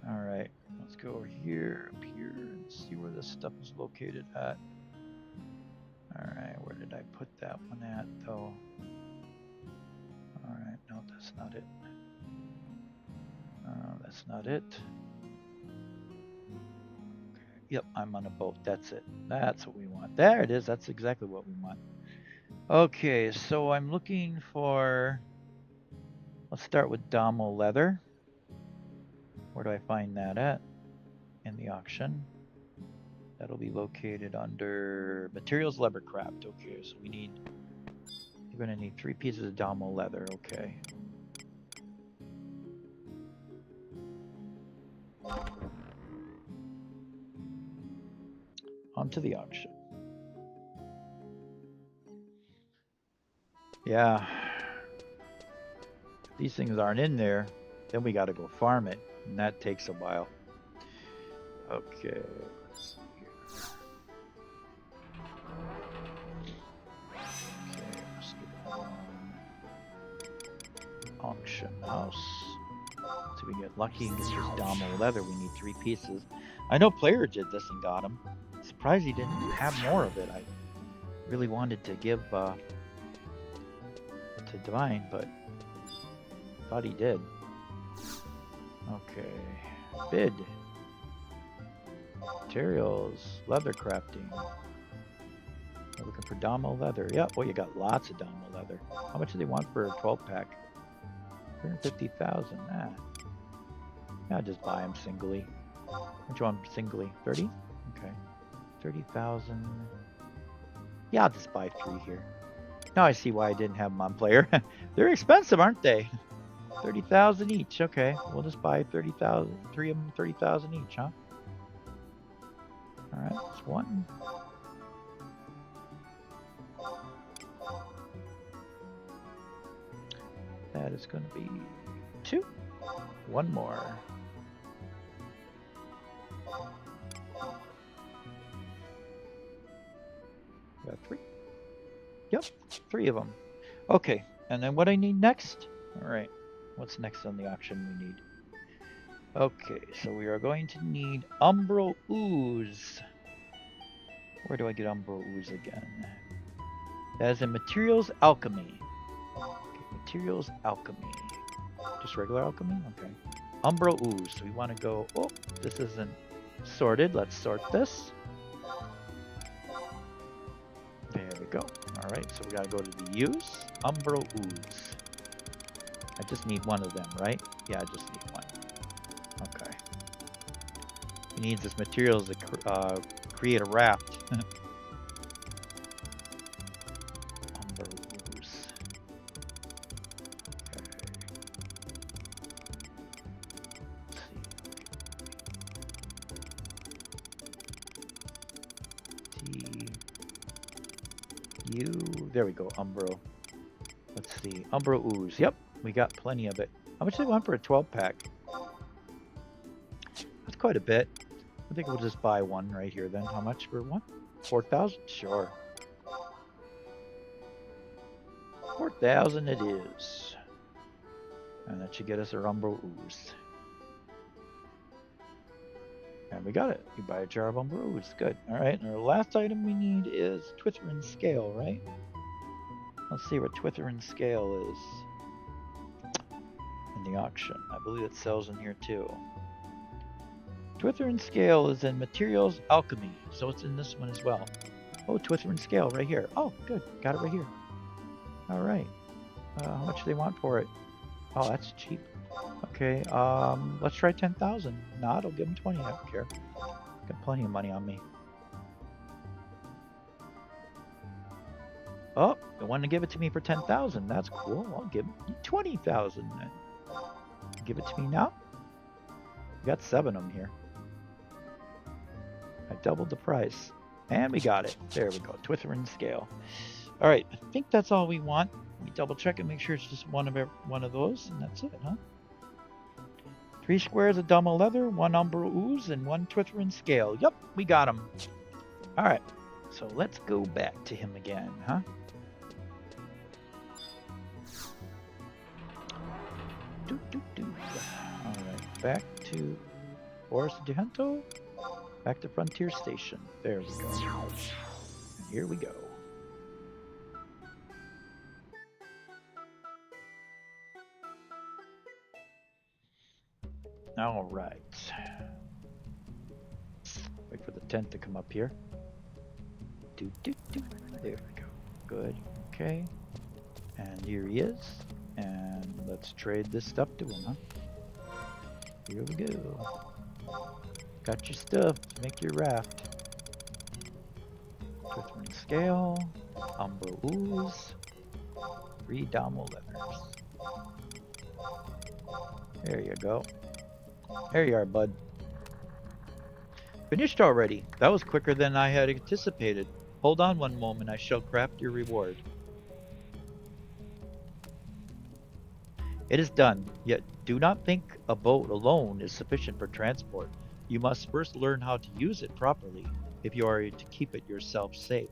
Alright, let's go over here, up here, and see where this stuff is located at. Alright, where did I put that one at, though? Alright, no, that's not it. That's not it. Okay. Yep, I'm on a boat. That's it. That's what we want. There it is. That's exactly what we want. Okay, so I'm looking for... Let's start with Domo leather. Where do I find that at? In the auction. That'll be located under materials leathercraft. Okay, so we need... You're going to need 3 pieces of Domo leather. Okay. Onto the auction. Yeah. If these things aren't in there, then we got to go farm it, and that takes a while. Okay. Let's see here. Okay, let's get on auction house. So we get lucky and get this Domo leather. We need 3 pieces. I know player did this and got them. Surprised he didn't have more of it. I really wanted to give to Divine, but thought he did. Okay, bid. Materials, leather crafting. We're looking for Domo leather. Yep, well, you got lots of Domo leather. How much do they want for a 12 pack? 150,000. Ah. Yeah, I'll just buy them singly. Which one singly? 30? Okay. 30,000. Yeah, I'll just buy 3 here. Now I see why I didn't have them on player. They're expensive, aren't they? 30,000 each. Okay, we'll just buy 30,000. 3 of them, 30,000 each, huh? All right, that's 1. That is going to be 2. 1 more. Got 3. Yep, 3 of them. Okay, and then what I need next? All right, what's next on the auction we need? Okay, so we are going to need Umbro Ooze. Where do I get Umbro Ooze again? That is in Materials Alchemy. Okay, Materials Alchemy. Just regular alchemy? Okay. Umbro Ooze. So we want to go... Oh, this isn't sorted. Let's sort this. There we go. Alright, so we got to go to the use. Umbro Ooze. I just need 1 of them, right? Yeah, I just need 1. Okay. He needs this materials to create a raft. Umbro Ooze. Okay. There we go, Umbro. Let's see, Umbro Ooze. Yep, we got plenty of it. How much do they want for a 12 pack? That's quite a bit. I think we'll just buy 1 right here then. How much for 1? 4,000? Sure. 4,000 it is. And that should get us our Umbro Ooze. And we got it. You buy a jar of Umbro Ooze. Good. Alright, and our last item we need is Twithrin Scale, right? Let's see what Twithrin Scale is in the auction. I believe it sells in here too. Twither and Scale is in Materials Alchemy, so it's in this one as well. Oh, Twither and Scale right here. Oh, good. Got it right here. All right. How much do they want for it? Oh, that's cheap. Okay, let's try 10,000. Nah, I'll give them 20. I don't care. Got plenty of money on me. Oh, they want to give it to me for 10,000. That's cool. I'll give you 20,000. Give it to me now. We got 7 of them here. I doubled the price. And we got it. There we go. Twither and Scale. All right, I think that's all we want. Let me double check and make sure it's just one of those, and that's it, huh? 3 squares of Dama Leather, 1 Umbra Ooze, and 1 Twither and Scale. Yep, we got him. All right, so let's go back to him again, huh? All right, back to Forest de Gento, back to Frontier Station. There we go. And here we go. All right. Wait for the tent to come up here. There we go. Good. Okay. And here he is. And let's trade this stuff to him, huh? Here we go. Got your stuff to make your raft. Twither and Scale. Umbra Ooze. 3 Damo Leathers. There you go. There you are, bud. Finished already. That was quicker than I had anticipated. Hold on one moment, I shall craft your reward. It is done, yet do not think a boat alone is sufficient for transport. You must first learn how to use it properly if you are to keep yourself safe.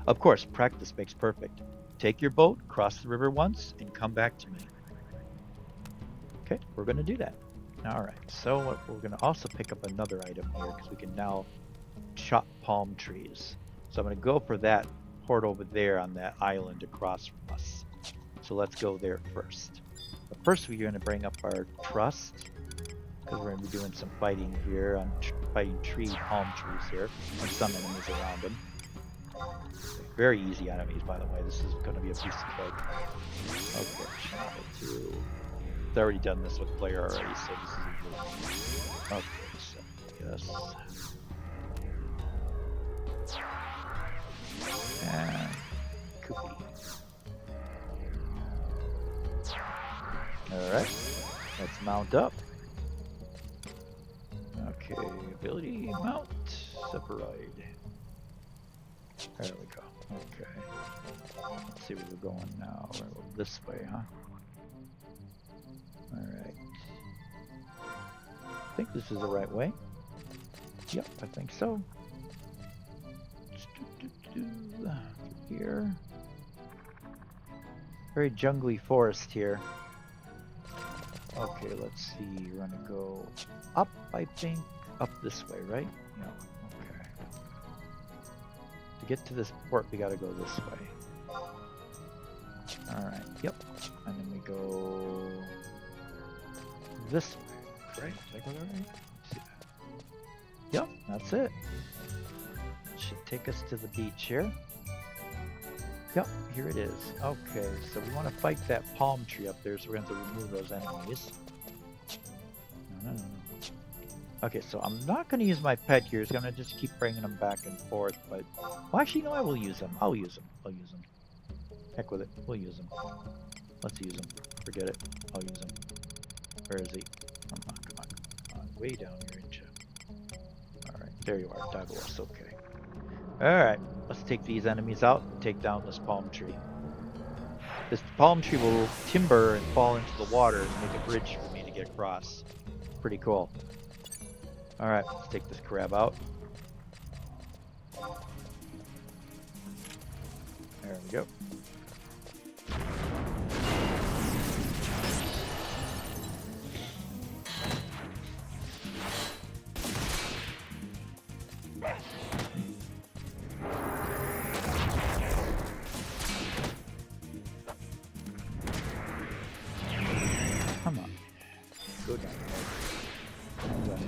Of course, practice makes perfect. Take your boat, cross the river once, and come back to me. Okay, we're going to do that. Alright, so we're going to also pick up another item here because we can now chop palm trees. So I'm going to go for that port over there on that island across from us. So let's go there first. But first we're going to bring up our trust because we're going to be doing some fighting here on fighting palm trees here and some enemies around them. Very easy enemies, by the way. This is going to be a piece of cake. Okay, chop it too. I've already done this with player already, so this is a good. Okay, so yes. And Koopy. Alright, let's mount up. Okay, ability mount, separate. There we go. Okay. Let's see where we're going now. We're going this way, huh? Alright. I think this is the right way. Yep, I think so. Here. Very jungly forest here. Okay, let's see. We're gonna go up, I think. Up this way, right? Yeah. Okay. To get to this port, we gotta go this way. Alright, yep. And then we go this way, right? Did I go there right? See that? Yep, that's it. Should take us to the beach here. Yep, here it is. Okay, so we want to fight that palm tree up there, so we're going to have to remove those enemies. No. Okay, so I'm not going to use my pet here. I'm going to just keep bringing them back and forth, but... Well, actually, no, I will use them. I'll use them. Heck with it. We'll use them. Let's use them. Forget it. I'll use them. Where is he? Come on. Way down here, ain't you? Alright, there you are, Dalies. Okay. Alright, let's take these enemies out and take down this palm tree. This palm tree will timber and fall into the water and make a bridge for me to get across. Pretty cool. Alright, let's take this crab out. There we go.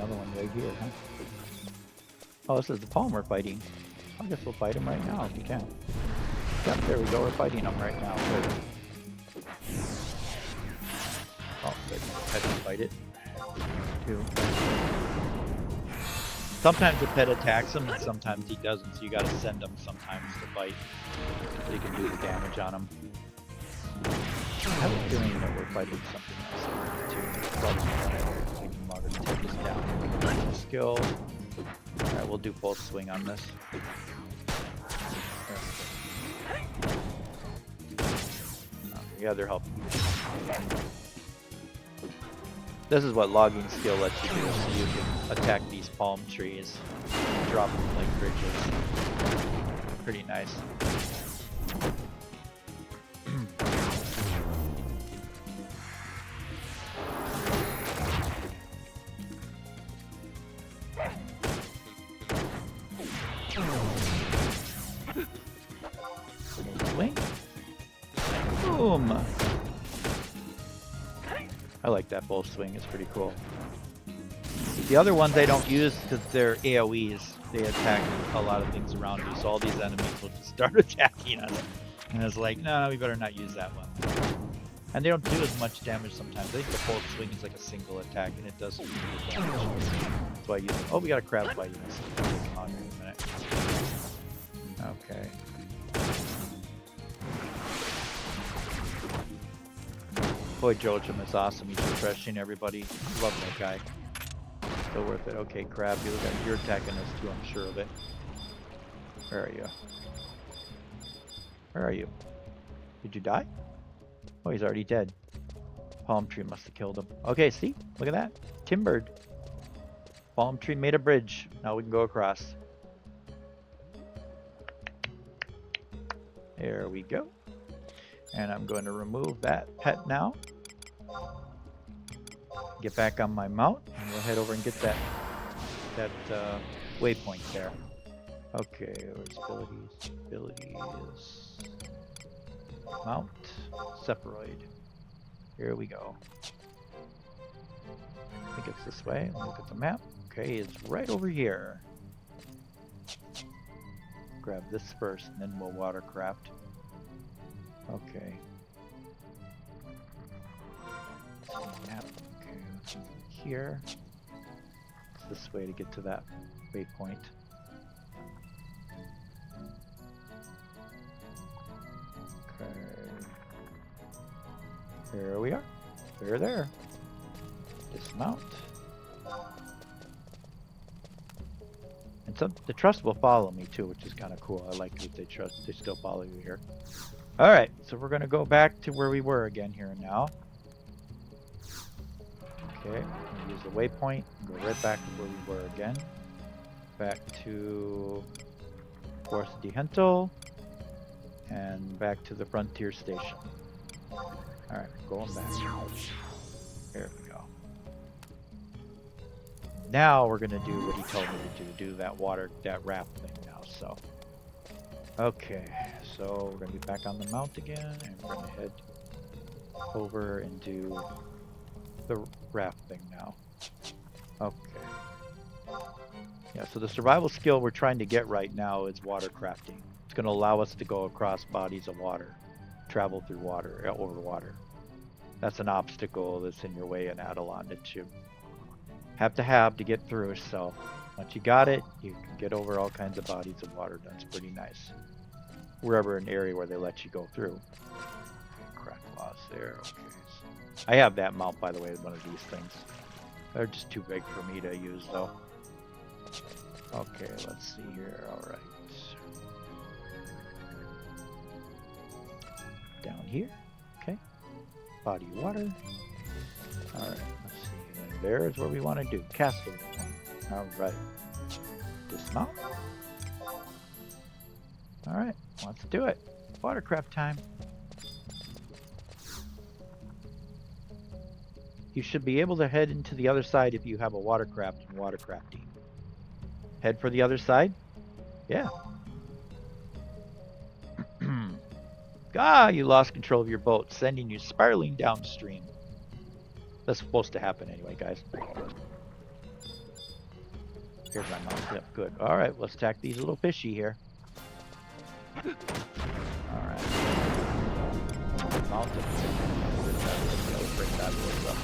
another one right here, huh? Oh, this is the palm we're fighting. I guess we'll fight him right now if you can. Yep, there we go. We're fighting him right now. Good. Oh, good. I can fight it. Too. Sometimes the pet attacks him, and sometimes he doesn't. So you gotta send him sometimes to fight, so you can do the damage on him. I have a feeling that we're fighting something else too. Probably taking longer to take this down. Skill. Alright, we'll do full swing on this. Yeah, they're helping. This is what logging skill lets you do, so you can attack these palm trees, drop them like bridges. Pretty nice. Swing. Boom. I like that bull swing, it's pretty cool. The other ones I don't use because they're AoEs. They attack a lot of things around you, so all these enemies will just start attacking us. And it's like, no, we better not use that one. And they don't do as much damage sometimes. I think the full swing is like a single attack and it does some good damage. That's why I use it. Oh, we got a crab fighting us. Come on in a minute. Okay. Boy, Joachim is awesome. He's refreshing everybody. Love that guy. So worth it. Okay, crab, you're attacking us too, I'm sure of it. Where are you? Where are you? Did you die? Oh, he's already dead. Palm tree must have killed him. Okay, see? Look at that. Timbered. Palm tree made a bridge. Now we can go across. There we go. And I'm going to remove that pet now. Get back on my mount, and we'll head over and get that waypoint there. Okay, where's abilities? Abilities. Mount. Sephiroid. Here we go. I think it's this way. Look at the map. Okay, it's right over here. Grab this first, and then we'll watercraft. Okay. Map. Okay, let's go here. It's this way to get to that waypoint. Okay. There we are. We're there. Dismount. And the trust will follow me too, which is kind of cool. I like that they still follow you here. Alright, so we're going to go back to where we were again here now. Okay, I'm going to use the waypoint and go right back to where we were again. Back to Forest de Hentel and back to the Frontier Station. Alright, going back. There we go. Now we're going to do what he told me to do that raft thing now, so. Okay, so we're going to be back on the mount again, and we're going to head over and do the raft thing now. Okay. Yeah, so the survival skill we're trying to get right now is water crafting. It's going to allow us to go across bodies of water, travel through water, over water. That's an obstacle that's in your way in Adelon that you have to get through, so once you got it, you can get over all kinds of bodies of water. That's pretty nice. Wherever an area where they let you go through. Crack laws there. Okay. So I have that mount, by the way, one of these things. They're just too big for me to use, though. Okay, let's see here. All right. Down here. Okay. Body of water. All right. Let's see. And there's where we want to do. Castle. All right. Dismount. All right. Let's do it. Watercraft time. You should be able to head into the other side if you have a watercraft and watercrafting. Head for the other side? Yeah. You lost control of your boat, sending you spiraling downstream. That's supposed to happen anyway, guys. Here's my mount. Yep, good. All right, let's attack these little fishy here. All right. Mount it. Let's break that boys up.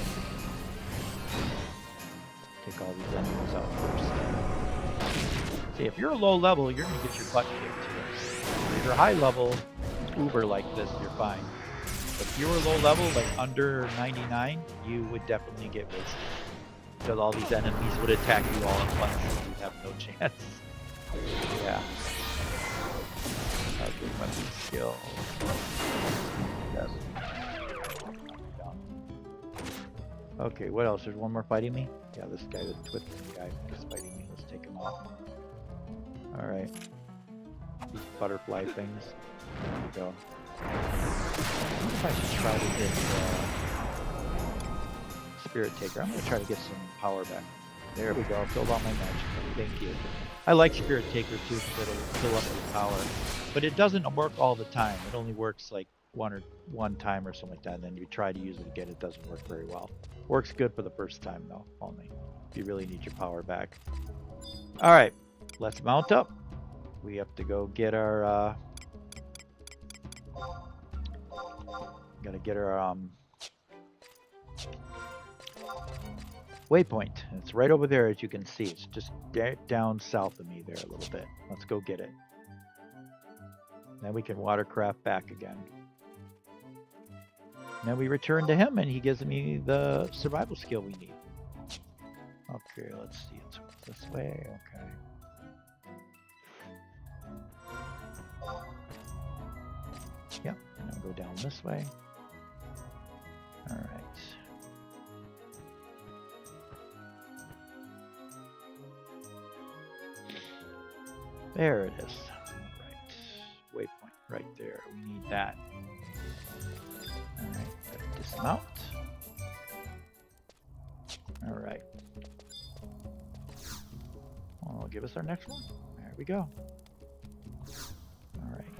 Take all these enemies out first. See, if you're a low level, you're gonna get your butt kicked here. If you're high level, uber like this, you're fine. But if you were low level, like under 99, you would definitely get wasted. Because all these enemies would attack you all at once and you'd have no chance. Yeah. Okay, weapon skill. Yes. Okay, what else? There's one more fighting me? Yeah, this guy, the twisting guy, is fighting me. Let's take him off. Alright. These butterfly things. There we go. I wonder if I should try to get Spirit Taker. I'm going to try to get some power back. There we go. Filled out my magic. Thank you. I like Spirit Taker too because it'll fill up your power. But it doesn't work all the time. It only works like one time or something like that. And then you try to use it again. It doesn't work very well. Works good for the first time though, only. If you really need your power back. Alright. Let's mount up. We have to go get our... Gotta get our... waypoint. It's right over there, as you can see. It's just down south of me there a little bit. Let's go get it. Then we can watercraft back again. Then we return to him and he gives me the survival skill we need. Okay, let's see. It's this way. Okay. Yep, and I'll go down this way. Alright. There it is. Right. Waypoint right there. We need that. Alright, dismount. Alright. Well, I'll give us our next one. There we go. Alright.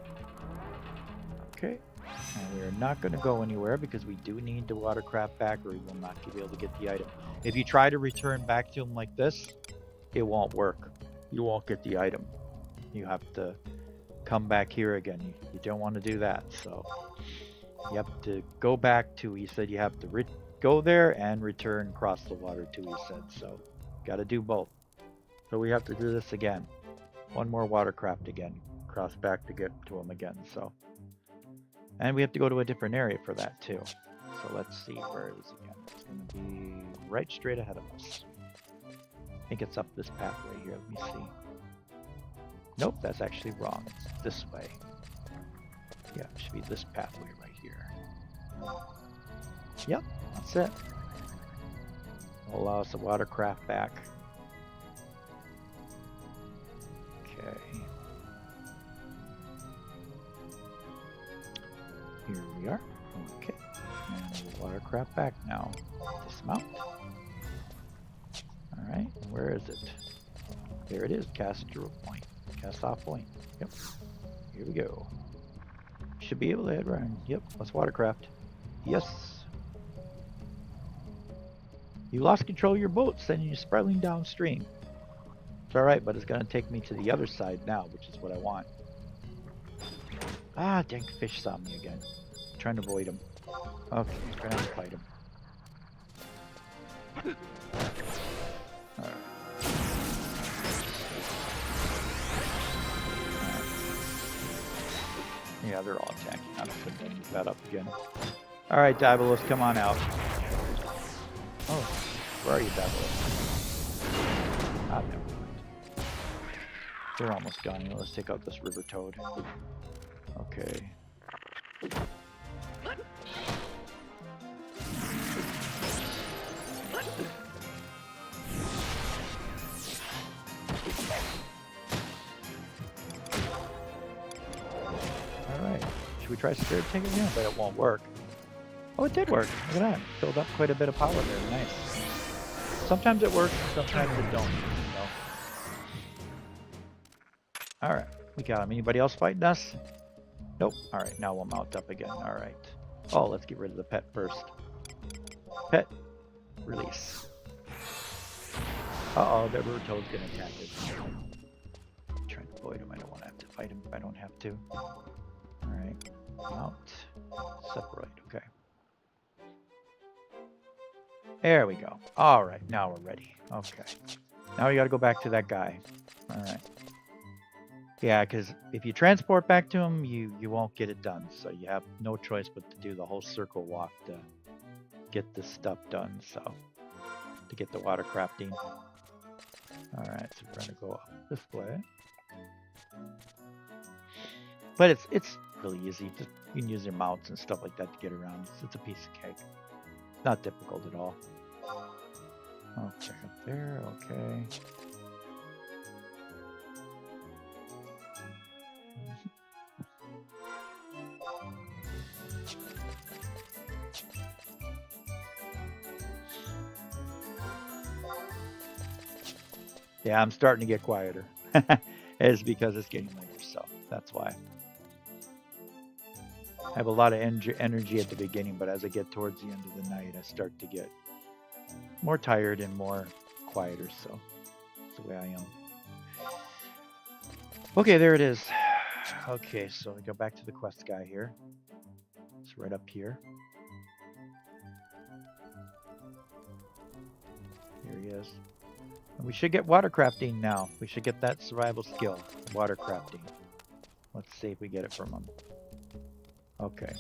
Okay. And we are not going to go anywhere because we do need to watercraft back or we will not be able to get the item. If you try to return back to him like this, it won't work. You won't get the item. You have to come back here again. You don't want to do that. So you have to go back to, he said you have to go there and return across the water too, he said. So got to do both. So we have to do this again. One more watercraft again. Cross back to get to him again. So, and we have to go to a different area for that too. So let's see where it is again. It's going to be right straight ahead of us. I think it's up this pathway here. Let me see. Nope, that's actually wrong. It's this way. Yeah, it should be this pathway right here. Yep, that's it. It'll allow us to watercraft back. Okay. Here we are. Okay. And we'll watercraft back now. Dismount. Alright, where is it? There it is, cast point. Cast off point. Yep. Here we go. Should be able to head around. Yep, let's watercraft. Yes. You lost control of your boat, sending you spiraling downstream. It's alright, but it's going to take me to the other side now, which is what I want. Ah, dang fish saw me again. I'm trying to avoid him. Okay, I'm going to fight him. Alright. Yeah, they're all attacking. I'm just going to move that up again. Alright, Dalies, come on out. Oh, where are you, Dalies? Ah, never mind. They're almost gone. You know, let's take out this river toad. Okay. Should we try Spirit Taker again? But it won't work. Oh, it did work. Look at that. Filled up quite a bit of power there. Nice. Sometimes it works, sometimes it don't. You know? Alright, we got him. Anybody else fighting us? Nope. Alright, now we'll mount up again. Alright. Oh, let's get rid of the pet first. Pet. Release. Uh-oh, the Rutoad's gonna attack it. I'm trying to avoid him. I don't want to have to fight him if I don't have to. Alright. Mount. Separate. Okay. There we go. Alright, now we're ready. Okay. Now we gotta go back to that guy. Alright. Yeah, because if you transport back to him, you won't get it done. So you have no choice but to do the whole circle walk to get this stuff done. So to get the water crafting. Alright, so we're gonna go up this way. But it's really easy. Just, you can use your mounts and stuff like that to get around. It's a piece of cake. Not difficult at all. Okay, up there, okay. Yeah, I'm starting to get quieter. It's because it's getting later, so that's why. I have a lot of energy at the beginning, but as I get towards the end of the night, I start to get more tired and more quieter, so that's the way I am. Okay, there it is. Okay, so we go back to the quest guy here. It's right up here. Here he is. And we should get water crafting now. We should get that survival skill, water crafting. Let's see if we get it from him. Okay.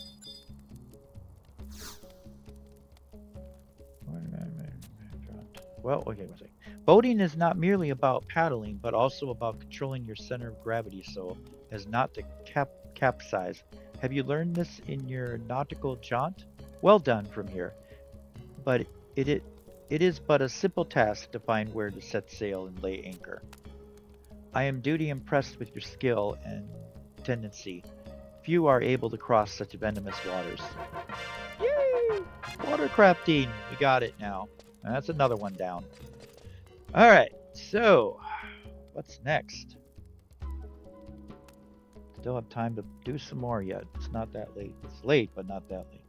Well, okay, one second. Boating is not merely about paddling, but also about controlling your center of gravity so as not to capsize. Have you learned this in your nautical jaunt? Well done from here. But it is but a simple task to find where to set sail and lay anchor. I am duly impressed with your skill and tendency. Few are able to cross such venomous waters. Yay! Water crafting! We got it now. And that's another one down. Alright, so what's next? Still have time to do some more yet. It's not that late. It's late, but not that late.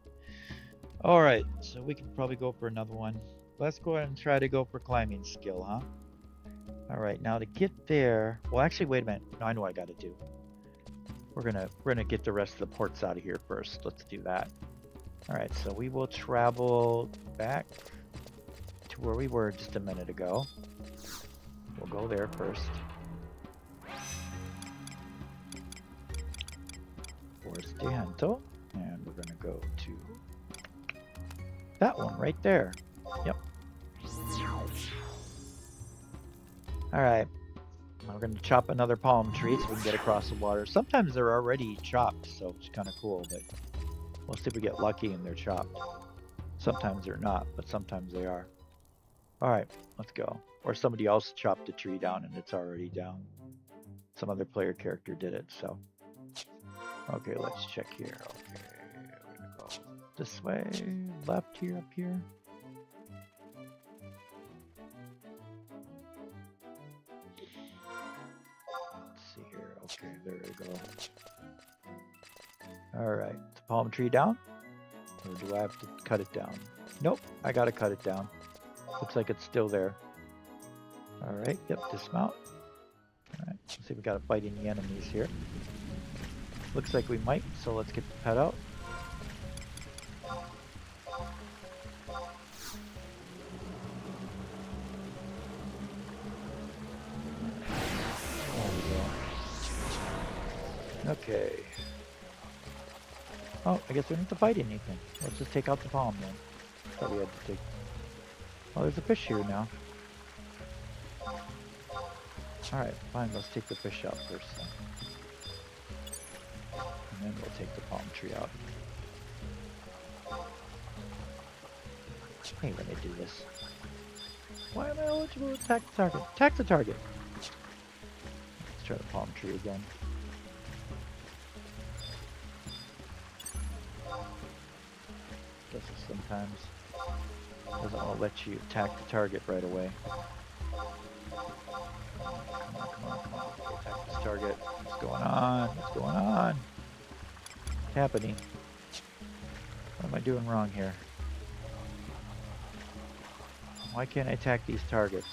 Alright, so we can probably go for another one. Let's go ahead and try to go for climbing skill, huh? Alright, now to get there... Well, actually, wait a minute. No, I know what I gotta do. We're gonna get the rest of the ports out of here first. Let's do that. Alright, so we will travel back to where we were just a minute ago. We'll go there first. Forest Dianto. And we're gonna go to that one right there. Yep. Alright. We're going to chop another palm tree so we can get across the water. Sometimes they're already chopped, so it's kind of cool, but we'll see if we get lucky and they're chopped. Sometimes they're not, but sometimes they are. Alright, let's go. Or somebody else chopped a tree down and it's already down. Some other player character did it, so. Okay, let's check here. Okay, we're going to go this way, left here, up here. Okay, there we go. Alright, the palm tree down? Or do I have to cut it down? Nope, I gotta cut it down. Looks like it's still there. Alright, yep, dismount. Alright, let's see if we gotta fight any enemies here. Looks like we might, so let's get the pet out. Okay. Oh, I guess we don't have to fight anything. Let's just take out the palm then. Thought we had to take... Oh, there's a fish here now. Alright, fine, let's take the fish out first then. And then we'll take the palm tree out. Hey, let me do this. Why am I eligible to attack the target? Attack the target! Let's try the palm tree again. Guess it sometimes doesn't want to let you attack the target right away. Come on. Attack this target. What's going on? What's going on? What's happening? What am I doing wrong here? Why can't I attack these targets?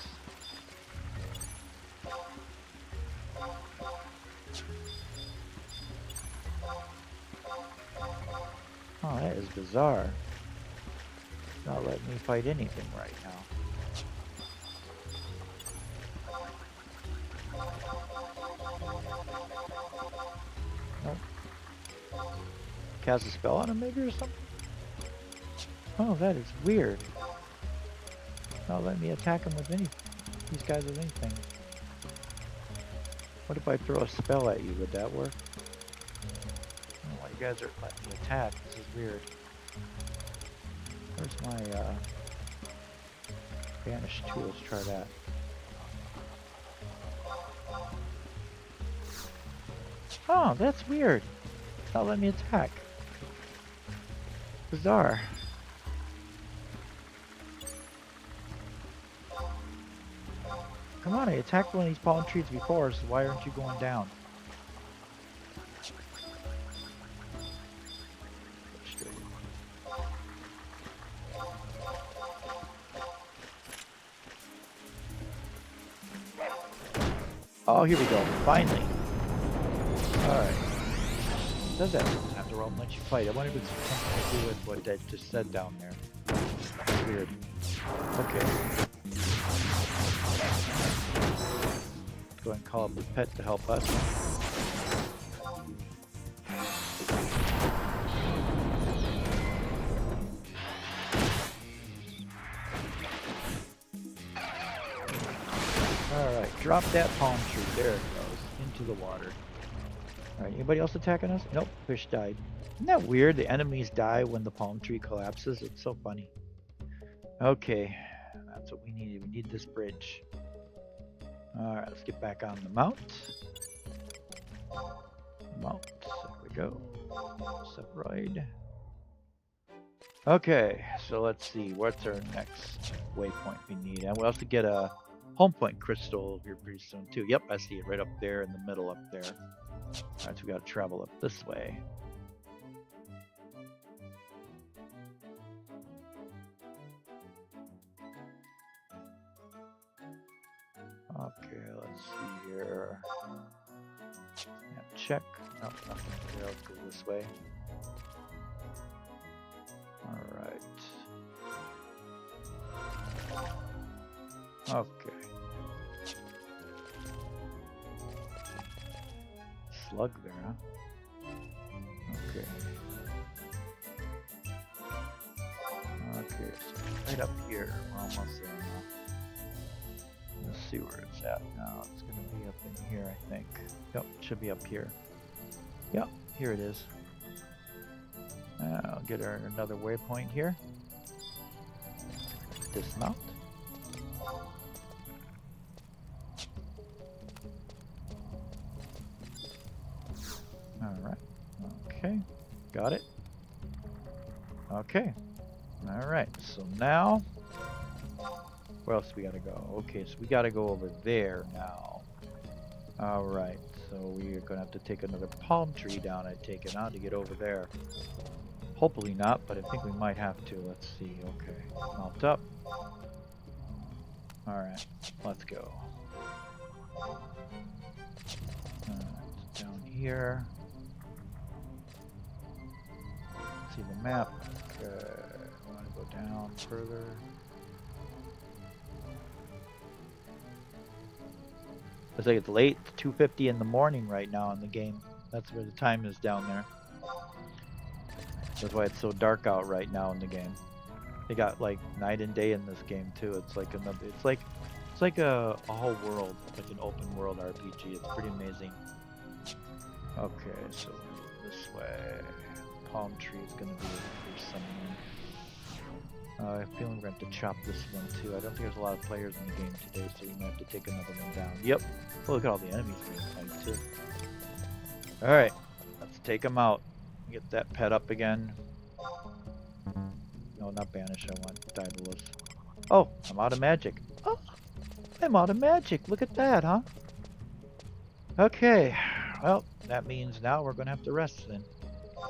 Oh, that is bizarre. It's not letting me fight anything right now. Nope. Cast a spell on him maybe or something? Oh, that is weird. Not letting me attack him with anything. These guys with anything. What if I throw a spell at you? Would that work? I don't know why you guys are letting me attack. This is weird. Where's my banish 2? Let's try that. Oh, that's weird. It's not letting me attack. Bizarre. Come on, I attacked one of these palm trees before, so why aren't you going down? Oh, here we go. Finally. Alright. Does that after all let you fight? I wonder if it's something to do with what that just said down there. It's weird. Okay. Go ahead and call up the pet to help us. Alright, drop that palm tree. There it goes. Into the water. Alright, anybody else attacking us? Nope, fish died. Isn't that weird? The enemies die when the palm tree collapses. It's so funny. Okay, that's what we need. We need this bridge. Alright, let's get back on the mount. Mount, there we go. Separate. Okay, so let's see. What's our next waypoint we need? And we'll have to get a home point crystal here pretty soon too. Yep, I see it right up there in the middle up there. Alright, so we gotta travel up this way. Okay, let's see here. Yeah, check. Nope, nothing here. Let's go this way. Alright. Okay. Slug there, huh? Okay. Okay, so right up here. We're almost there now. Let's see where it's at now. It's going to be up in here, I think. Yep, it should be up here. Yep, here it is. I'll get our another waypoint here. Dismount. Alright. Okay. Got it. Okay. Alright, so now where else we gotta go? Okay, so we gotta go over there now. Alright, so we are gonna have to take another palm tree down, I take it on to get over there. Hopefully not, but I think we might have to. Let's see. Okay. Mount up. Alright, let's go. Down here. See the map. Okay. I want to go down further. Looks like it's late, 2:50 in the morning right now in the game. That's where the time is down there. That's why it's so dark out right now in the game. They got like night and day in this game too. It's like another. It's like a whole world, like an open world RPG. It's pretty amazing. Okay, so this way. Palm tree is gonna be here somewhere. I have a feeling we're going to have to chop this one too. I don't think there's a lot of players in the game today, so we might have to take another one down. Yep. Oh, look at all the enemies being fight too. Alright, let's take them out. Get that pet up again. No, not banish, I want Dalies. Oh, I'm out of magic. Oh, I'm out of magic. Look at that, huh? Okay, well, that means now we're going to have to rest then.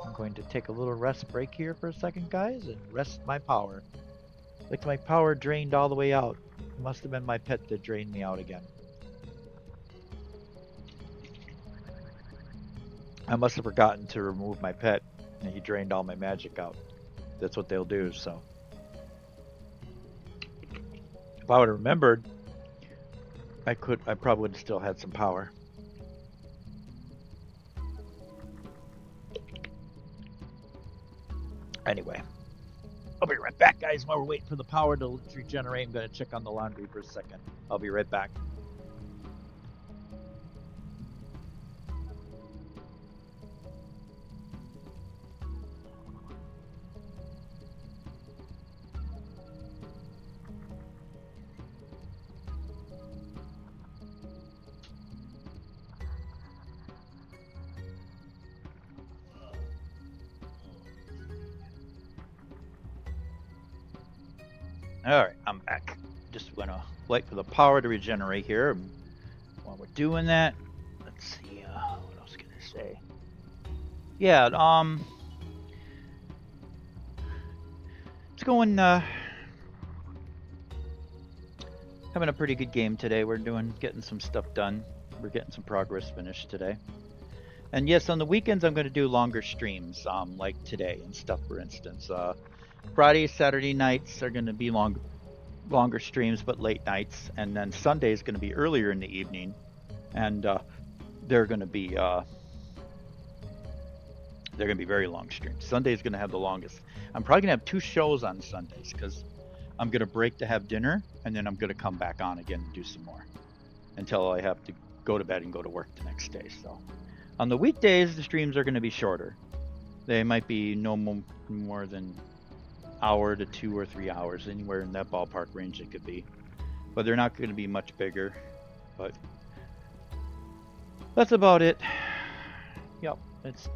I'm going to take a little rest break here for a second, guys, and rest my power. Like my power drained all the way out. It must have been my pet that drained me out again. I must have forgotten to remove my pet. And he drained all my magic out. That's what they'll do, so. If I would have remembered, I probably would have still had some power. Anyway, I'll be right back, guys. While we're waiting for the power to regenerate, I'm going to check on the laundry for a second. I'll be right back. Alright, I'm back. Just gonna wait for the power to regenerate here. While we're doing that, let's see, what else can I say? Yeah, it's going, having a pretty good game today. We're getting some stuff done. We're getting some progress finished today. And yes, on the weekends I'm going to do longer streams, like today and stuff, for instance. Friday, Saturday nights are going to be longer streams, but late nights, and then Sunday is going to be earlier in the evening, and they're going to be very long streams. Sunday is going to have the longest. I'm probably going to have 2 shows on Sundays because I'm going to break to have dinner, and then I'm going to come back on again and do some more until I have to go to bed and go to work the next day. So on the weekdays, the streams are going to be shorter. They might be no more than hour to 2 or 3 hours, anywhere in that ballpark range it could be, but they're not going to be much bigger. But that's about it. Yep, it's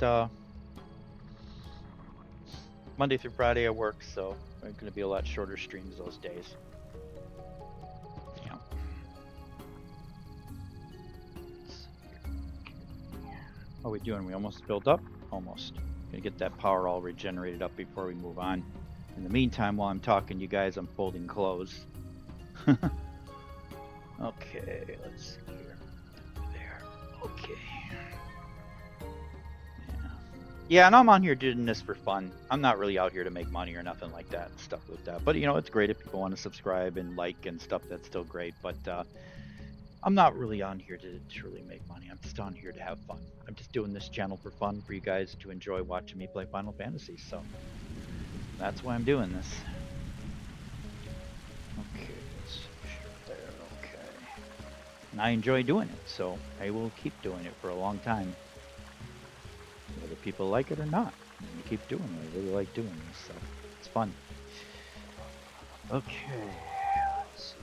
Monday through Friday I work, so they're going to be a lot shorter streams those days. Yeah. How are we doing? We almost built up? Almost. Gonna get that power all regenerated up before we move on. In the meantime, while I'm talking to you guys, I'm folding clothes. Okay, let's see here. There. Okay. Yeah, and I'm on here doing this for fun. I'm not really out here to make money or nothing like that, stuff like that. But, you know, it's great if people want to subscribe and like and stuff. That's still great. But I'm not really on here to truly make money. I'm just on here to have fun. I'm just doing this channel for fun, for you guys to enjoy watching me play Final Fantasy. So that's why I'm doing this. Okay, let's see there. Okay. And I enjoy doing it, so I will keep doing it for a long time. Whether people like it or not, I keep doing it. I really like doing this stuff. It's fun. Okay. Let's see.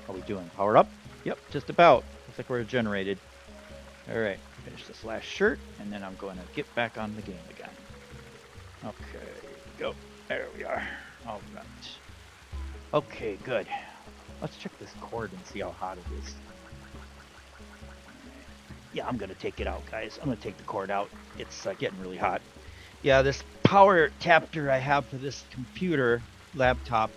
How are we doing? Power up? Yep, just about. Looks like we're regenerated. Alright, finish this last shirt, and then I'm going to get back on the game again. Okay, go. There we are. Alright. Okay, good. Let's check this cord and see how hot it is. Yeah, I'm going to take it out, guys. I'm going to take the cord out. It's getting really hot. Yeah, this power adapter I have for this computer laptop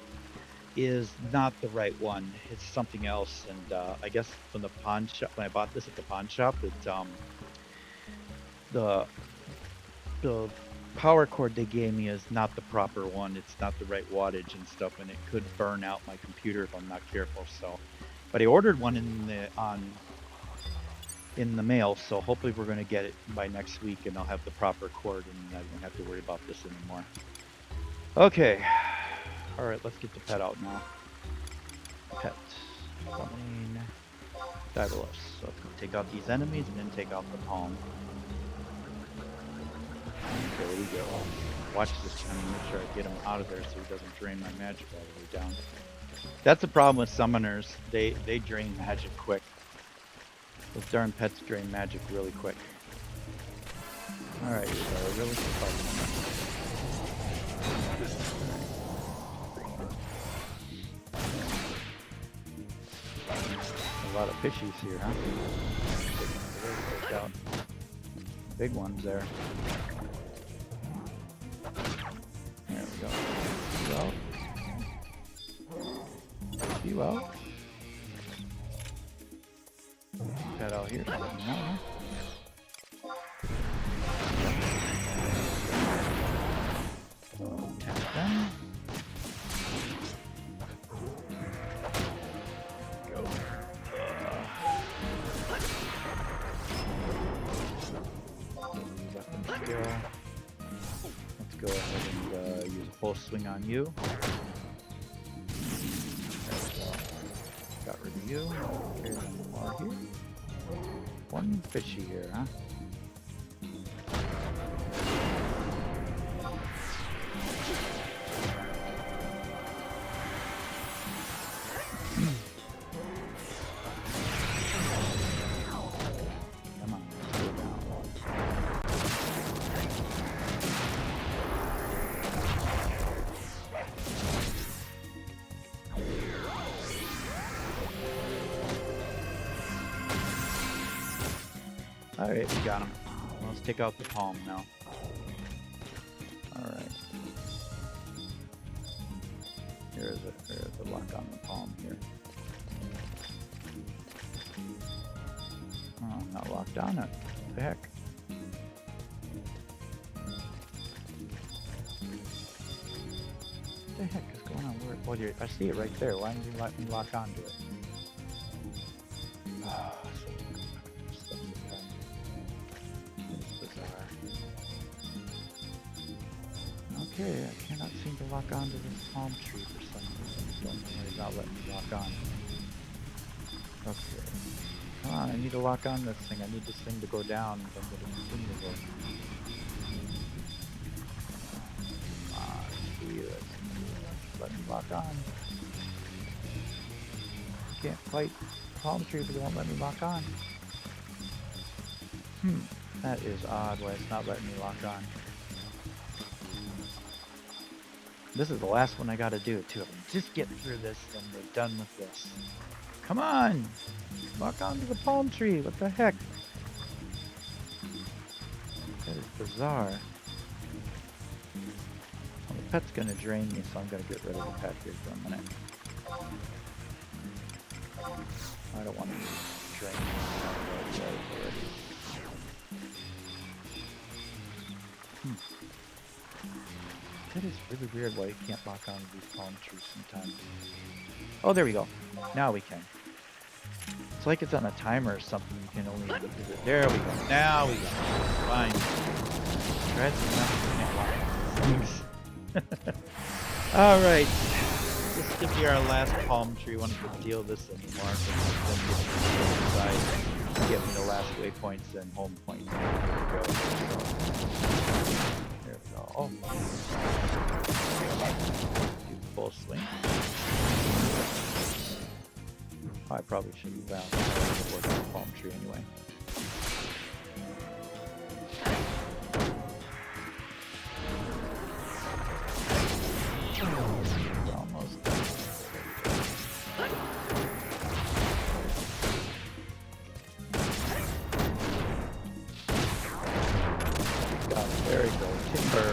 is not the right one. It's something else, and I guess from the pawn shop, when I bought this at the pawn shop, it the power cord they gave me is not the proper one. It's not the right wattage and stuff, and it could burn out my computer if I'm not careful. So, but I ordered one in the mail, so hopefully we're going to get it by next week, and I'll have the proper cord, and I won't have to worry about this anymore. Okay. Alright, let's get the pet out now. Pet. Coming. Dalies. So take out these enemies and then take out the palm. Okay, there we go. Watch this time and make sure I get him out of there so he doesn't drain my magic all the way down. That's the problem with summoners. They drain magic quick. Those darn pets drain magic really quick. Alright, really fighting. A lot of fishies here, huh? Out. Big ones there. There we go. You out. That out here. full swing on you. Got rid of you. Here's one more here. One fishy here, huh? Come on, let's go down. Alright, we got him. Let's take out the palm now. Alright. There's a lock on the palm here. Oh, I'm not locked on it. What the heck? What the heck is going on? Where, I see it right there. Why didn't you let me lock onto it? Okay, I cannot seem to lock onto this palm tree for some reason. Don't know why it's not letting me lock on. Okay. Come on, I need to lock on this thing. I need this thing to go down if I'm going to continue to go. Come on, let me lock on. Can't fight palm tree if it won't let me lock on. That is odd why it's not letting me lock on. This is the last one I gotta do, too. Just get through this and we're done with this. Come on! Lock onto the palm tree, what the heck? That is bizarre. Well, the pet's gonna drain me, so I'm gonna get rid of the pet here for a minute. I don't want to drain me already. That is really weird why you can't lock onto these palm trees sometimes. Oh, there we go. Now we can. It's like it's on a timer or something. You can only use it. There we go. Now we go. Fine. That's enough. Can't lock. Alright. This could be our last palm tree. I want to deal this anymore. Then get me the last waypoints and home points. There we go. There we go. Oh. Do full swing. I probably shouldn't have bounced the palm tree anyway. Almost done. There we go. Timber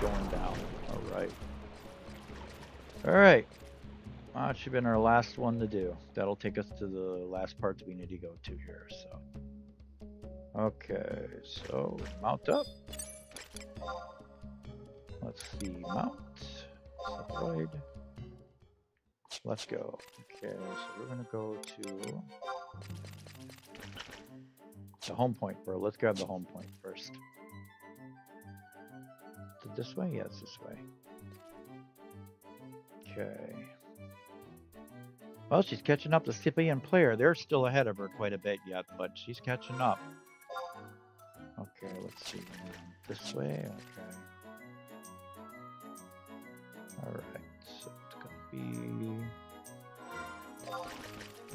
going down. Alright. Alright. That should have been our last one to do. That'll take us to the last part that we need to go to here. So, okay, so mount up. Let's see, mount, separate. Let's go. Okay, so we're gonna go to the home point, bro. Let's grab the home point first. Is it this way? Yeah, it's this way. Okay. Well, she's catching up to Skippy and Player. They're still ahead of her quite a bit yet, but she's catching up. Okay, let's see. This way? Okay. Alright, so it's going to be...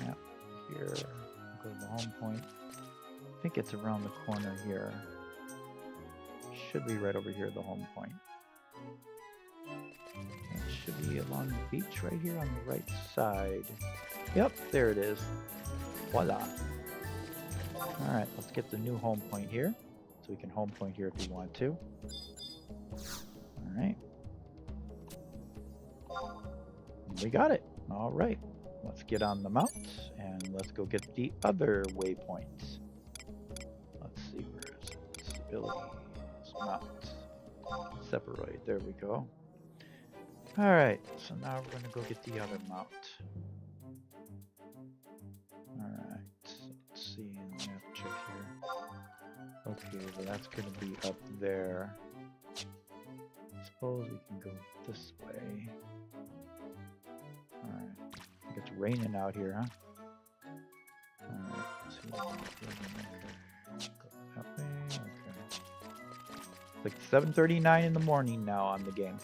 Yep, here. Go to the home point. I think it's around the corner here. Should be right over here at the home point. It should be along the beach right here on the right side. Yep, there it is. Voila. Alright, let's get the new home point here. So we can home point here if we want to. Alright. We got it. Alright. Let's get on the mount and let's go get the other waypoints. Let's see, where is it? Stability. Mount. Separate. There we go. Alright, so now we're going to go get the other mount. Alright, let's see, let me have to check here. Okay, well that's going to be up there. It's suppose we can go this way. Alright. I think it's raining out here, huh? Alright, let's see what we're doing. Go that way, okay. It's like 7:39 in the morning now on the game.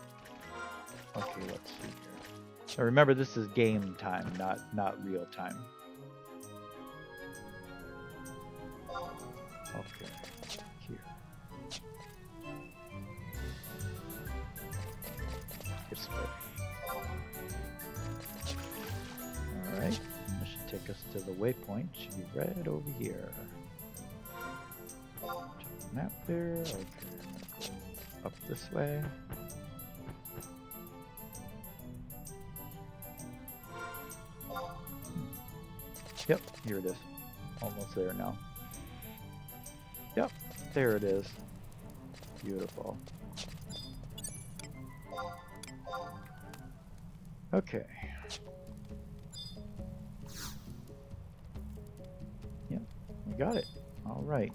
Okay, let's see here. Now remember, this is game time, not real time. Okay, here. This way. Alright, this should take us to the waypoint. Should be right over here. Check the map there. Okay, I'm gonna go up this way. Yep, here it is. Almost there now. Yep, there it is. Beautiful. Okay. Yep, we got it. All right.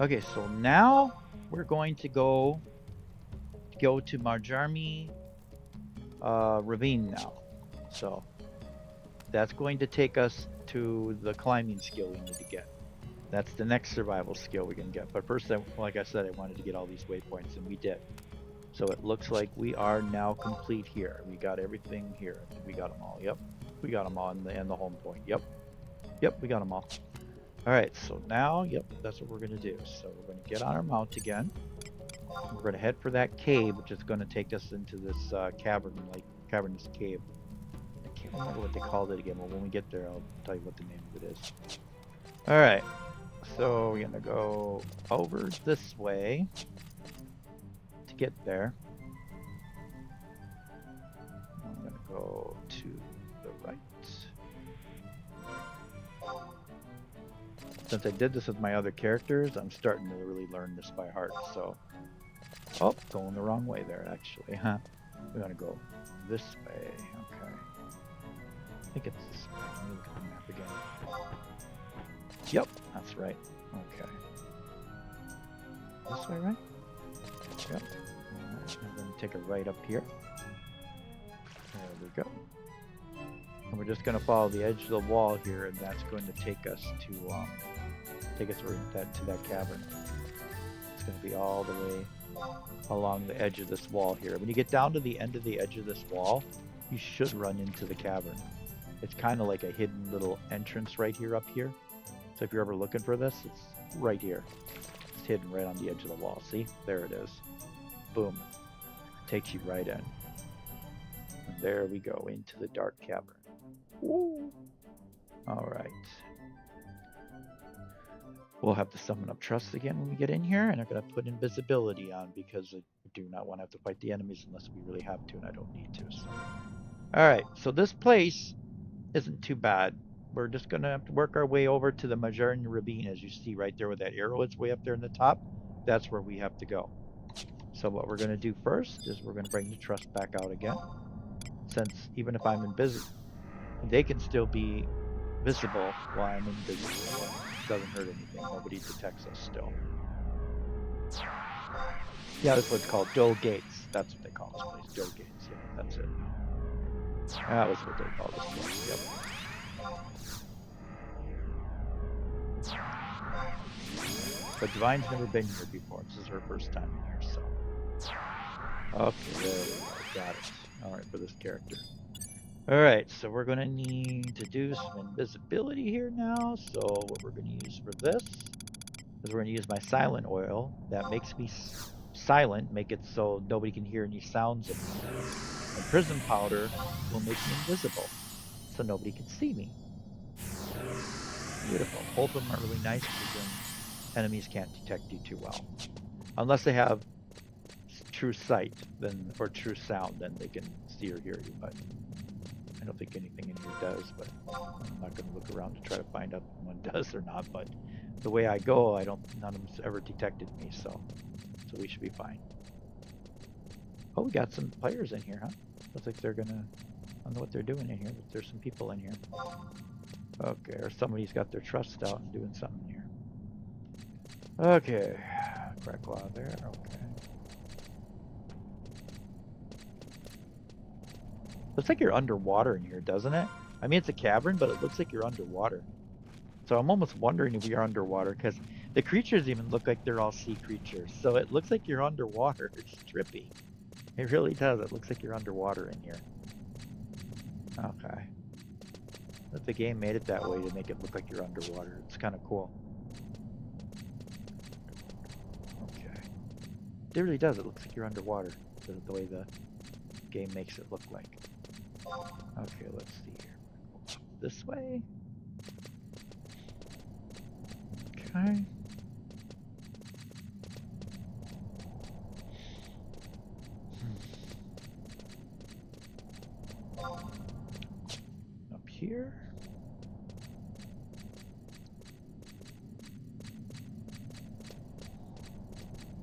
Okay, so now we're going to go to Marjarmi Ravine now. So that's going to take us to the climbing skill we need to get. That's the next survival skill we can get. But first, like I said, I wanted to get all these waypoints, and we did. So it looks like we are now complete here. We got everything here. I think we got them all. Yep, we got them all, and the home point. Yep, we got them all. All right, so now, yep, that's what we're gonna do. So we're gonna get on our mount again. We're gonna head for that cave, which is gonna take us into this cavernous cave. I can't remember what they called it again, but when we get there, I'll tell you what the name of it is. All right, so we're gonna go over this way to get there. I'm gonna go to the right. Since I did this with my other characters, I'm starting to really learn this by heart. So, oh, going the wrong way there, actually, huh? We're gonna go this way. Okay. I think it's this way. Let me look at the map again. Yep, that's right. Okay. This way, right? Yep. Alright, I'm gonna take a right up here. There we go. And we're just gonna follow the edge of the wall here, and that's going to take us to that cavern. It's gonna be all the way along the edge of this wall here. When you get down to the end of the edge of this wall, you should run into the cavern. It's kind of like a hidden little entrance right here up here. So if you're ever looking for this, it's right here. It's hidden right on the edge of the wall. See? There it is. Boom. Takes you right in. And there we go, into the dark cavern. Woo! Alright. We'll have to summon up trust again when we get in here, and I'm going to put invisibility on because I do not want to have to fight the enemies unless we really have to, and I don't need to. So. Alright, so this place isn't too bad. We're just going to have to work our way over to the Marjarmi Ravine, as you see right there where that arrow is way up there in the top. That's where we have to go. So what we're going to do first is we're going to bring the trust back out again. Since even if I'm invisible, they can still be visible while I'm invisible. It doesn't hurt anything. Nobody detects us still. Yeah, that's what it's called. Doe Gates. That's what they call this place. Doe Gates. Yeah, that's it. That was what they call this place. Yep. But Divine's never been here before. This is her first time in here, so. Okay, there we go. Got it. Alright, for this character. Alright, so we're going to need to do some invisibility here now. So what we're going to use for this is we're going to use my silent oil. That makes me silent, make it so nobody can hear any sounds anymore. And prism powder will make me invisible, so nobody can see me. Beautiful. Both of them are really nice because then enemies can't detect you too well. Unless they have true sight, then, or true sound, then they can see or hear you, but I don't think anything in here does, but I'm not going to look around to try to find out if one does or not, but the way I go, none of them's ever detected me, so we should be fine. Oh, we got some players in here, huh? Looks like they're gonna, I don't know what they're doing in here, but there's some people in here. Okay, or somebody's got their trust out and doing something here. Okay, crack out there, okay. Looks like you're underwater in here, doesn't it? I mean, it's a cavern, but it looks like you're underwater. So I'm almost wondering if you're underwater, because the creatures even look like they're all sea creatures. So it looks like you're underwater. It's trippy. It really does. It looks like you're underwater in here. Okay. But the game made it that way to make it look like you're underwater. It's kind of cool. Okay. It really does. It looks like you're underwater. The way the game makes it look like. Okay, let's see here. This way. Okay. Up here.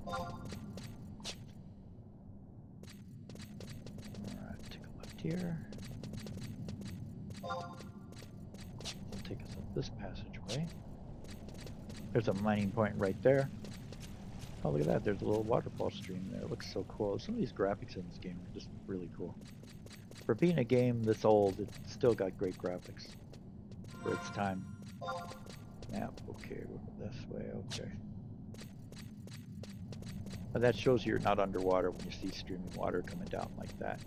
Alright, take a left here. Take us up this passageway. There's a mining point right there. Oh, look at that. There's a little waterfall stream there. It looks so cool. Some of these graphics in this game are just really cool. For being a game this old, it's still got great graphics for its time. Map, okay, we'll go this way, okay. But that shows you're not underwater when you see streaming water coming down like that.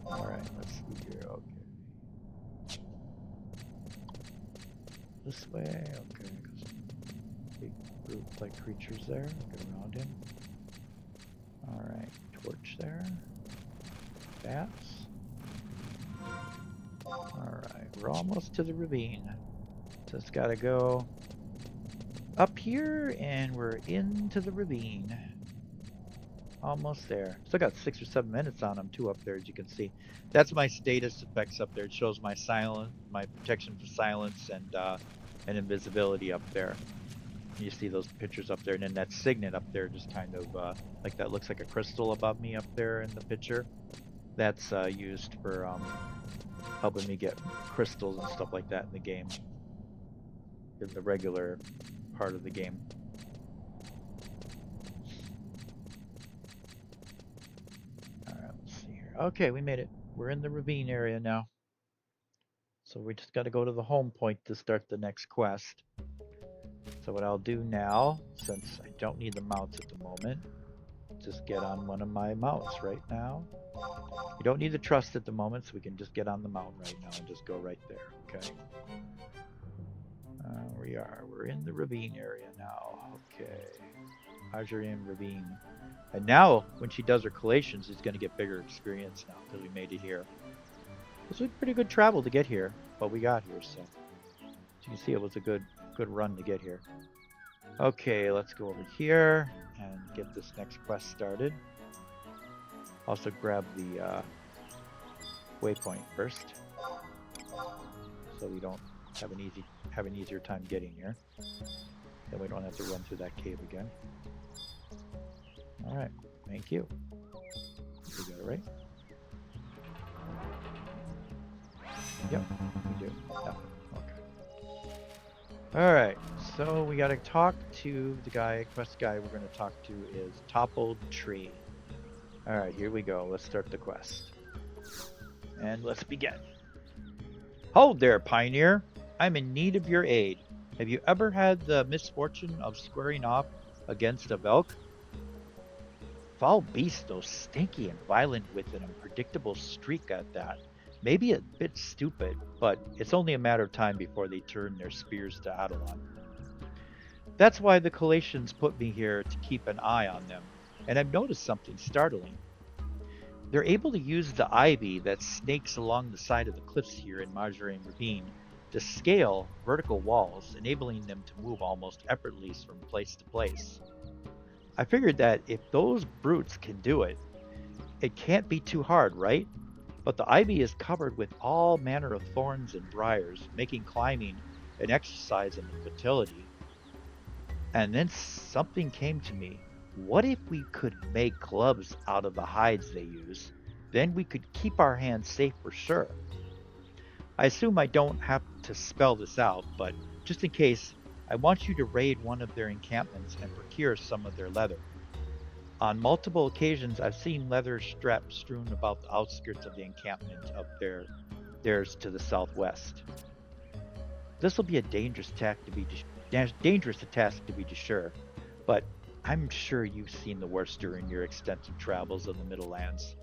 Alright, let's see here, okay. This way, okay, big brute-like creatures there, get around him. Alright, torch there. Bats. Alright, we're almost to the ravine. Just gotta go up here and we're into the ravine. Almost there. Still got 6 or 7 minutes on them too up there, as you can see. That's my status effects up there. It shows my my protection for silence and invisibility up there. You see those pictures up there, and then that signet up there just kind of like that looks like a crystal above me up there in the picture. That's used for helping me get crystals and stuff like that in the game, in the regular part of the game. Alright, let's see here. Okay, we made it. We're in the ravine area now. So we just got to go to the home point to start the next quest. So what I'll do now, since I don't need the mounts at the moment, just get on one of my mounts right now. You don't need the trust at the moment, so we can just get on the mount right now and just go right there, okay? We're in the ravine area now, okay. Azurian Ravine. And now, when she does her collations, she's going to get bigger experience now, because we made it here. This was pretty good travel to get here, but we got here, so. As you can see, it was a good run to get here. Okay, let's go over here and get this next quest started. Also grab the waypoint first, so we don't have an easier time getting here. Then we don't have to run through that cave again. All right, thank you. We got it right? Yep, we do. Yeah. All right, so we got to talk to the quest guy we're going to talk to is Toppled Tree. All right, here we go. Let's start the quest. And let's begin. Hold there, Pioneer. I'm in need of your aid. Have you ever had the misfortune of squaring off against a Velk? Foul beast, though stinky and violent with an unpredictable streak at that. Maybe a bit stupid, but it's only a matter of time before they turn their spears to Adelon. That's why the Collations put me here to keep an eye on them, and I've noticed something startling. They're able to use the ivy that snakes along the side of the cliffs here in Marjorie Ravine to scale vertical walls, enabling them to move almost effortlessly from place to place. I figured that if those brutes can do it, it can't be too hard, right? But the ivy is covered with all manner of thorns and briars, making climbing an exercise in fertility. And then something came to me. What if we could make clubs out of the hides they use? Then we could keep our hands safe for sure. I assume I don't have to spell this out, but just in case, I want you to raid one of their encampments and procure some of their leather. On multiple occasions, I've seen leather straps strewn about the outskirts of the encampment up there, theirs to the southwest. This will be a dangerous task to be sure, but I'm sure you've seen the worst during your extensive travels in the Middle Lands.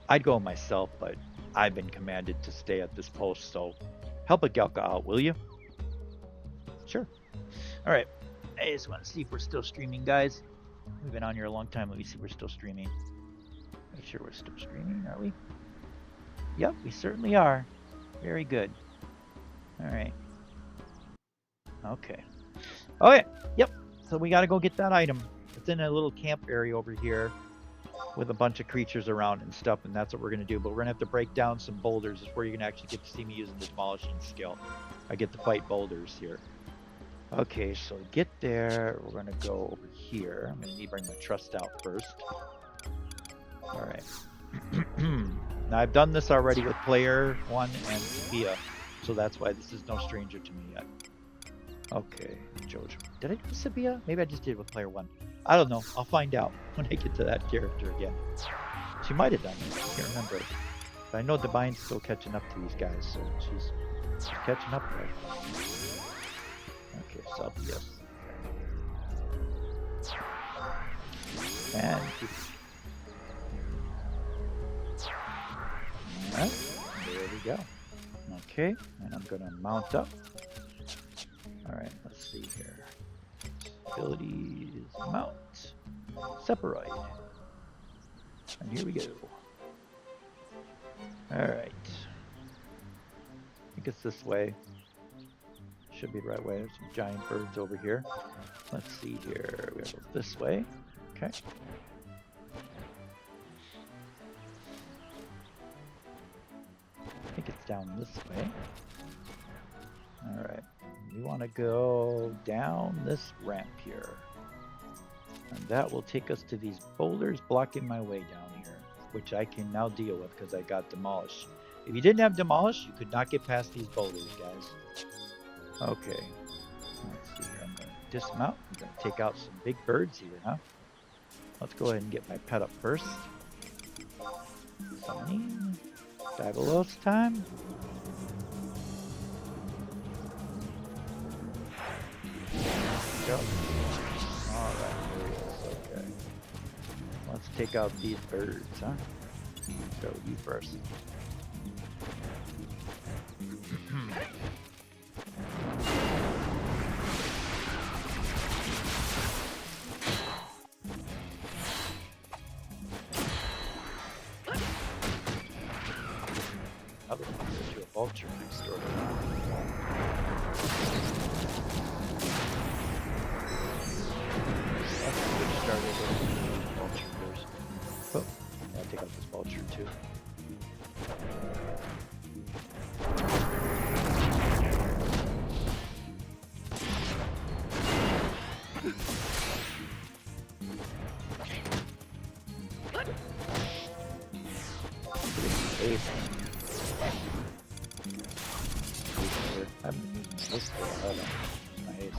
I'd go myself, but I've been commanded to stay at this post, so help a Gelka out, will you? Sure. All right. I just want to see if we're still streaming, guys. We've been on here a long time. Let me see if we're still streaming. Make sure we're still streaming, are we? Yep, we certainly are. Very good. All right. Okay. Okay. Yep. So we got to go get that item. It's in a little camp area over here with a bunch of creatures around and stuff, and that's what we're going to do. But we're going to have to break down some boulders. Is where you're going to actually get to see me using the demolishing skill. I get to fight boulders here. Okay, so to get there, we're going to go over here. I'm going to need to bring my trust out first. Alright. Now, I've done this already with player 1 and Sophia, so that's why this is no stranger to me yet. Okay, Jojo. Did I do Sophia? Maybe I just did with player 1. I don't know. I'll find out when I get to that character again. She might have done it. I can't remember. But I know Divine's still catching up to these guys, so she's catching up there. Okay, southwest. And alright, there we go. Okay, and I'm gonna mount up. Alright, let's see here. Abilities, mount, separate. And here we go. Alright. I think it's this way. Should be the right way. There's some giant birds over here. Let's see here. We go this way. Okay. I think it's down this way. Alright. We want to go down this ramp here. And that will take us to these boulders blocking my way down here, which I can now deal with because I got demolished. If you didn't have demolish, you could not get past these boulders, guys. Okay, let's see here. I'm going to dismount. I'm going to take out some big birds here, huh? Let's go ahead and get my pet up first. Summoning. Dalies time. Go. Alright, there it is. Okay. Let's take out these birds, huh? Go you first. Other one goes to a vulture next door. Let's switch start over. Vulture first. Oh, yeah, I'll take out this vulture too. I'm using this for my ace.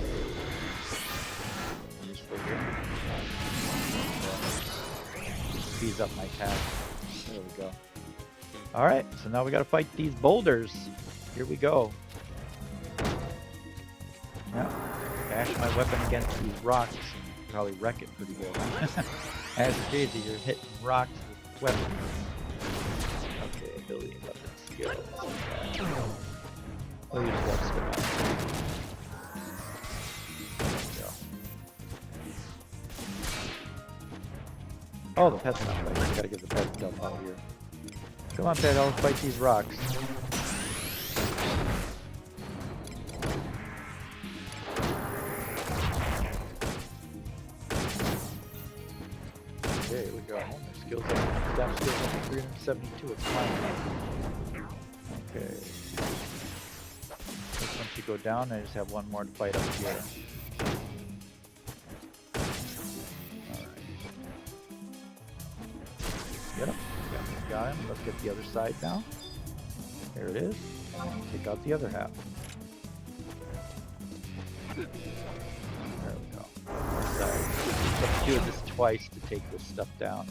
Just figure. Speeds up my attack. There we go. Alright, so now we gotta fight these boulders. Here we go. Now, bash my weapon against these rocks and probably wreck it pretty good. As Daisy, you're hitting rocks with weapons. Okay, ability and weapon skill. Oh, you just left spin out. There we go. Oh, the pet's not fighting. I gotta get the pet dump out here. Come on, pet, I'll fight these rocks. Okay, here we go. My skills up. Staff skills up to 372. It's fine. Okay. Once you go down, I just have one more to fight up here. Alright. Get him. Got him. Let's get the other side now. There it is. And take out the other half. There we go. Let's do this twice to take this stuff down.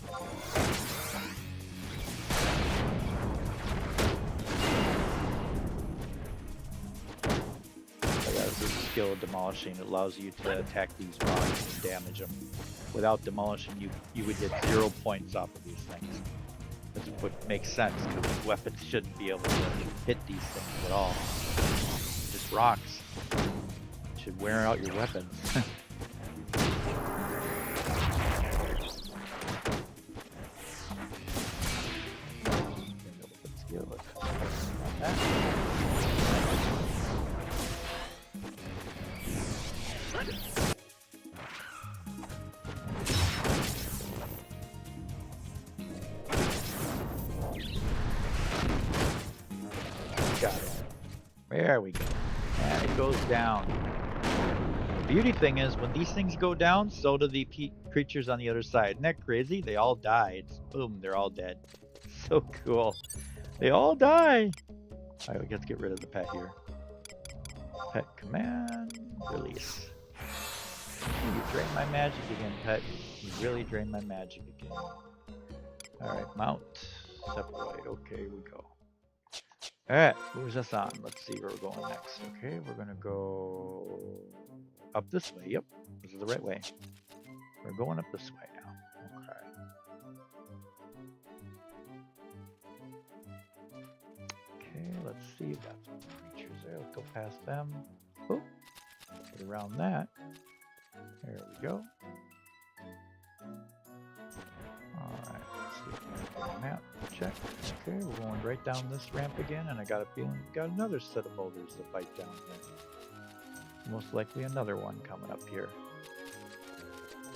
This skill of demolishing allows you to attack these rocks and damage them. Without demolishing, you would get 0 points off of these things. That's what makes sense, because weapons shouldn't be able to hit these things at all. Just rocks. Should wear out your weapons. Got it. There we go. And it goes down. The beauty thing is, when these things go down, so do the creatures on the other side. Isn't that crazy? They all die. It's, boom, they're all dead. So cool. They all die. Alright, let's get rid of the pet here. Pet command, release. Ooh, you drained my magic again, pet. You really drained my magic again. Alright, mount, separate. Okay, here we go. Alright, who's us on? Let's see where we're going next. Okay, we're gonna go up this way. Yep, this is the right way. We're going up this way now. Okay. Okay, let's see. We've got some creatures there. Let's go past them. Oh, get around that. There we go. Alright, let's see if we can map. Check. Okay, we're going right down this ramp again, and I got a feeling we've got another set of boulders to fight down here. Most likely another one coming up here.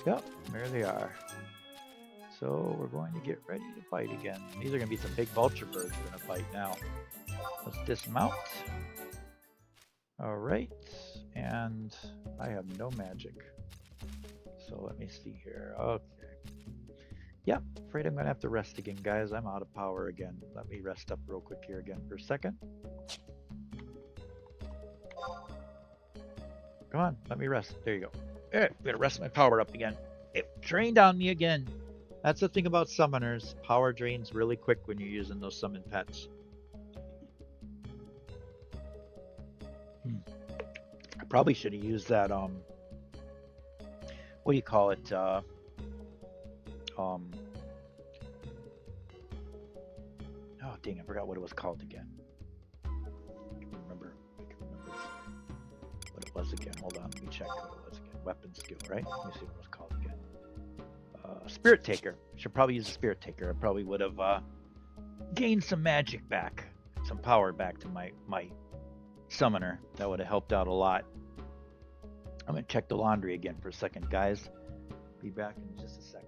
Yep, there they are. So we're going to get ready to fight again. These are going to be some big vulture birds we're going to fight now. Let's dismount. Alright, and I have no magic. So let me see here. Okay. Yep, afraid I'm going to have to rest again, guys. I'm out of power again. Let me rest up real quick here again for a second. Come on, let me rest. There you go. Alright, I'm going to rest my power up again. It drained on me again. That's the thing about summoners. Power drains really quick when you're using those summon pets. I probably should have used that, what do you call it? Oh dang, I forgot what it was called again. I can remember what it was again. Hold on, let me check what it was again. Weapon skill, right? Let me see what it was called again. Spirit Taker. Should probably use a Spirit Taker. I probably would have gained some magic back, some power back to my summoner. That would have helped out a lot. I'm gonna check the laundry again for a second, guys. Be back in just a second.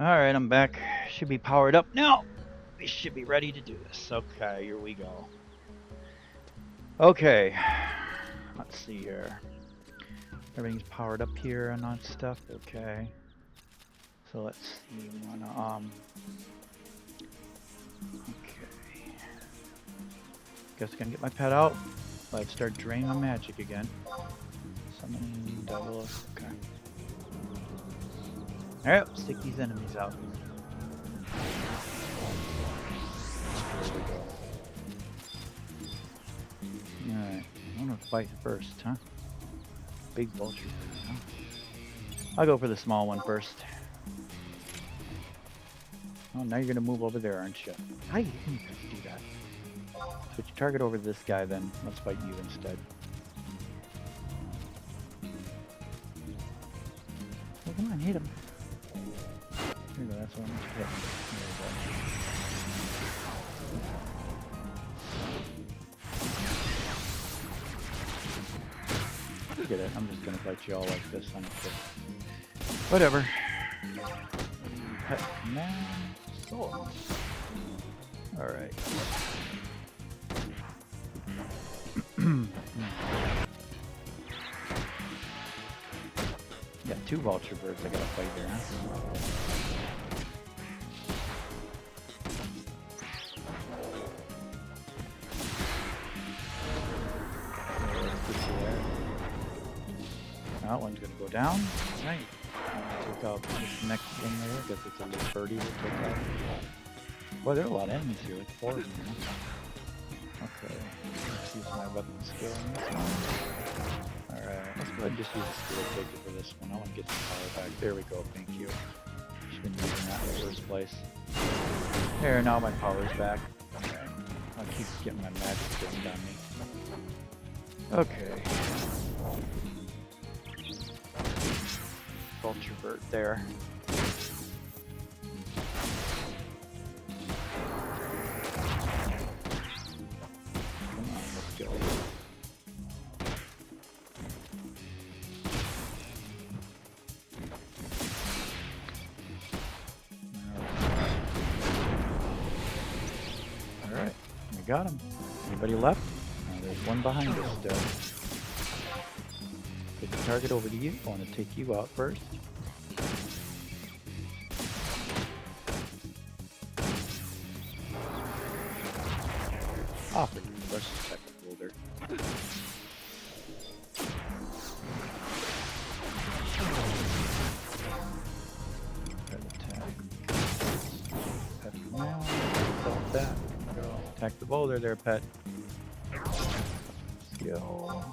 Alright, I'm back. Should be powered up now. We should be ready to do this. Okay, here we go. Okay. Let's see here. Everything's powered up here and on stuff. Okay. So let's see. We wanna okay. Guess I'm gonna get my pet out. I've started draining my magic again. Summoning Dalies. Okay. Alright, let's take these enemies out. Alright, I want to fight first, huh? Big vulture. Huh? I'll go for the small one first. Oh, now you're gonna move over there, aren't you? How you can do that? Switch target over to this guy then. Let's fight you instead. Oh, come on, hit him. There you go, that's what I'm hitting. There we go. Look at it, I'm just gonna fight you all like this. Whatever. Pet man. Oh. Alright. Yeah, 2 vulture birds I gotta fight here, huh? That one's gonna go down. Right. Take out this next thing there. I guess it's a little birdie to take out. Boy, there are a lot of enemies here, like 4 of them. Okay. Let's use my weapon skill on this one. Alright, let's go ahead and just use the skill taker for this one. I want to get some power back. There we go, thank you. Should have been using that in the first place. There, now my power's back. Okay. I'll keep getting my magic drained on me. Okay. Vulture bird there. Come on, let's go. Alright, we got him. Anybody left? No, there's one behind us still. Get the target over to you. I want to take you out first. Off it. Let's just check the boulder. Attack. Pet now. Stop that. Go. Attack the boulder there, pet. Skill.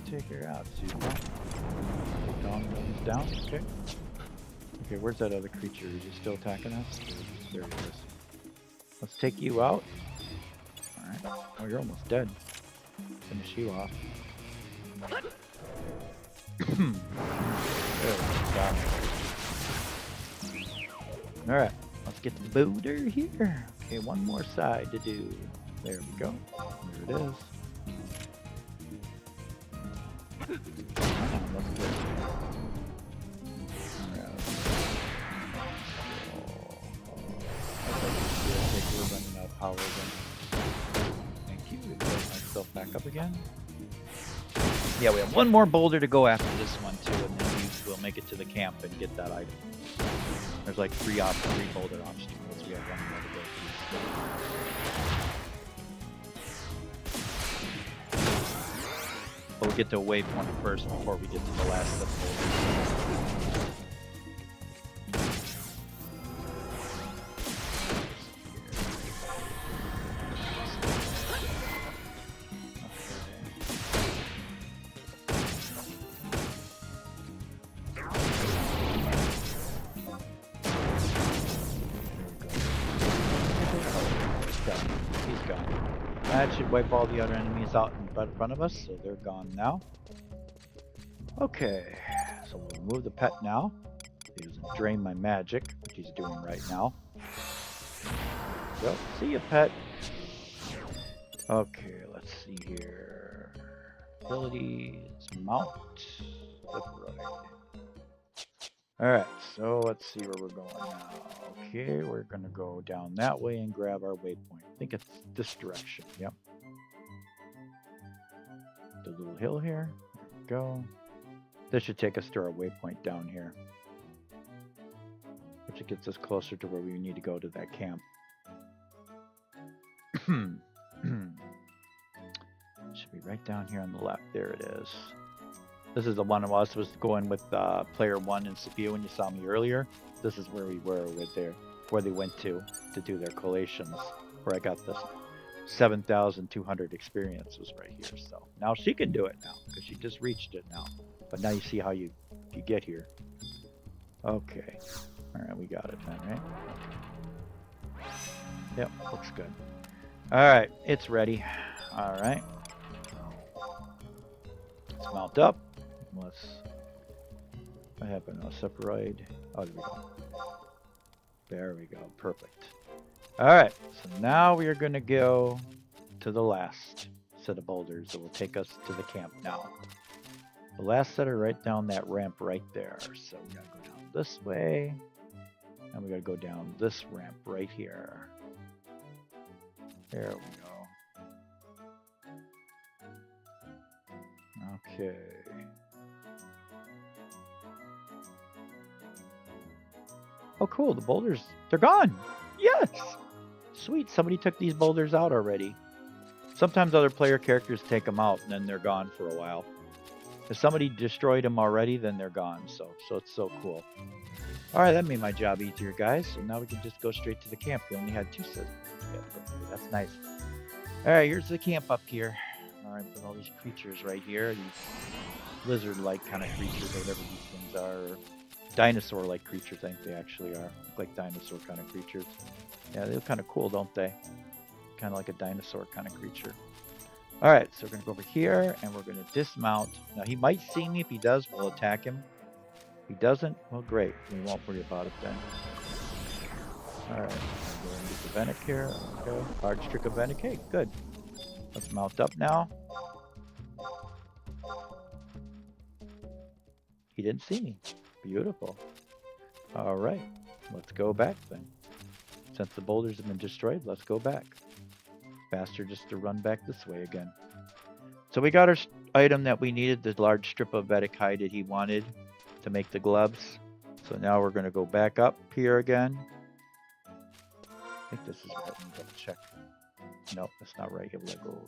Take her out. See that? Take down. Okay. Okay, where's that other creature? Is he still attacking us? There he is. Let's take you out. Alright. Oh, you're almost dead. Finish you off. Alright. Let's get the boulder here. Okay, one more side to do. There we go. There it is. Power again. Thank you. Build myself back up again. Yeah, we have one more boulder to go after this one too, and then we'll make it to the camp and get that item. There's like 3 boulder obstacles. We have one more to go through. But we'll get to a waypoint first before we get to the last of the boulders. That should wipe all the other enemies out in front of us, so they're gone now. Okay, so we'll remove the pet now. He doesn't drain my magic, which he's doing right now. Well, see ya, pet. Okay, let's see here. Abilities, mount, flip right. Alright, so let's see where we're going now. Okay, we're going to go down that way and grab our waypoint. I think it's this direction. Yep. The little hill here. There we go. This should take us to our waypoint down here, which gets us closer to where we need to go to that camp. Should be right down here on the left. There it is. This is the one I was going with player 1 in Sophia when you saw me earlier. This is where we were with where they went to do their collations, where I got this 7,200 experience was right here. So now she can do it now because she just reached it now. But now you see how you get here. Okay. All right, we got it then, right? Okay. Yep, looks good. All right, it's ready. All right. Let's mount up. I happen to separate. Oh, there we go. There we go. Perfect. All right. So now we are going to go to the last set of boulders that will take us to the camp now. The last set are right down that ramp right there. So we got to go down this way. And we got to go down this ramp right here. There we go. Okay. Oh, cool. The boulders, they're gone. Yes. Sweet. Somebody took these boulders out already. Sometimes other player characters take them out and then they're gone for a while. If somebody destroyed them already, then they're gone. So it's so cool. All right, that made my job easier, guys. So now we can just go straight to the camp. We only had 2 sets. Yeah, that's nice. All right, here's the camp up here. All right, with all these creatures right here. These lizard-like kind of creatures, or whatever these things are. Or dinosaur-like creatures, I think they actually are. Look like dinosaur kind of creatures. Yeah, they look kind of cool, don't they? Kind of like a dinosaur kind of creature. All right, so we're going to go over here, and we're going to dismount. Now, he might see me. If he does, we'll attack him. If he doesn't, well, great. We won't worry about it then. All right, go and get the Venic here. Okay, large trick of Venic. Hey, good. Let's mount up now. He didn't see me. Beautiful. All right, let's go back then. Since the boulders have been destroyed, let's go back. Faster just to run back this way again. So we got our item that we needed, the large strip of Vedic hide that he wanted to make the gloves. So now we're going to go back up here again. I think this is right. Let me double check. Nope, that's not right. We'll go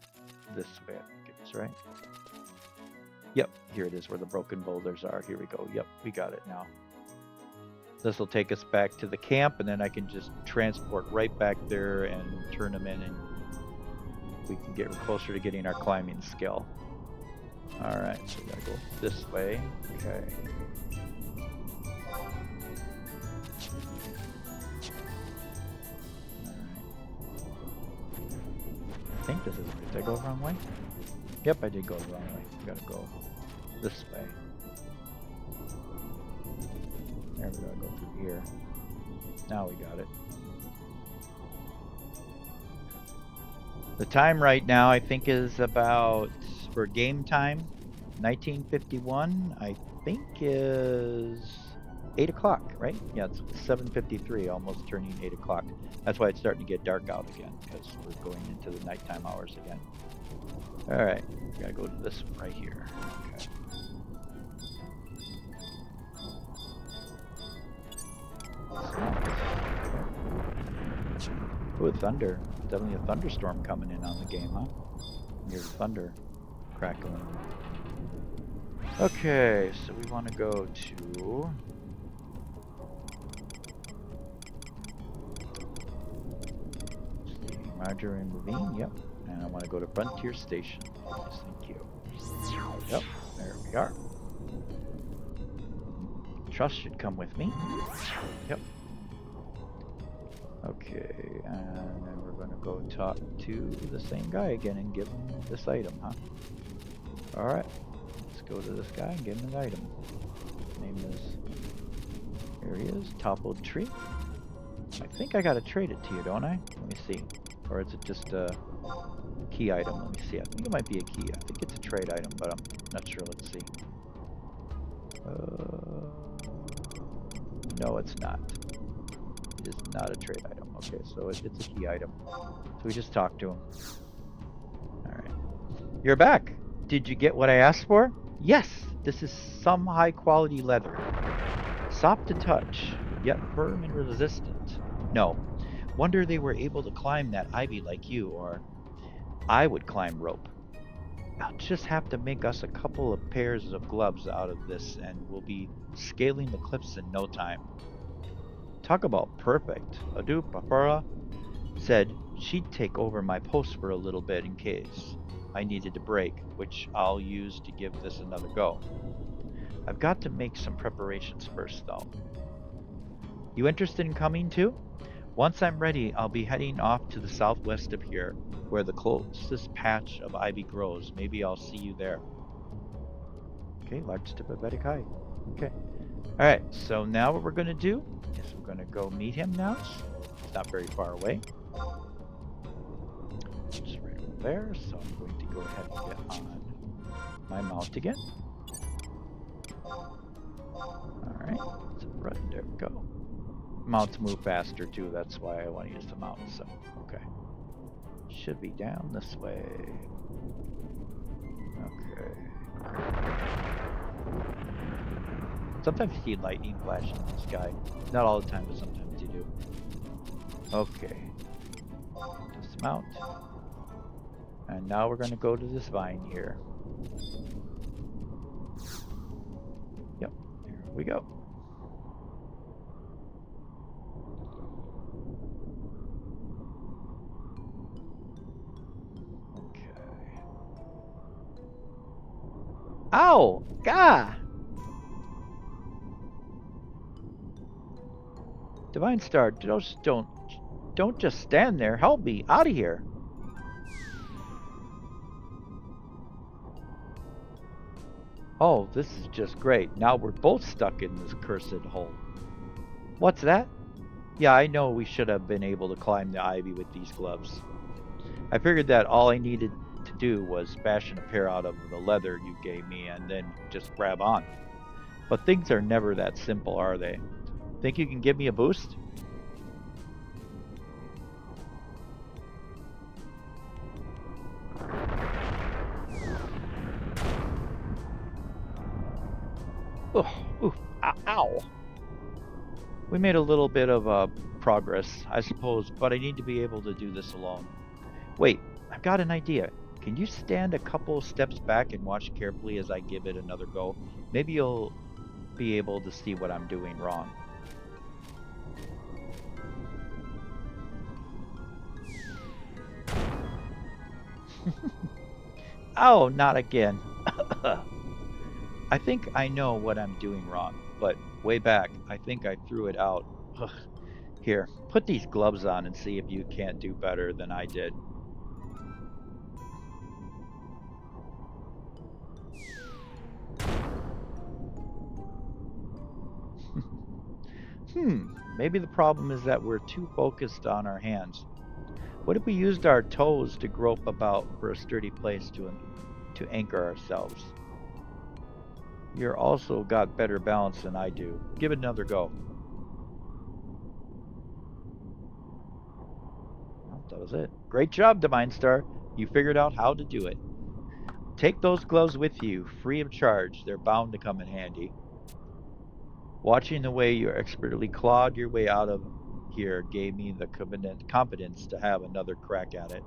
this way. I think it's right. Yep, here it is where the broken boulders are. Here we go. Yep, we got it now. This will take us back to the camp, and then I can just transport right back there and turn them in, and we can get closer to getting our climbing skill. All right, so we gotta go this way. Okay. All right. I think this is. Did I go the wrong way? Yep, I did go the wrong way. We gotta go this way. There we gotta go through here. Now we got it. The time right now, I think, is about, for game time, 1951, I think is 8 o'clock, right? Yeah, it's 7:53, almost turning 8 o'clock. That's why it's starting to get dark out again, because we're going into the nighttime hours again. All right, we gotta go to this one right here. Okay. Ooh, thunder. Definitely a thunderstorm coming in on the game, huh? Here's thunder crackling. Okay, so we want to go to... Marjorie Ravine, yep. And I want to go to Frontier Station. Yes, thank you. Yep, there we are. Trust should come with me. Yep. Okay, and then we're going to go talk to the same guy again and give him this item, huh? Alright, let's go to this guy and give him an item. His name is... Here he is, Toppled Tree. I think I got to trade it to you, don't I? Let me see. Or is it just a key item? Let me see. I think it might be a key. I think it's a trade item, but I'm not sure. Let's see. No, it's not. It is not a trade item. Okay, so it's a key item. So we just talked to him. Alright. You're back. Did you get what I asked for? Yes, this is some high quality leather. Soft to touch, yet firm and resistant. No, wonder they were able to climb that ivy like you, or I would climb rope. I'll just have to make us a couple of pairs of gloves out of this and we'll be scaling the cliffs in no time. Talk about perfect. Adu Papara said she'd take over my post for a little bit in case I needed to break, which I'll use to give this another go. I've got to make some preparations first though. You interested in coming too? Once I'm ready, I'll be heading off to the southwest of here, where the closest patch of ivy grows. Maybe I'll see you there. Okay, large diabetic high. Okay. Alright, so now what we're going to do is we're going to go meet him now. It's not very far away. Just right over there, so I'm going to go ahead and get on my mount again. Alright, so right there we go. Mounts move faster too, that's why I want to use the mount, so okay. Should be down this way. Okay. Sometimes you see lightning flashing in the sky. Not all the time, but sometimes you do. Okay. Dismount. And now we're going to go to this vine here. Yep, here we go. Ow! Gah! Divine Star, don't just stand there. Help me out of here. Oh, this is just great. Now we're both stuck in this cursed hole. What's that? Yeah, I know we should have been able to climb the ivy with these gloves. I figured that all I needed to do was fashion a pair out of the leather you gave me and then just grab on. But things are never that simple, are they? Think you can give me a boost? Ooh, ow. We made a little bit of progress, I suppose, but I need to be able to do this alone. Wait, I've got an idea. Can you stand a couple steps back and watch carefully as I give it another go? Maybe you'll be able to see what I'm doing wrong. Oh, not again. I think I know what I'm doing wrong, but way back, I think I threw it out. Here, put these gloves on and see if you can't do better than I did. Maybe the problem is that we're too focused on our hands. What if we used our toes to grope about for a sturdy place to anchor ourselves? You're also got better balance than I do. Give it another go. Well, that was it. Great job, Divine Star. You figured out how to do it. Take those gloves with you, free of charge. They're bound to come in handy. Watching the way you expertly clawed your way out of here gave me the confidence to have another crack at it.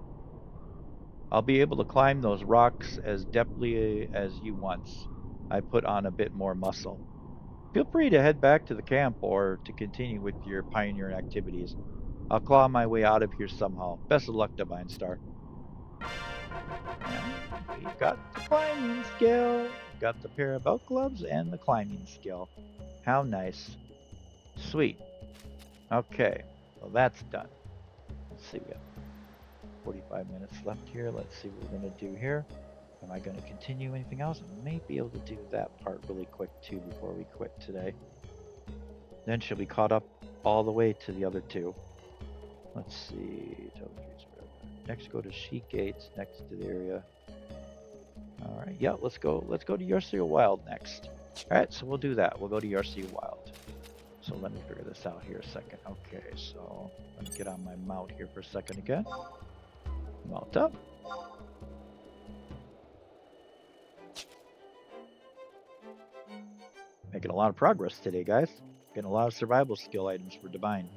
I'll be able to climb those rocks as deftly as you once. I put on a bit more muscle. Feel free to head back to the camp or to continue with your pioneering activities. I'll claw my way out of here somehow. Best of luck, Divine Star. And we've got the climbing skill. We've got the pair of belt gloves and the climbing skill. How nice. Sweet. Okay, well that's done. Let's see, we got 45 minutes left here. Let's see what we're going to do here. Am I going to continue anything else? I may be able to do that part really quick too before we quit today. Then she'll be caught up all the way to the other two. Let's see. Next, go to Sheik Gates next to the area. All right, yeah, let's go to Yarcia Wild next. All right, so we'll do that. We'll go to Yarcia Wild. So let me figure this out here a second. Okay, so let me get on my mount here for a second again. Mount up. Making a lot of progress today, guys. Getting a lot of survival skill items for Divine.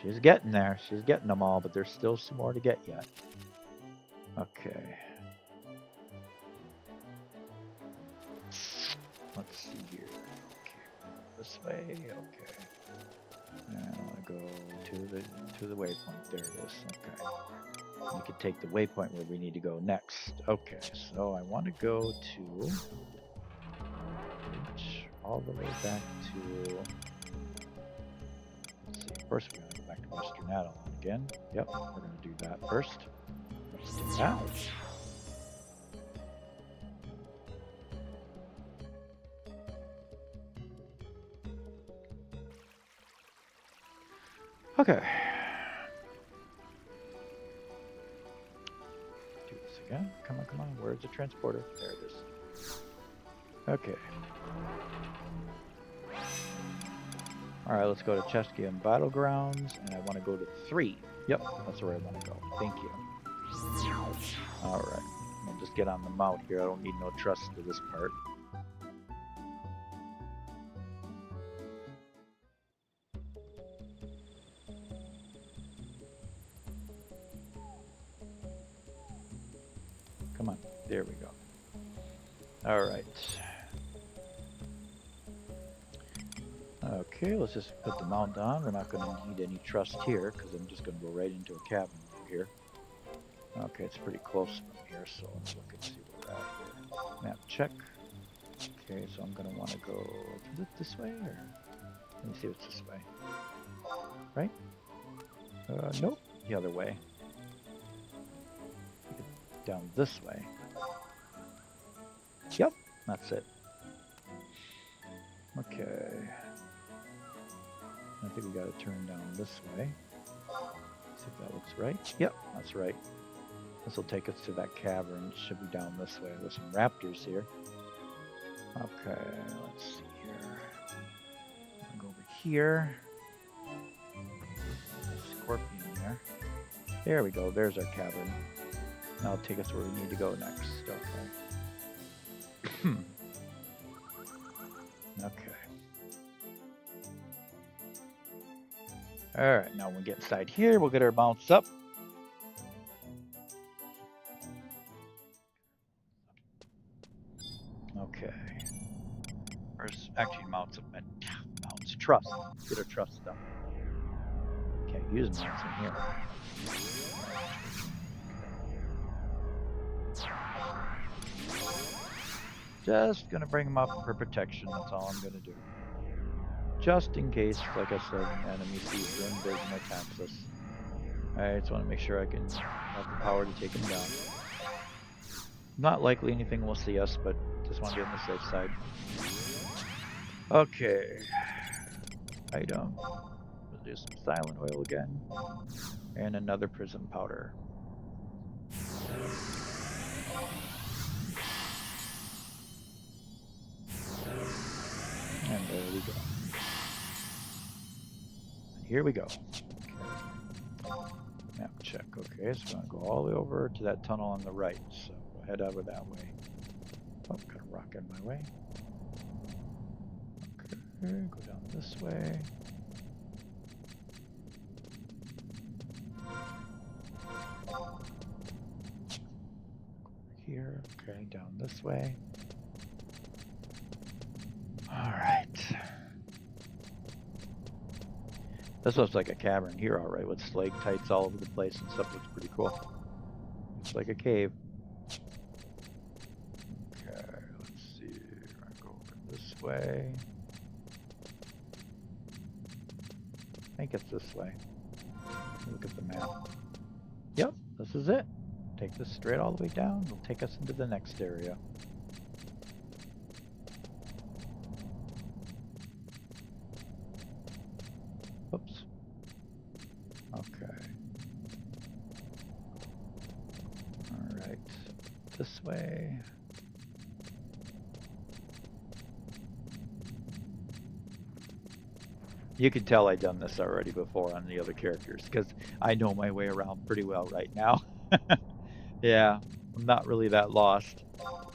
She's getting there. She's getting them all, but there's still some more to get yet. Okay. Let's see here. Okay. This way. Okay. Now I go to the waypoint. There it is. Okay. We could take the waypoint where we need to go next. Okay. So I want to go to all the way back to. Let's see. First, we're going to go back to Western Adelon again. Yep. We're going to do that first. Let's do that. Okay. Do this again. Come on, come on. Where's the transporter? There it is. Okay. Alright, let's go to Cheskian Battlegrounds, and I want to go to 3. Yep, that's where I want to go. Thank you. Alright. I'll just get on the mount here. I don't need no trust for this part. Come on. There we go. Alright. Okay, let's just put the mount on. We're not going to need any trust here because I'm just going to go right into a cabin over here. Okay, it's pretty close from here, so let's look and see where we're at here. Map check. Okay, so I'm going to want to go this way, or let me see what's this way. Right? Nope, the other way. Down this way. Yep, that's it. Okay. I think we gotta turn down this way. See if that looks right. Yep, that's right. This will take us to that cavern. It should be down this way. There's some raptors here. Okay, let's see here. I'll go over here. Scorpion there. There we go. There's our cavern. Now it'll take us where we need to go next. Okay. Okay. Alright, now we'll get inside here. We'll get our mounts up. Okay. First, actually, mounts up. Mounts. Trust. Get our trust up. Can't use mounts in here. Just gonna bring them up for protection. That's all I'm gonna do. Just in case, like I said, an enemy sees them, doesn't attack us. I just want to make sure I can have the power to take them down. Not likely anything will see us, but just want to get on the safe side. Okay. Item. We'll do some silent oil again. And another prism powder. And there we go. And here we go. Okay. Map check. Okay, so I'm going to go all the way over to that tunnel on the right. So we'll head over that way. Oh, got a rock in my way. Okay, go down this way. Here, okay, down this way. Alright. This looks like a cavern here, alright, with stalactites all over the place and stuff. Looks pretty cool. Looks like a cave. Okay, let's see. I'm gonna go over this way. I think it's this way. Look at the map. Yep, this is it. Take this straight all the way down. It'll take us into the next area. Oops. Okay. Alright. This way. You can tell I've done this already before on the other characters because I know my way around pretty well right now. Yeah, I'm not really that lost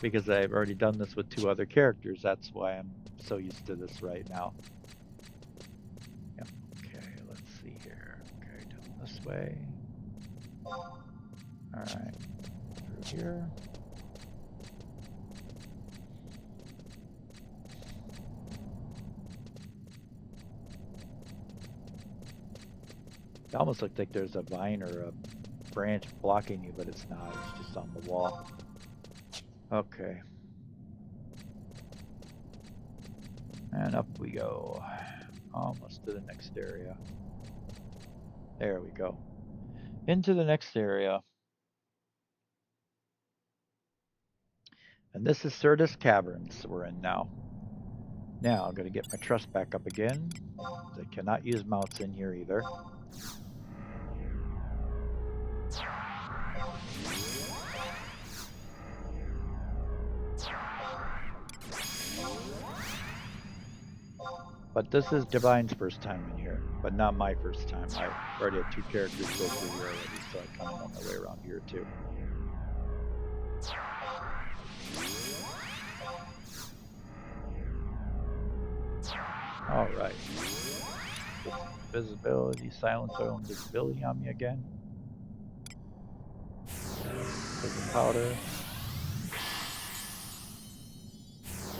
because I've already done this with 2 other characters. That's why I'm so used to this right now. Yep. Okay, let's see here. Okay, down this way. Alright, through here. It almost looks like there's a vine or a branch blocking you, but it's not. It's just on the wall. Okay. And up we go. Almost to the next area. There we go. Into the next area. And this is Certus Caverns we're in now. Now I'm going to get my trust back up again. I cannot use mounts in here either. But this is Divine's first time in here, but not my first time. I already had 2 characters go through here already, so I kind of know my way around here too. Alright. Visibility, silence oil and visibility on me again. Taking powder.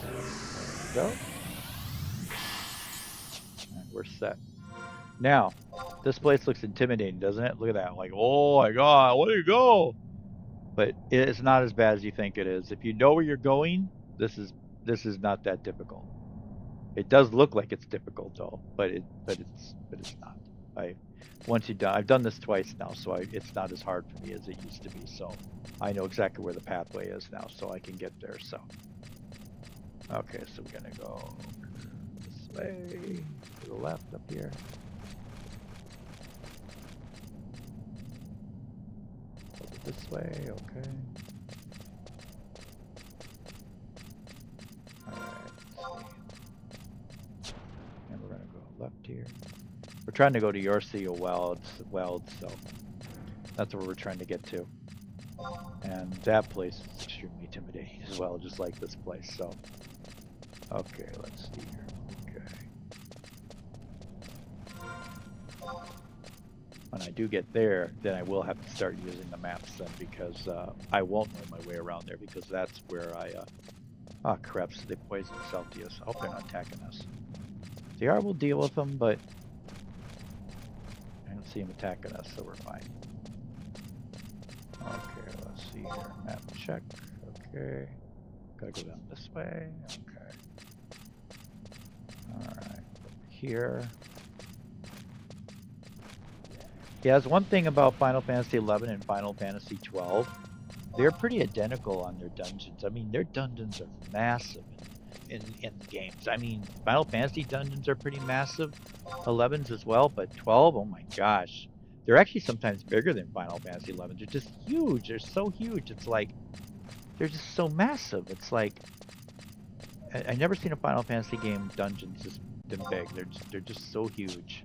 There we go. And we're set. Now, this place looks intimidating, doesn't it? Look at that. Like, oh my god, where do you go? But it's not as bad as you think it is. If you know where you're going, this is not that difficult. It does look like it's difficult though, but it's not. I've done this twice now, so it's not as hard for me as it used to be. So I know exactly where the pathway is now, so I can get there. So okay, so we're gonna go this way to the left up here. Over this way, okay. Left here. We're trying to go to Yorcia Welds, so that's where we're trying to get to. And that place is extremely intimidating as well, just like this place. So, okay, let's see here. Okay. When I do get there, then I will have to start using the maps then, because I won't know my way around there, because that's where oh crap, so they poisoned Celtius. I hope they're not attacking us. They are, we'll deal with them, but I don't see them attacking us, so we're fine. Okay, let's see here. Map check. Okay. Gotta go down this way. Okay. Alright. Here. Yeah, there's one thing about Final Fantasy XI and Final Fantasy XII. They're pretty identical on their dungeons. I mean, their dungeons are massive in the games. I mean, Final Fantasy dungeons are pretty massive, 11's as well, but 12, oh my gosh, they're actually sometimes bigger than Final Fantasy 11. They're just huge. They're so huge. It's like they're just so massive. It's like I never seen a Final Fantasy game dungeons this big. They're just so huge.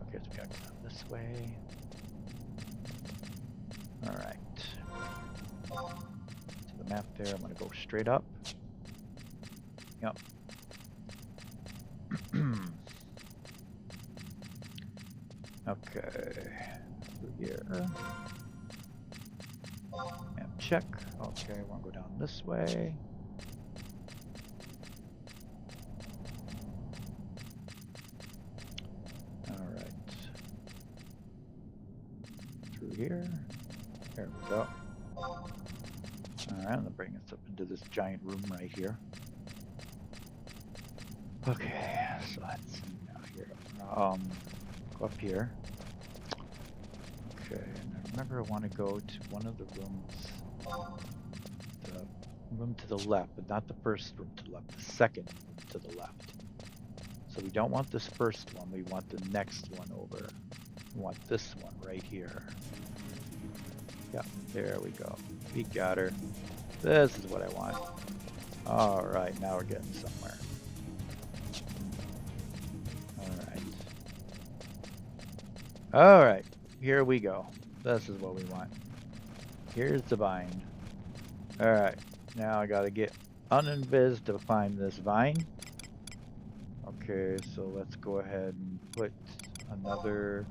Okay, so we gotta go down this way. All right. To the map there. I'm gonna go straight up. Yep. Okay. Through here. Map check. Okay, I want to go down this way. Alright. Through here. There we go. Alright, I'm gonna bring us up into this giant room right here. Okay, so let's see now here. Go up here. Okay, and I remember I want to go to one of the rooms. The room to the left, but not the first room to the left, the second room to the left. So we don't want this first one, we want the next one over. We want this one right here. Yep, there we go. We got her. This is what I want. Alright, now we're getting somewhere. All right, here we go. This is what we want. Here's the vine. All right, now I gotta get uninvis to find this vine. Okay, so let's go ahead and put another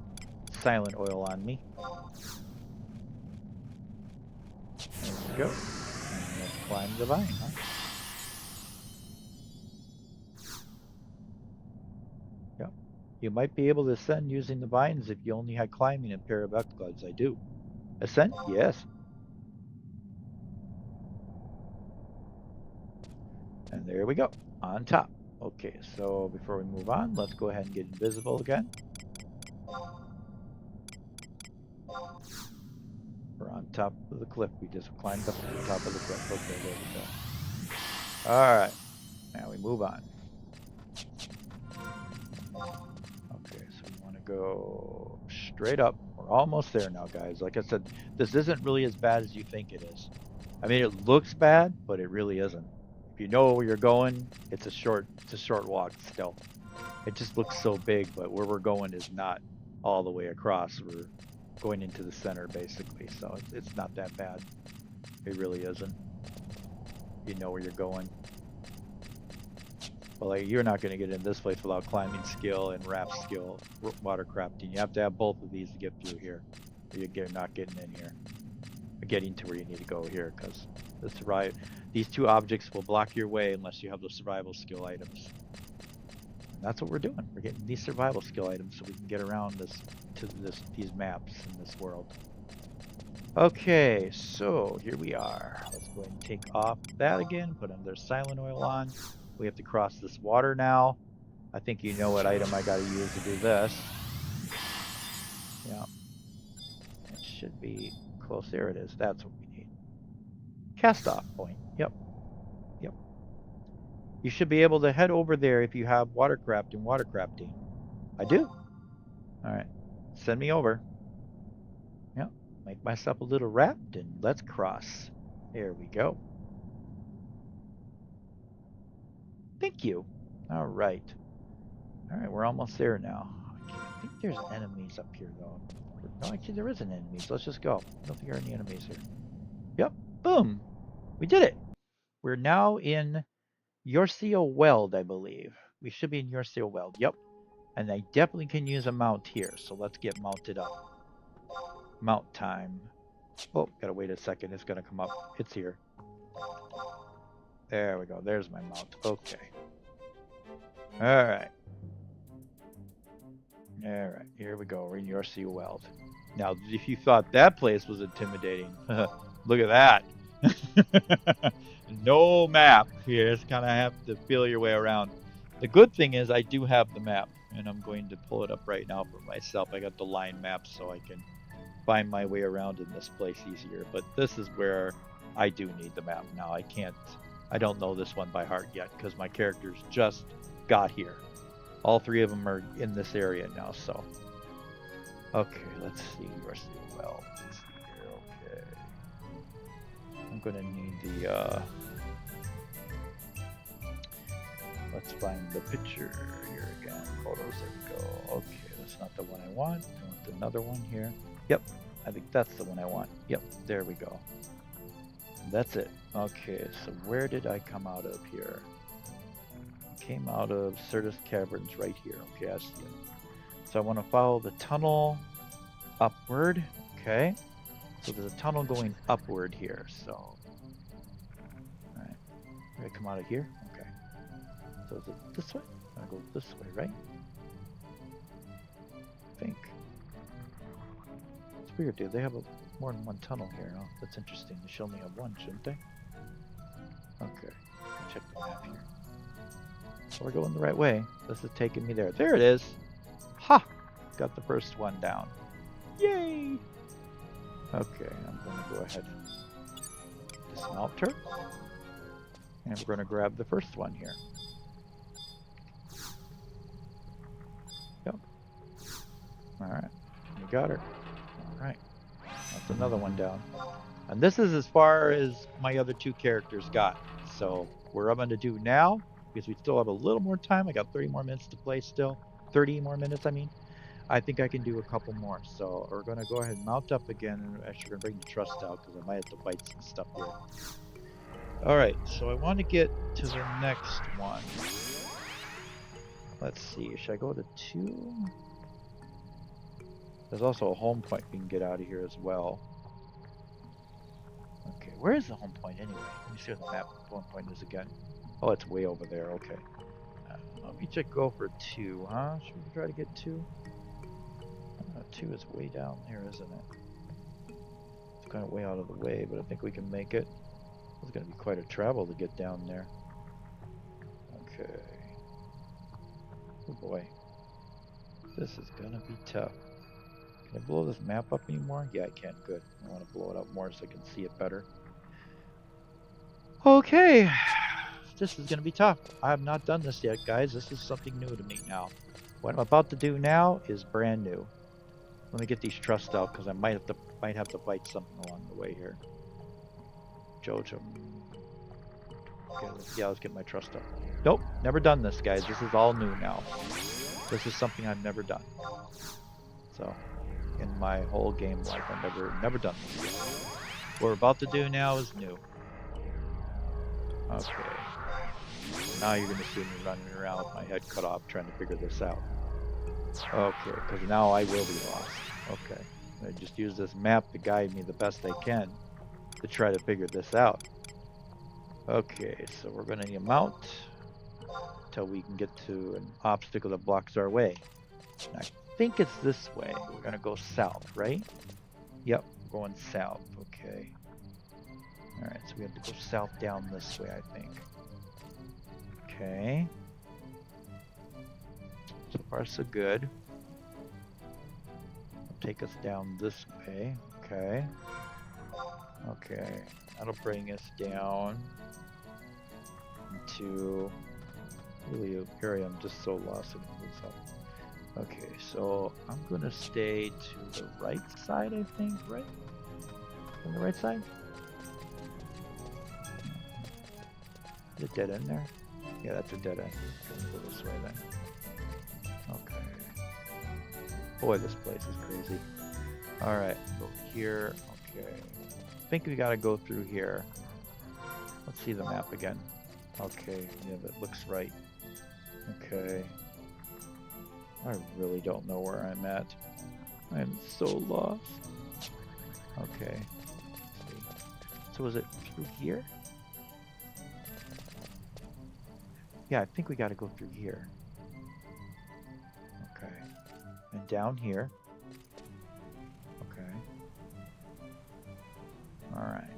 silent oil on me. There we go. And let's climb the vine, huh? Yep. You might be able to ascend using the vines if you only had climbing and pair of X gloves. I do. Ascend? Yes. And there we go. On top. Okay, so before we move on, let's go ahead and get invisible again. We're on top of the cliff. We just climbed up to the top of the cliff. Okay, there we go. Alright. Now we move on. Okay, so we want to go straight up. We're almost there now, guys. Like I said, this isn't really as bad as you think it is. I mean, it looks bad, but it really isn't. If you know where you're going, it's a short walk still. It just looks so big, but where we're going is not all the way across. We're going into the center, basically, so it's not that bad. It really isn't. You know where you're going. Well, like, you're not going to get in this place without climbing skill and raft skill, watercrafting. You have to have both of these to get through here. Or you're not getting in here. Or getting to where you need to go here, because these two objects will block your way unless you have the survival skill items. And that's what we're doing. We're getting these survival skill items so we can get around these maps in this world. Okay, so here we are. Let's go ahead and take off that again, put another silent oil on. We have to cross this water now. I think you know what item I gotta use to do this. Yeah. It should be close. There it is. That's what we need. Cast off point. Yep. Yep. You should be able to head over there if you have watercrafting. I do. Alright. Send me over. Yep. Make myself a little raft and let's cross. There we go. Thank you. Alright. Alright, we're almost there now. I think there's enemies up here though. No, actually there isn't enemies. Let's just go. I don't think there are any enemies here. Yep. Boom. We did it. We're now in Yorcio Weld, I believe. We should be in Yorcio Weld. Yep. And I definitely can use a mount here. So let's get mounted up. Mount time. Oh, gotta wait a second. It's gonna come up. It's here. There we go. There's my mount. Okay. Alright. Alright. Here we go. We're in Yorcio Weld. Now, if you thought that place was intimidating, look at that. No map here. Just kind of have to feel your way around. The good thing is I do have the map, and I'm going to pull it up right now for myself. I got the line map so I can find my way around in this place easier. But this is where I do need the map now. I don't know this one by heart yet because my characters just got here. All three of them are in this area now, so. Okay, let's see. Well, let's see here. Okay. I'm gonna need the let's find the picture here again. Photos, there we go. Okay, that's not the one I want. I want another one here. Yep, I think that's the one I want. Yep, there we go. That's it. Okay, so where did I come out of here? I came out of Certus Caverns right here. Okay, I see it. So I want to follow the tunnel upward. Okay. So there's a tunnel going upward here. So, alright. Did I come out of here? Okay. So is it this way? I'm gonna go this way, right? I think. It's weird, dude. They have more than one tunnel here. Oh, that's interesting. They should only have one, shouldn't they? Okay. Check the map here. So we're going the right way. This is taking me there. There it is. Ha! Got the first one down. Yay! Okay, I'm going to go ahead and dismount her. And we're going to grab the first one here. Yep. Alright. We got her. Alright. That's another one down. And this is as far as my other two characters got. So, what I'm going to do now, because we still have a little more time, I got 30 more minutes to play still. 30 more minutes, I mean. I think I can do a couple more. So we're gonna go ahead and mount up again, and actually gonna bring the trust out because I might have to bite some stuff here. All right, so I want to get to the next one. Let's see, should I go to 2? There's also a home point we can get out of here as well. Okay, where is the home point anyway? Let me see what the map home point is again. Oh, it's way over there. Okay. Let me check. Go for 2, huh? Should we try to get 2? 2 is way down there, isn't it? It's kind of way out of the way, but I think we can make it. It's going to be quite a travel to get down there. Okay. Oh boy. This is going to be tough. Can I blow this map up anymore? Yeah, I can. Good. I want to blow it up more so I can see it better. Okay. This is going to be tough. I have not done this yet, guys. This is something new to me now. What I'm about to do now is brand new. Let me get these trusts out because I might have to bite something along the way here. Jojo. Okay, let's get my trust up. Nope, never done this, guys. This is all new now. This is something I've never done. So, in my whole game life, I've never done this. What we're about to do now is new. Okay. Now you're gonna see me running around with my head cut off trying to figure this out. Okay, because now I will be lost. Okay. I just use this map to guide me the best I can to try to figure this out. Okay, so we're going to mount until we can get to an obstacle that blocks our way. And I think it's this way. We're going to go south, right? Yep, going south. Okay. Alright, so we have to go south down this way, I think. Okay. So far, so good. Take us down this way. Okay. Okay. That'll bring us down into really an area I'm just so lost in this up. Okay, so I'm gonna stay to the right side, I think, right? On the right side? Is it dead end there? Yeah, that's a dead end. Let's go this way then. Okay. Boy, this place is crazy. Alright, go here. Okay. I think we gotta go through here. Let's see the map again. Okay, yeah, that looks right. Okay. I really don't know where I'm at. I'm so lost. Okay. Let's see. So is it through here? Yeah, I think we gotta go through here. Okay. And down here. Okay. Alright.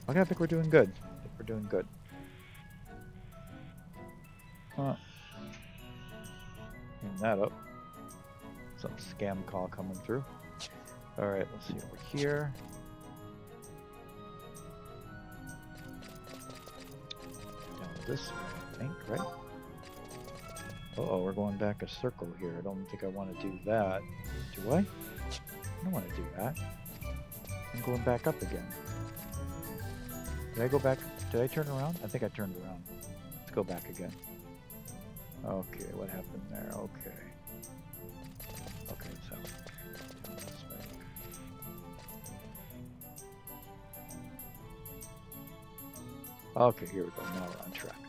Okay, I think we're doing good. I think we're doing good. Clean that up. Some scam call coming through. Alright, let's see over here. Down this way, I think, right? Uh-oh, we're going back a circle here. I don't think I want to do that. Do I? I don't want to do that. I'm going back up again. Did I go back? Did I turn around? I think I turned around. Let's go back again. Okay, what happened there? Okay. Okay, so down this way. Okay, here we go. Now we're on track.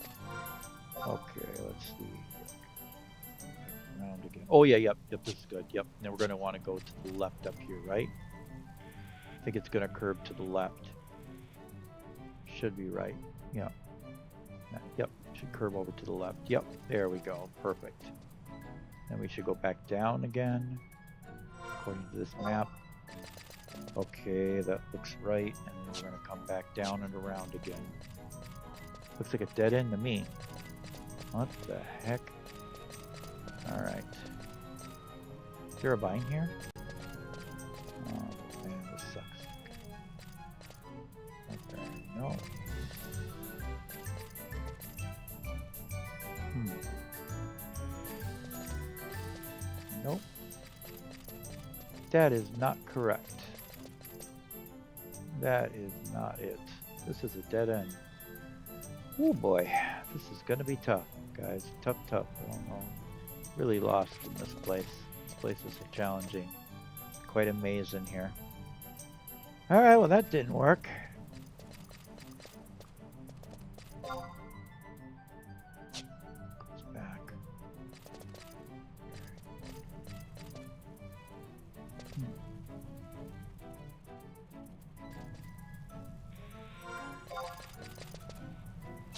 Okay, let's see. Around again. Oh yeah, yep, this is good. Yep. Now we're gonna want to go to the left up here, right? I think it's gonna curve to the left. Should be right. Yeah. Yep. Should curve over to the left. Yep. There we go. Perfect. Then we should go back down again, according to this map. Okay, that looks right. And then we're gonna come back down and around again. Looks like a dead end to me. What the heck? Alright. Is there a vine here? Oh man, this sucks. Okay, no. Nope. That is not correct. That is not it. This is a dead end. Oh boy, this is gonna be tough, guys. Tough. I don't know. Really lost in this place. This place is so challenging. Quite a maze in here. Alright, well that didn't work. Goes back.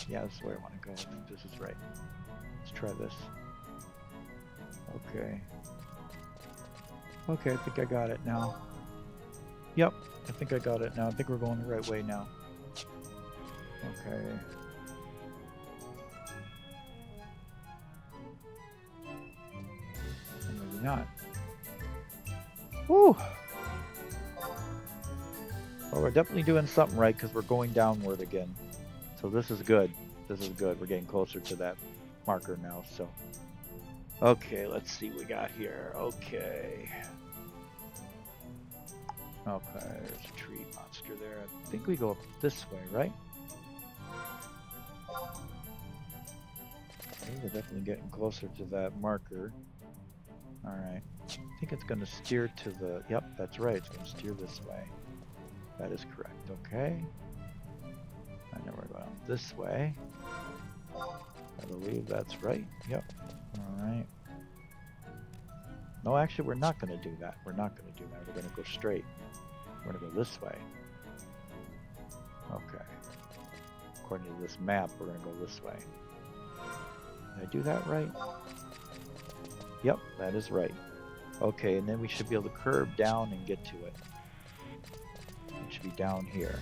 Yeah, this is where I want to go. I think this is right. Let's try this. Okay. Okay, I think I got it now. Yep, I think I got it now. I think we're going the right way now. Okay. Or maybe not. Woo! Well, we're definitely doing something right because we're going downward again. So this is good. This is good. We're getting closer to that marker now, so. Okay, let's see what we got here. Okay. Okay, there's a tree monster there. I think we go up this way, right? Okay, we're definitely getting closer to that marker. Alright. I think it's going to steer to the... Yep, that's right. It's going to steer this way. That is correct. Okay. I know we're going this way. I believe that's right. Yep. Alright. No, actually, we're not going to do that. We're not going to do that. We're going to go straight. We're going to go this way. Okay. According to this map, we're going to go this way. Did I do that right? Yep, that is right. Okay, and then we should be able to curve down and get to it. It should be down here.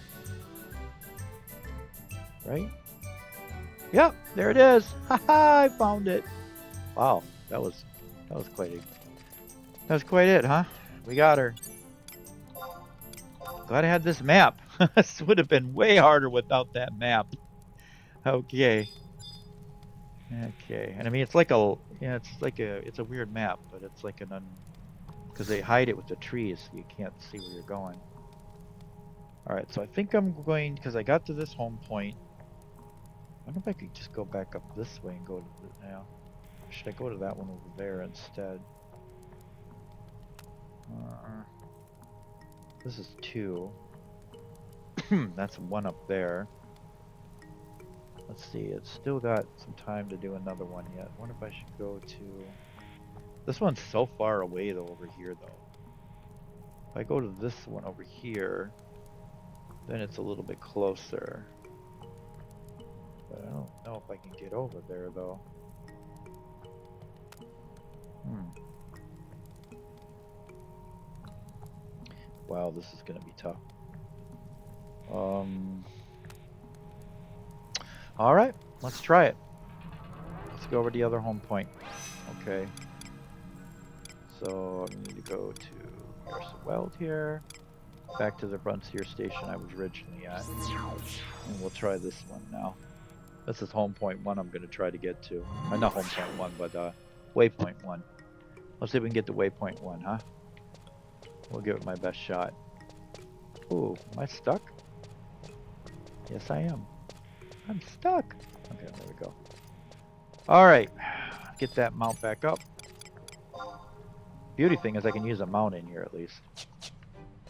Right? Yep, there it is. Haha, I found it. Wow, that was quite it, huh? We got her. Glad I had this map. This would have been way harder without that map. Okay. Okay, and I mean it's like a it's a weird map, but it's like because they hide it with the trees, so you can't see where you're going. All right, so I think I'm going because I got to this home point. I wonder if I could just go back up this way and go to the now. Should I go to that one over there instead? This is 2. That's 1 up there. Let's see, it's still got some time to do another one yet. I wonder if I should go to... This one's so far away though, over here though. If I go to this one over here, then it's a little bit closer. But I don't know if I can get over there though. Wow, this is gonna be tough. Alright, let's try it. Let's go over to the other home point. Okay. So I need to go to Mercer Weld here. Back to the Frontier Station I was originally at. And we'll try this one now. This is home point 1 I'm gonna try to get to. Not home point 1, but waypoint 1. Let's see if we can get to waypoint 1, huh? We'll give it my best shot. Ooh, am I stuck? Yes, I am. I'm stuck. Okay, there we go. Alright, get that mount back up. Beauty thing is I can use a mount in here at least.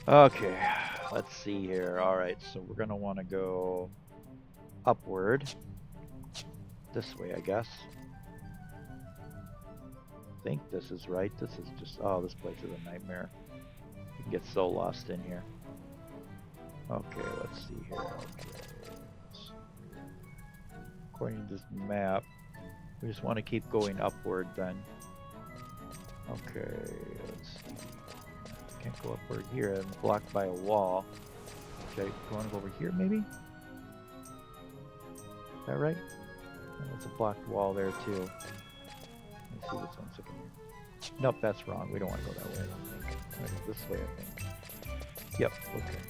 Okay, let's see here. Alright, so we're going to want to go upward. This way, I guess. I think this is right. This is just... Oh, this place is a nightmare. You can get so lost in here. Okay, let's see here. Okay. According to this map, we just want to keep going upward then. Okay, let's see. Can't go upward here. I'm blocked by a wall. Okay, go on over here maybe? Is that right? And there's a blocked wall there too. Let me see this 1 second here. Nope, that's wrong. We don't want to go that way, I don't think. I want to go this way, I think. Yep, okay.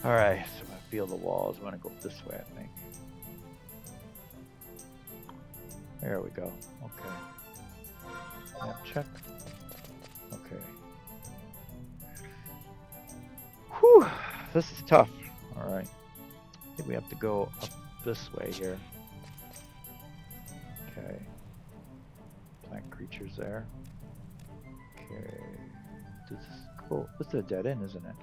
Alright, so I feel the walls. I want to go this way, I think. There we go. Okay. Map check. Okay. Whew! This is tough. Alright. I think we have to go up this way here. Okay. wires there. Okay. This is cool. This is a dead end, isn't it?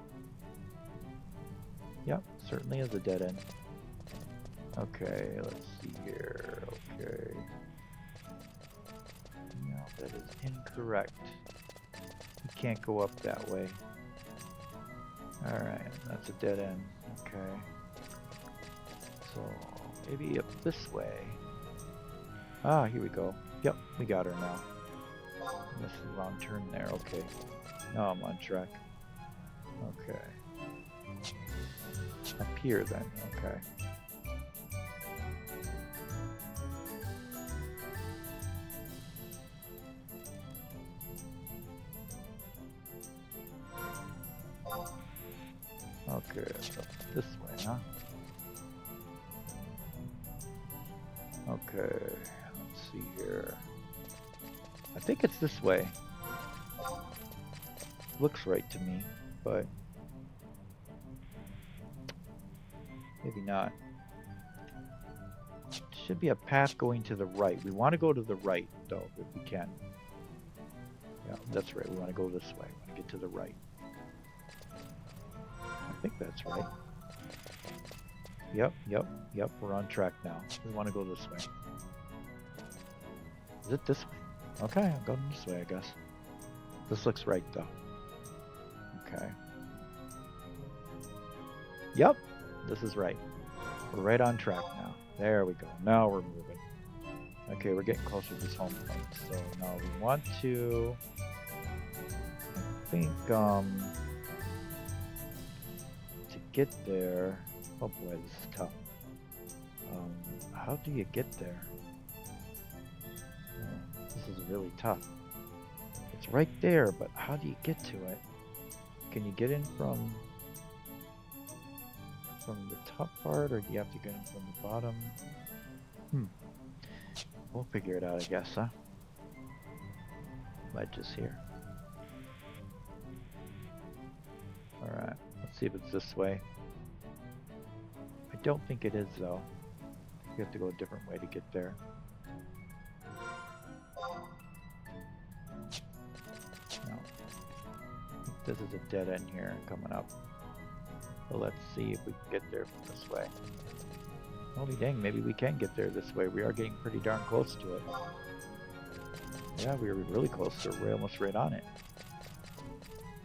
Yep, certainly is a dead end. Okay, let's see here. Okay. No, that is incorrect. You can't go up that way. Alright, that's a dead end. Okay. So, maybe up this way. Ah, here we go. Yep, we got her now. This is the wrong turn there. Okay. Now I'm on track. Okay. Up here then. Okay. Okay, so this way, huh? Okay, let's see here. I think it's this way. Looks right to me, but maybe not. Should be a path going to the right. We want to go to the right, though, if we can. Yeah, that's right. We want to go this way. We want to get to the right. I think that's right. Yep. We're on track now. We want to go this way. Is it this way? Okay, I'm going this way, I guess. This looks right, though. Okay. Yep, this is right. We're right on track now. There we go. Now we're moving. Okay, we're getting closer to this home point. So now we want to... I think, to get there... Oh boy, this is tough. How do you get there? This is really tough. It's right there, but how do you get to it? Can you get in from the top part, or do you have to get in from the bottom? We'll figure it out, I guess, huh? Ledge is here. Alright, let's see if it's this way. I don't think it is, though. You have to go a different way to get there. No. This is a dead end here coming up. So let's see if we can get there from this way. Holy dang, maybe we can get there this way. We are getting pretty darn close to it. Yeah, we were really close to it. We're almost right on it.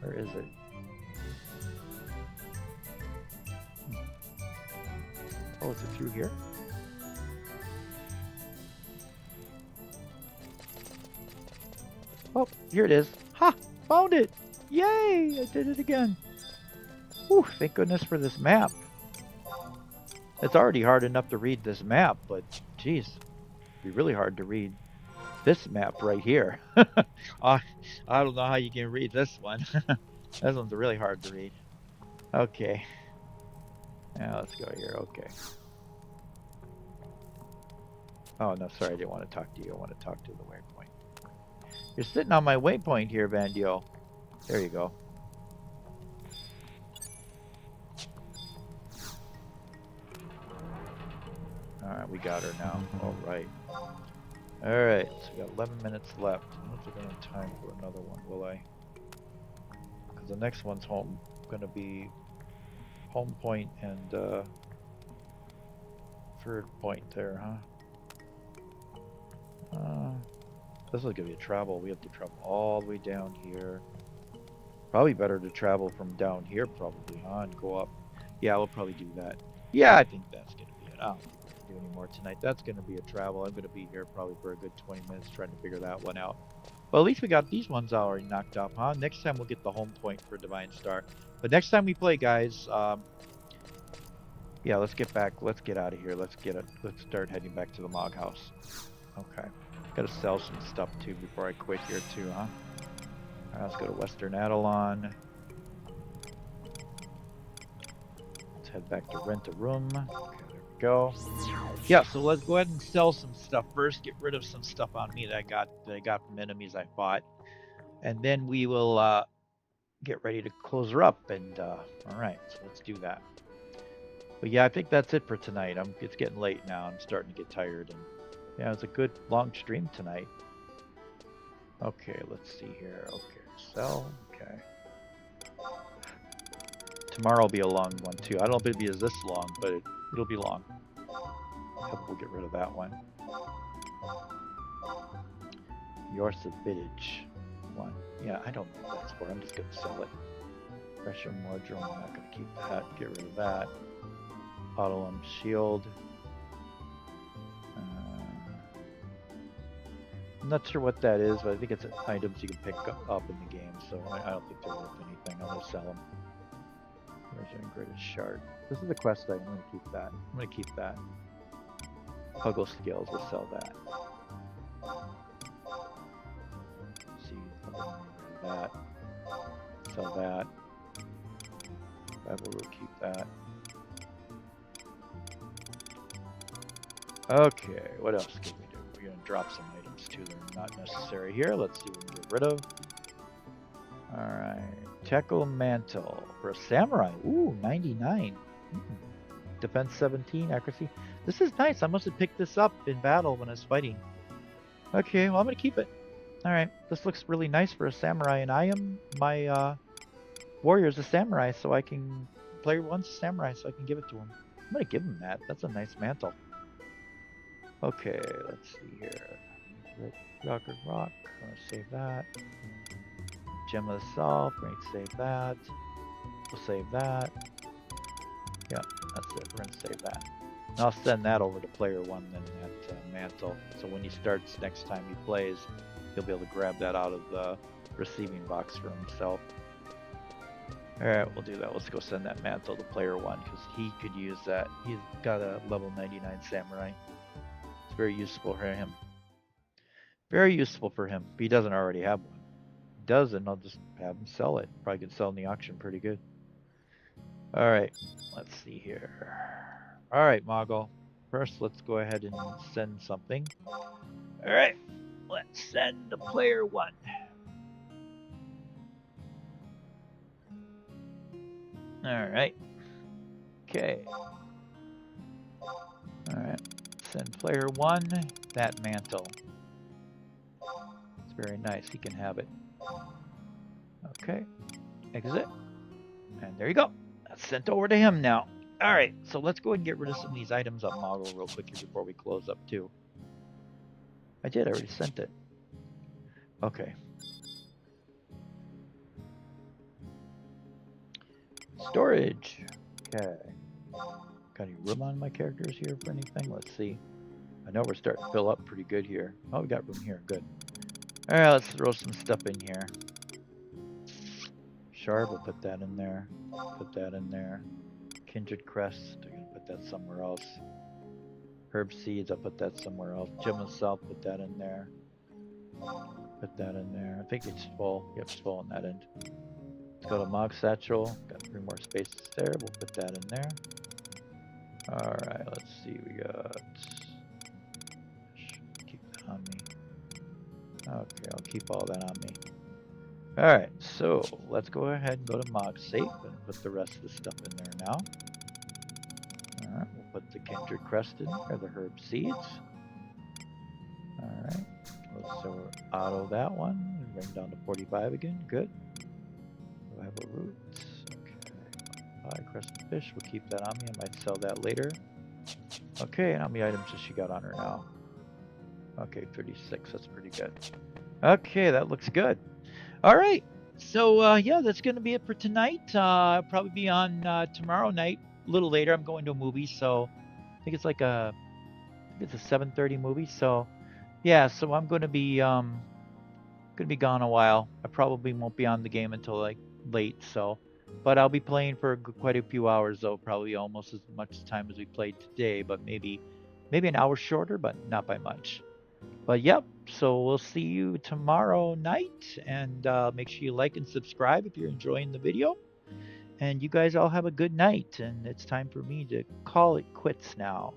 Where is it? Oh, is it through here? Oh, here it is. Ha! Found it! Yay! I did it again. Whew, thank goodness for this map. It's already hard enough to read this map, but geez, it'd be really hard to read this map right here. I don't know how you can read this one. This one's really hard to read. Okay. Now let's go here. Okay. Oh, no, sorry. I didn't want to talk to you. I want to talk to the waypoint. You're sitting on my waypoint here, Bandio. There you go. Alright, we got her now. Alright. Alright, so we got 11 minutes left. I don't think I have time for another one, will I? Because the next one's going to be home point and third point there, huh? This is going to be a travel. We have to travel all the way down here. Probably better to travel from down here, probably, huh? And go up. Yeah, we'll probably do that. Yeah, I think that's going to be it. I don't think we're going to do any more tonight. That's going to be a travel. I'm going to be here probably for a good 20 minutes trying to figure that one out. Well, at least we got these ones already knocked up, huh? Next time we'll get the home point for Divine Star. But next time we play, guys, yeah, let's get back. Let's get out of here. Let's start heading back to the log house. Okay. Gotta sell some stuff too before I quit here too, huh? Alright, let's go to Western Adelon. Let's head back to rent a room. Okay, there we go. Yeah, so let's go ahead and sell some stuff first. Get rid of some stuff on me that I got from enemies I fought, and then we will get ready to close her up. And all right, so let's do that. But yeah, I think that's it for tonight. It's getting late now. I'm starting to get tired, and yeah, it was a good long stream tonight. Okay, let's see here. Okay, sell. Okay. Tomorrow will be a long one too. I don't know if it'll be as this long, but it'll be long. We'll get rid of that one. Your Sabitage one. Yeah, I don't know what that's for. I'm just gonna sell it. Pressure Wardrobe, I'm not gonna keep that. Get rid of that. Auto Shield. I'm not sure what that is, but I think it's items you can pick up in the game, so I don't think they're worth anything. I'm gonna sell them. Where's your greatest shard? This is the quest item. I'm gonna keep that. I'm gonna keep that. Puggle Skills, we'll sell that. Let's see, that. Sell that. We'll keep that. Okay, what else can we do? We're gonna drop some items too that are not necessary here. Let's see what we can get rid of. Alright. Tekel Mantle for a Samurai. Ooh, 99. Defense 17, accuracy. This is nice. I must have picked this up in battle when I was fighting. Okay, well I'm gonna keep it. Alright, this looks really nice for a samurai, and my warrior's a samurai, so I can player one's a samurai, so I can give it to him. I'm gonna give him that. That's a nice mantle. Okay, let's see here. Rock. I'm gonna save that. Gem of the South. We're gonna save that. We'll save that. Yeah, that's it. We're gonna save that. And I'll send that over to player one then, that mantle. So when he starts next time he plays, he'll be able to grab that out of the receiving box for himself. Alright, we'll do that. Let's go send that mantle to player one, because he could use that. He's got a level 99 samurai. It's very useful for him. Very useful for him. But he doesn't already have one. If he doesn't, I'll just have him sell it. Probably can sell in the auction pretty good. Alright, let's see here. Alright, Moggle. First, let's go ahead and send something. Alright, let's send the player one. Alright. Okay. Alright. Send player one that mantle. It's very nice. He can have it. Okay. Exit. And there you go. That's sent over to him now. Alright. So let's go ahead and get rid of some of these items on Moggle real quickly before we close up too. I already sent it. Okay. Storage. Okay. Got any room on my characters here for anything? Let's see. I know we're starting to fill up pretty good here. Oh, we got room here. Good. Alright, let's throw some stuff in here. Shard, we'll put that in there. Put that in there. Kindred Crest, I'm going to put that somewhere else. Herb Seeds, I'll put that somewhere else. Gem of the South, put that in there. Put that in there. I think it's full. Yep, it's full on that end. Let's go to Mog Satchel. Got 3 more spaces there. We'll put that in there. Alright, let's see. We got... Keep that on me. Okay, I'll keep all that on me. Alright, so let's go ahead and go to Mog Safe and put the rest of the stuff in there now. Alright, we'll put the Kindred Crest in there, the Herb Seeds. Alright, so auto that one. Bring down to 45 again. Good. Revival Roots. Okay. Crescent Fish, we'll keep that on me. I might sell that later. Okay, and how many items does she got on her now? Okay, 36. That's pretty good. Okay, that looks good. All right. So, yeah, that's going to be it for tonight. I'll probably be on tomorrow night, a little later. I'm going to a movie, so I think it's like a 7:30 movie. So, yeah, so I'm going to be gone a while. I probably won't be on the game until like late, so, but I'll be playing for quite a few hours though, probably almost as much time as we played today, but maybe an hour shorter, but not by much. But yep, so we'll see you tomorrow night, and make sure you like and subscribe if you're enjoying the video. And you guys all have a good night, and it's time for me to call it quits now.